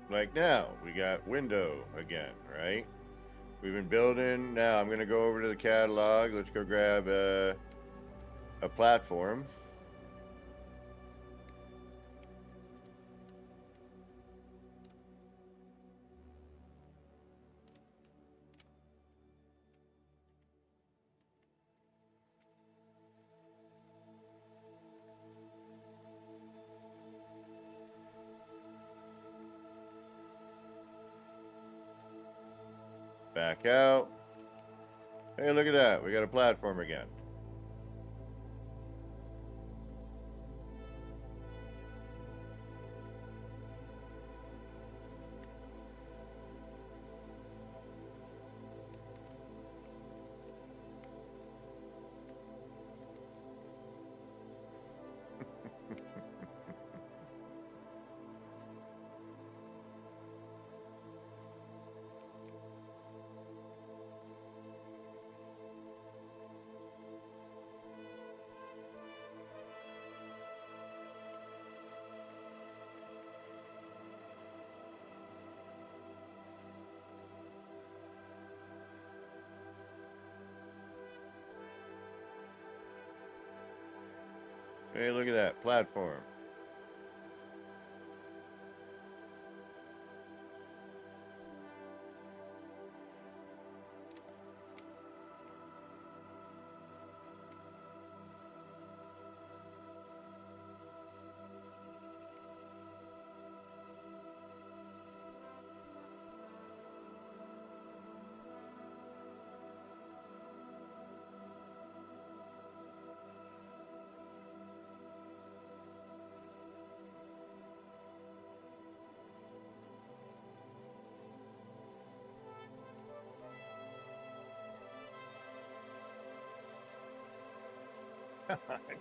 Like now, we got window again, right? We've been building. Now I'm going to go over to the catalog. Let's go grab a platform. Back out. Hey, look at that. We got a platform again. Hey, look at that platform.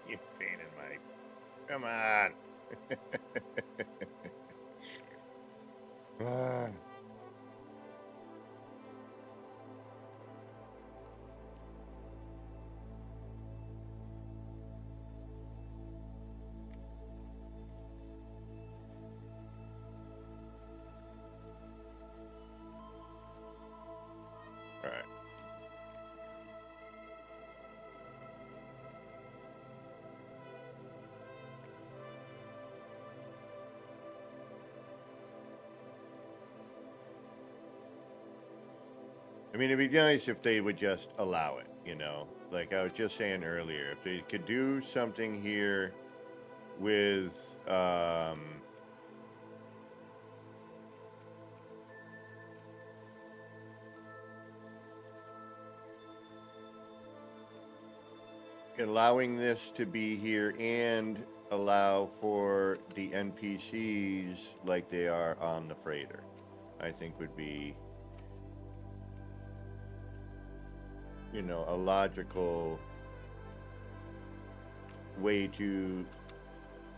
You pain in my... Come on. Ah. All right. I mean, it'd be nice if they would just allow it, you know? Like I was just saying earlier, if they could do something here with, allowing this to be here and allow for the NPCs like they are on the freighter, I think would be, you know, a logical way to,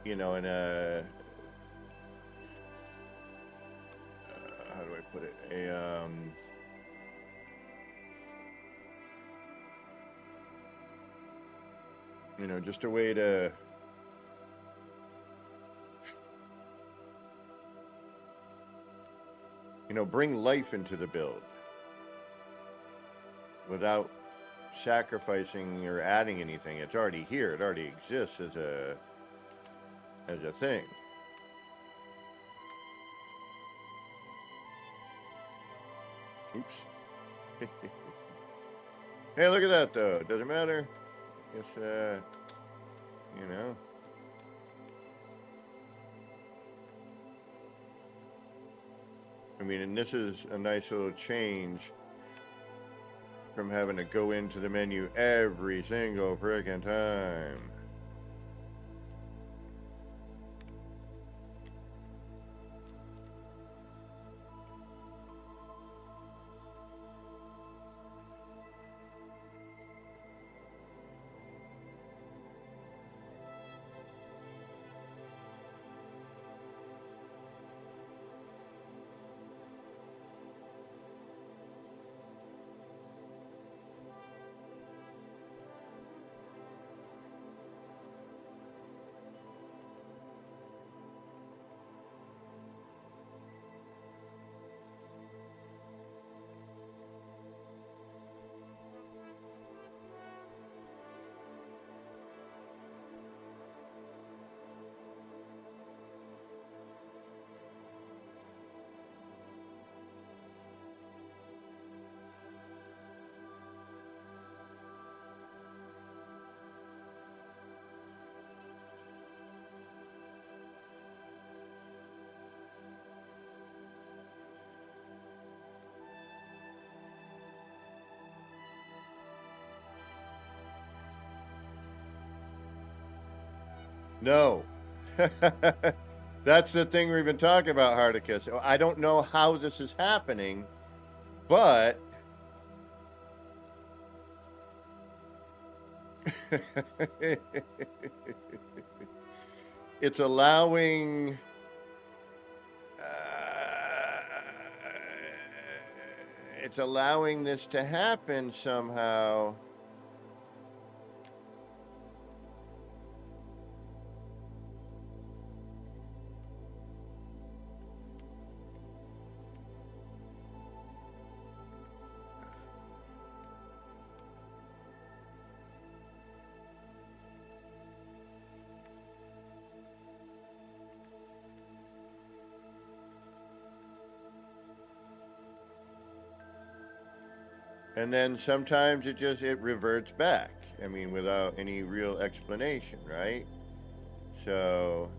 you know, in a, how do I put it? You know, just a way to, you know, bring life into the build without sacrificing or adding anything. It's already here. It already exists as a thing. Oops. Hey, look at that though. Doesn't matter. Guess you know. I mean, and this is a nice little change from having to go into the menu every single friggin' time. No. That's the thing we've been talking about, Hardicus. I don't know how this is happening, but it's allowing it's allowing this to happen somehow. And then sometimes it reverts back. I mean, without any real explanation, right? So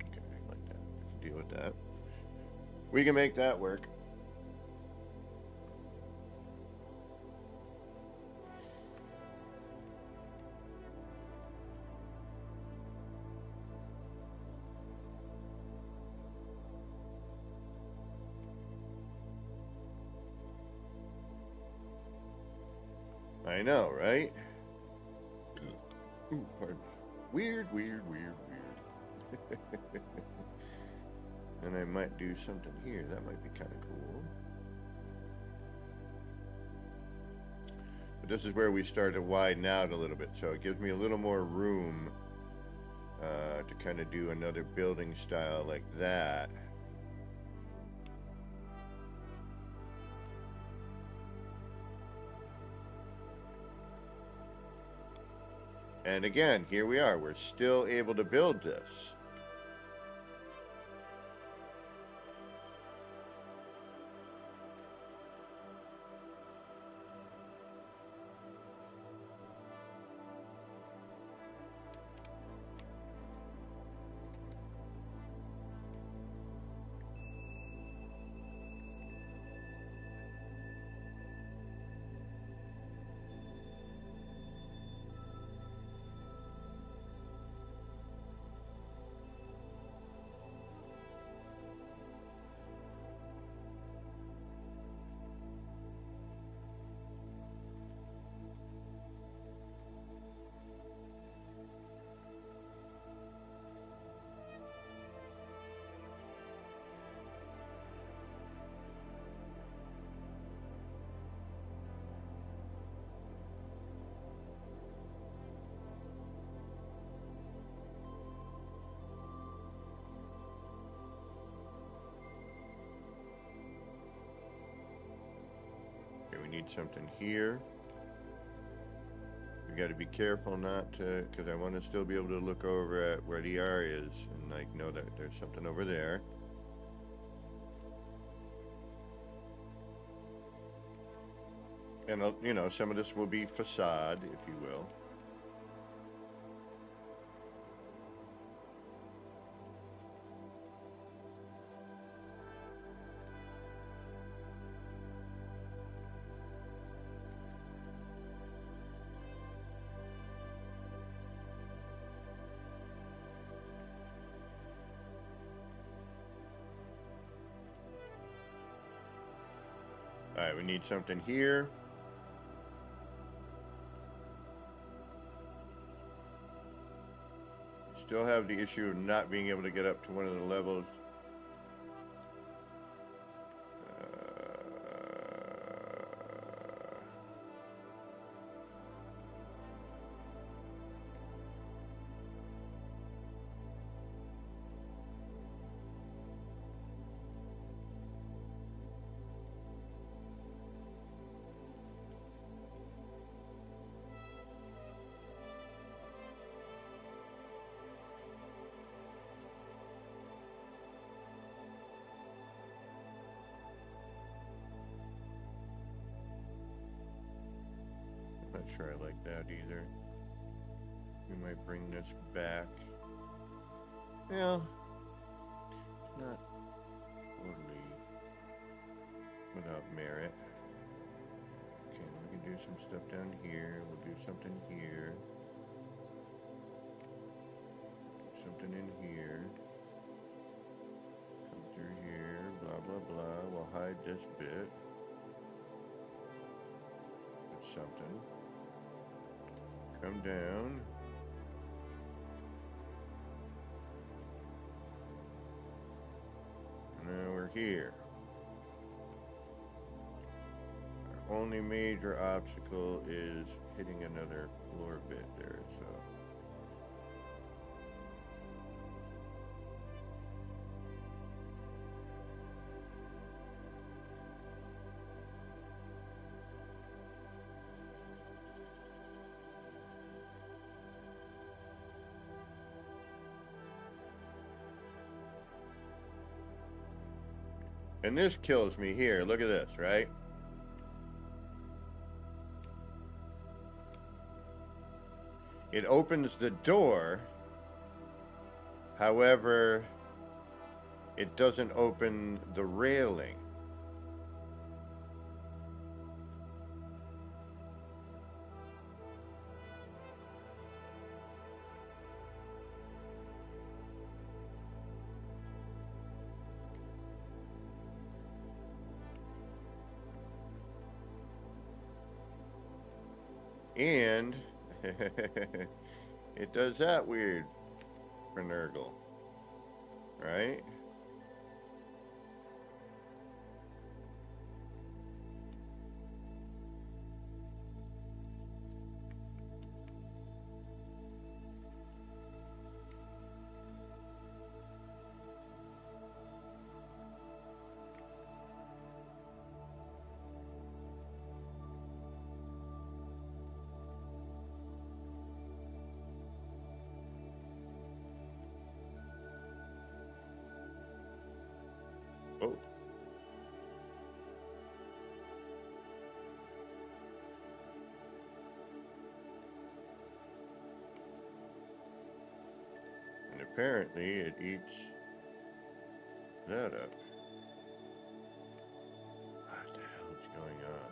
okay, like that. We can deal with that. We can make that work. I know, right? Ooh, pardon me. Weird, weird, weird, weird. And I might do something here. That might be kind of cool. But this is where we start to widen out a little bit. So it gives me a little more room to kind of do another building style like that. And again, here we are. We're still able to build this. Okay, we need something here. We got to be careful not to, because I want to still be able to look over at where the R is and like know that there's something over there. And you know, some of this will be facade, if you will. All right, we need something here. Still have the issue of not being able to get up to one of the levels. Not sure I like that either. We might bring this back. Well, not totally without merit. Okay, we can do some stuff down here. We'll do something here. Something in here. Come through here. Blah, blah, blah. We'll hide this bit. Put something. Come down. Now we're here. Our only major obstacle is hitting another floor bit there, so. And this kills me here. Look at this, right? It opens the door. However, it doesn't open the railing. And it does that weird finagle, right? Oh. And apparently it eats that up. What the hell is going on?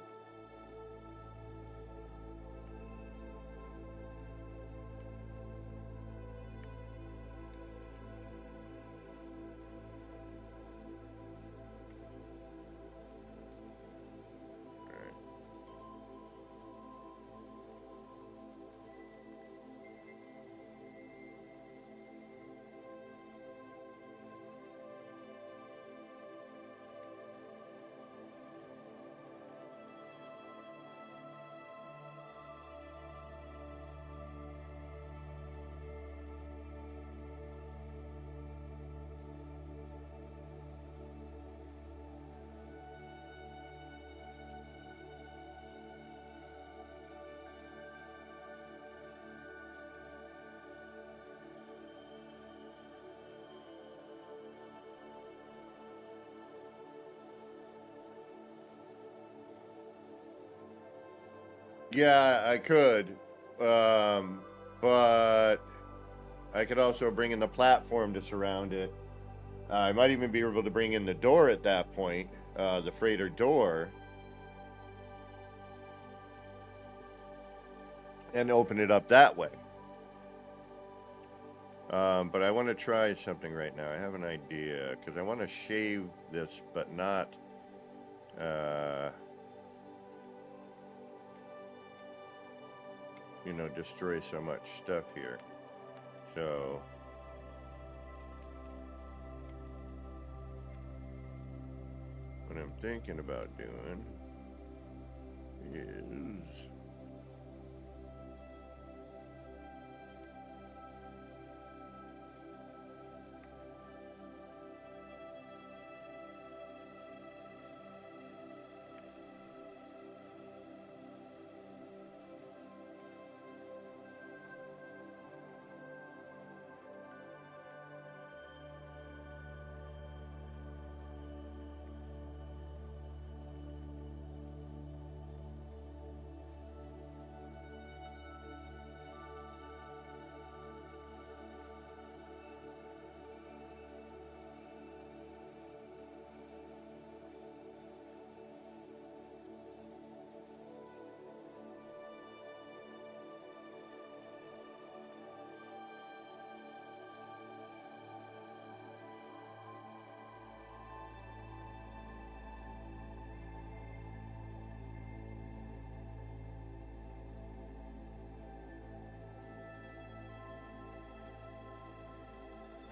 Yeah, I could, but I could also bring in the platform to surround it. I might even be able to bring in the door at that point, the freighter door, and open it up that way. But I want to try something right now. I have an idea, because I want to shave this, but not... you know, destroy so much stuff here. So what I'm thinking about doing is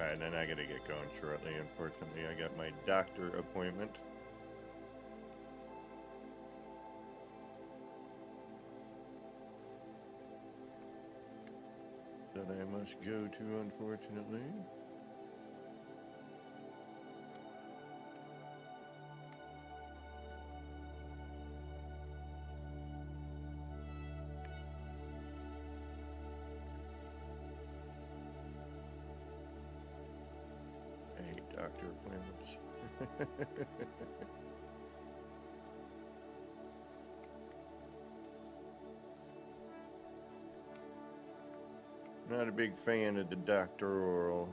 Alright, then I gotta get going shortly. Unfortunately, I got my doctor appointment. That I must go to, unfortunately. I hate doctor appointments. Not a big fan of the doctoral.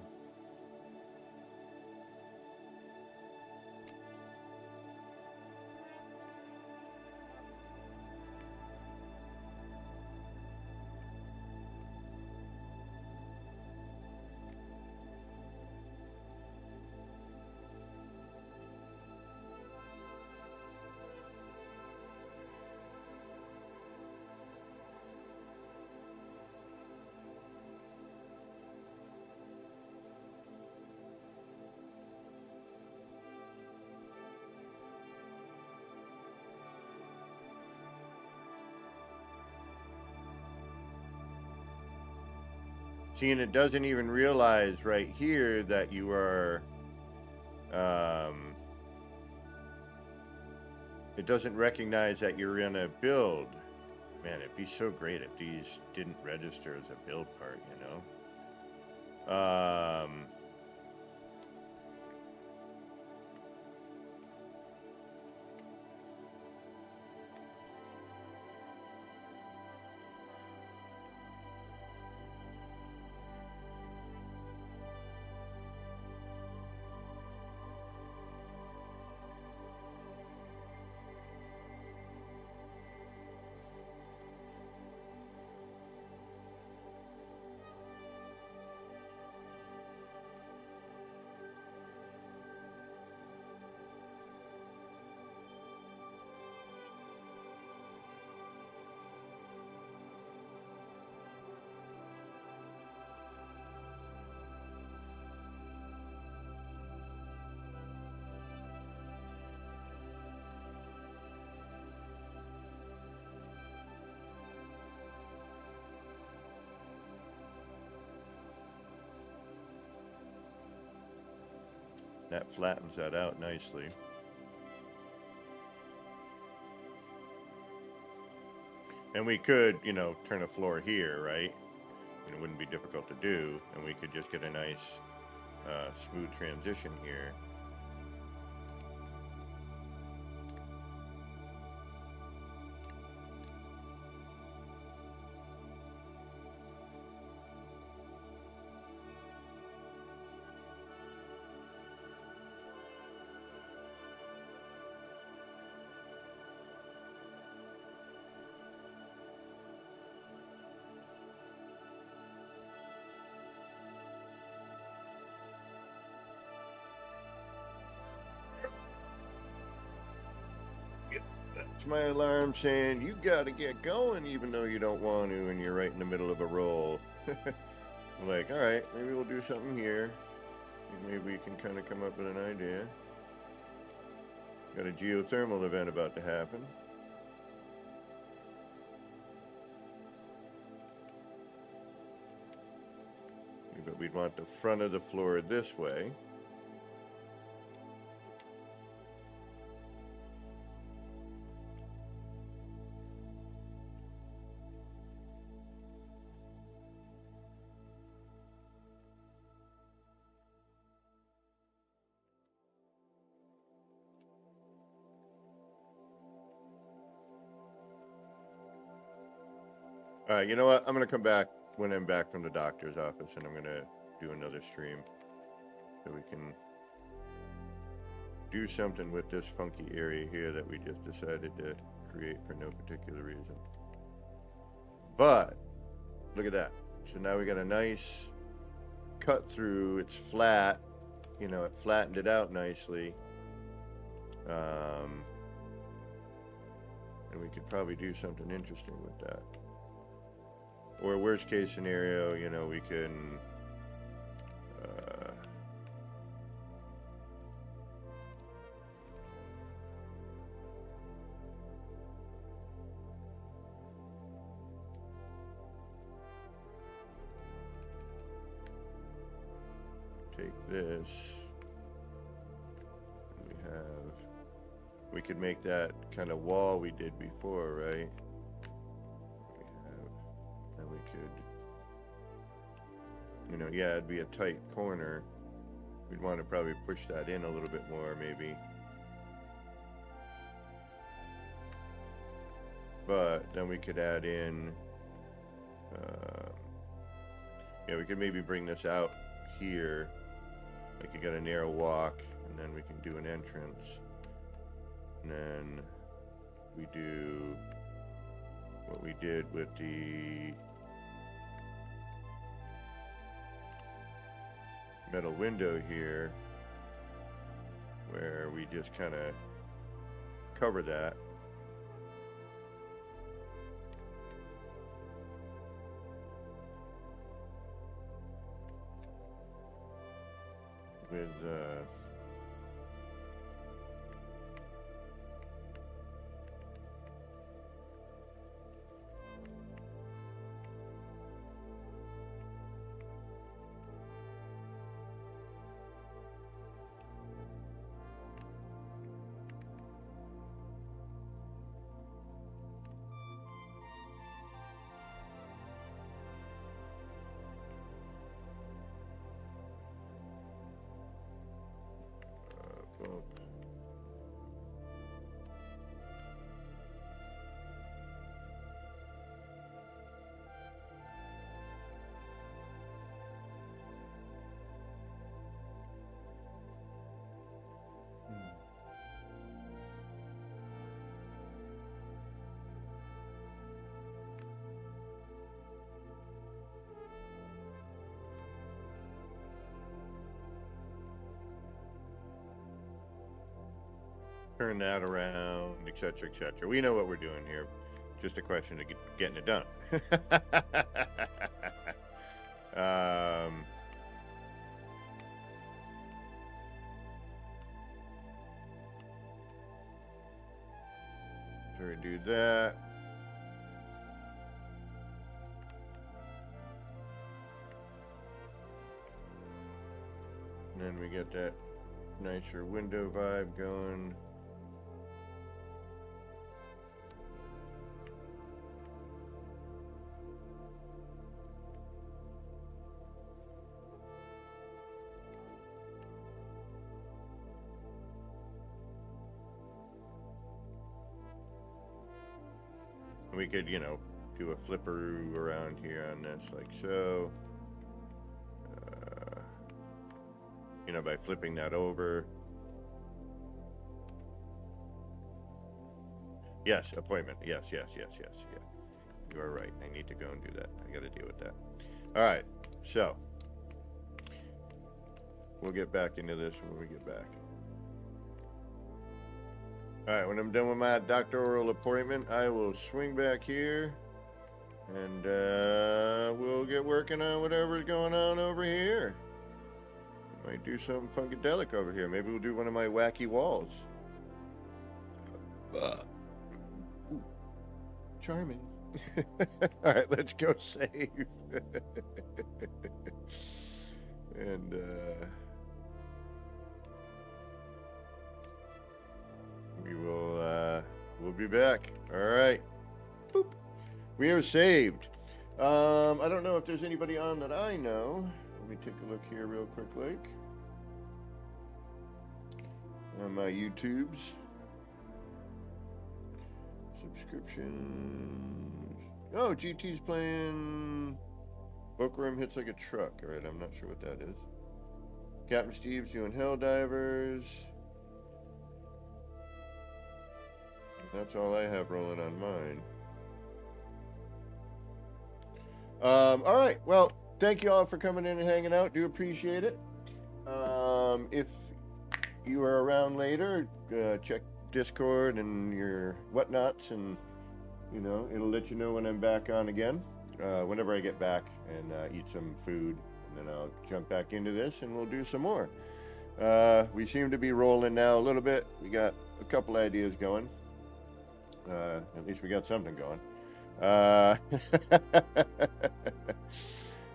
See, and it doesn't even realize right here that you are, it doesn't recognize that you're in a build. Man, it'd be so great if these didn't register as a build part, you know? That flattens that out nicely. And we could, you know, turn a floor here, right? And it wouldn't be difficult to do. And we could just get a nice, smooth transition here. It's my alarm saying you gotta get going even though you don't want to and you're right in the middle of a roll. I'm like, alright, maybe we'll do something here. Maybe we can kind of come up with an idea. Got a geothermal event about to happen. But we'd want the front of the floor this way. All right, you know what? I'm going to come back when I'm back from the doctor's office, and I'm going to do another stream so we can do something with this funky area here that we just decided to create for no particular reason. But look at that. So now we got a nice cut through. It's flat. You know, it flattened it out nicely. And we could probably do something interesting with that. Or worst case scenario, you know, we can take this. We could make that kind of wall we did before, right? Then we could, yeah, it'd be a tight corner. We'd want to probably push that in a little bit more, maybe. But then we could add in, we could maybe bring this out here. Like you got a narrow walk, and then we can do an entrance. And then we do what we did with the metal window here, where we just kind of cover that. With well, turn that around, etc., etc. We know what we're doing here. Just a question of getting it done. So we do that. And then we get that nicer window vibe going. We could, do a flipper around here on this, like so. By flipping that over. Yes, appointment. Yes. Yeah. You are right. I need to go and do that. I got to deal with that. All right. So, we'll get back into this when we get back. All right, when I'm done with my doctoral appointment, I will swing back here, and we'll get working on whatever's going on over here. Might do something funkadelic over here. Maybe we'll do one of my wacky walls. Ooh, charming. All right, let's go save. And we'll be back. All right. Boop. We are saved. I don't know if there's anybody on that I know. Let me take a look here real quick, on my YouTubes. Subscriptions. Oh, GT's playing Bookworm Hits Like a Truck. All right, I'm not sure what that is. Captain Steve's doing Helldivers. That's all I have rolling on mine. All right, well, thank you all for coming in and hanging out. Do appreciate it. If you are around later, check Discord and your whatnots, and it'll let you know when I'm back on again. Whenever I get back and eat some food, and then I'll jump back into this and we'll do some more. We seem to be rolling now a little bit. We got a couple ideas going. At least we got something going.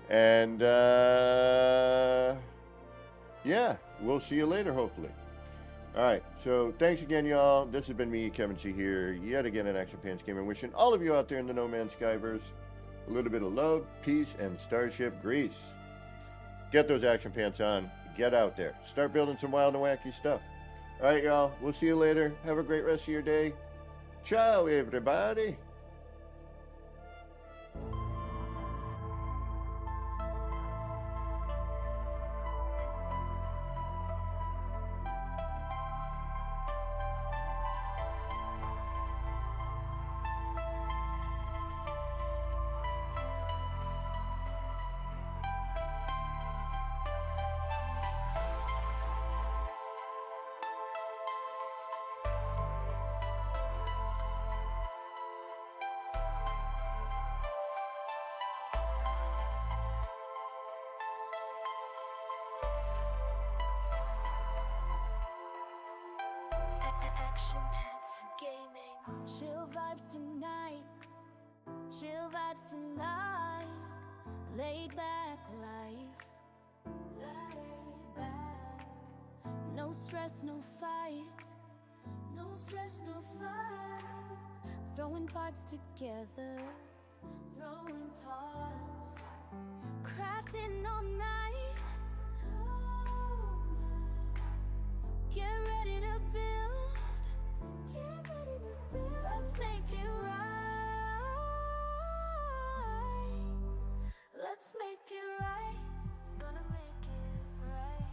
And yeah, we'll see you later, hopefully. All right, so thanks again, y'all. This has been me, Kevin C. here, yet again at Action Pants Gamer, wishing all of you out there in the No Man's Skyverse a little bit of love, peace, and starship grease. Get those action pants on. Get out there. Start building some wild and wacky stuff. All right, y'all. We'll see you later. Have a great rest of your day. Ciao, everybody. Action Pants Gaming. Chill vibes tonight. Chill vibes tonight. Laid back life. Laid back. No stress, no fight. No stress, no fight. Throwing parts together. Throwing parts. Crafting all night. Get ready to build. Get ready to build. Let's make it right. Let's make it right. Gonna make it right.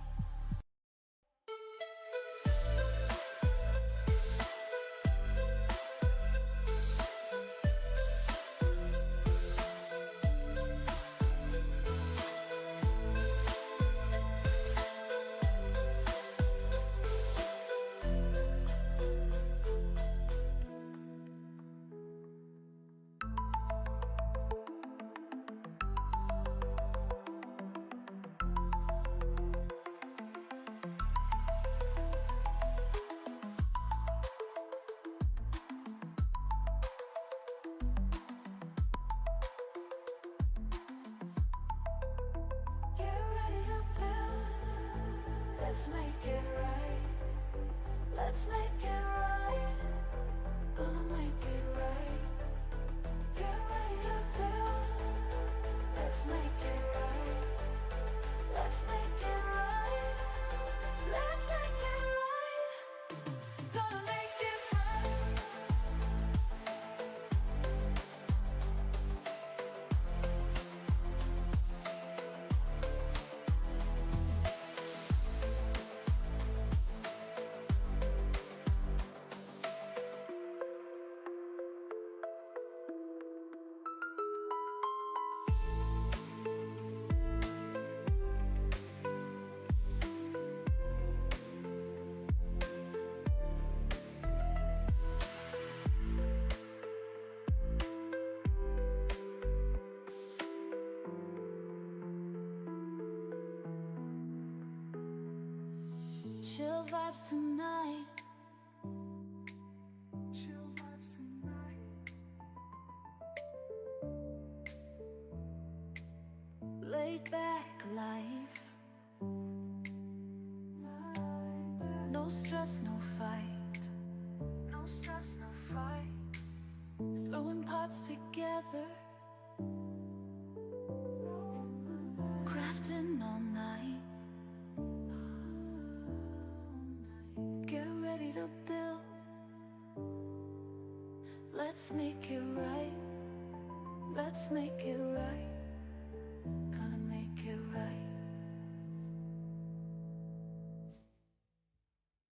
Let's make it right. Let's make it right. Gonna make it right. Get ready to build. Let's make it right. Let's make it right. Let's make it right. Gonna make it right. Chill vibes tonight. Chill vibes tonight. Laid back life. No stress, no fight. No stress, no fight. Throwing parts together. Crafting all night. Get ready to build. Let's make it right. Let's make it right.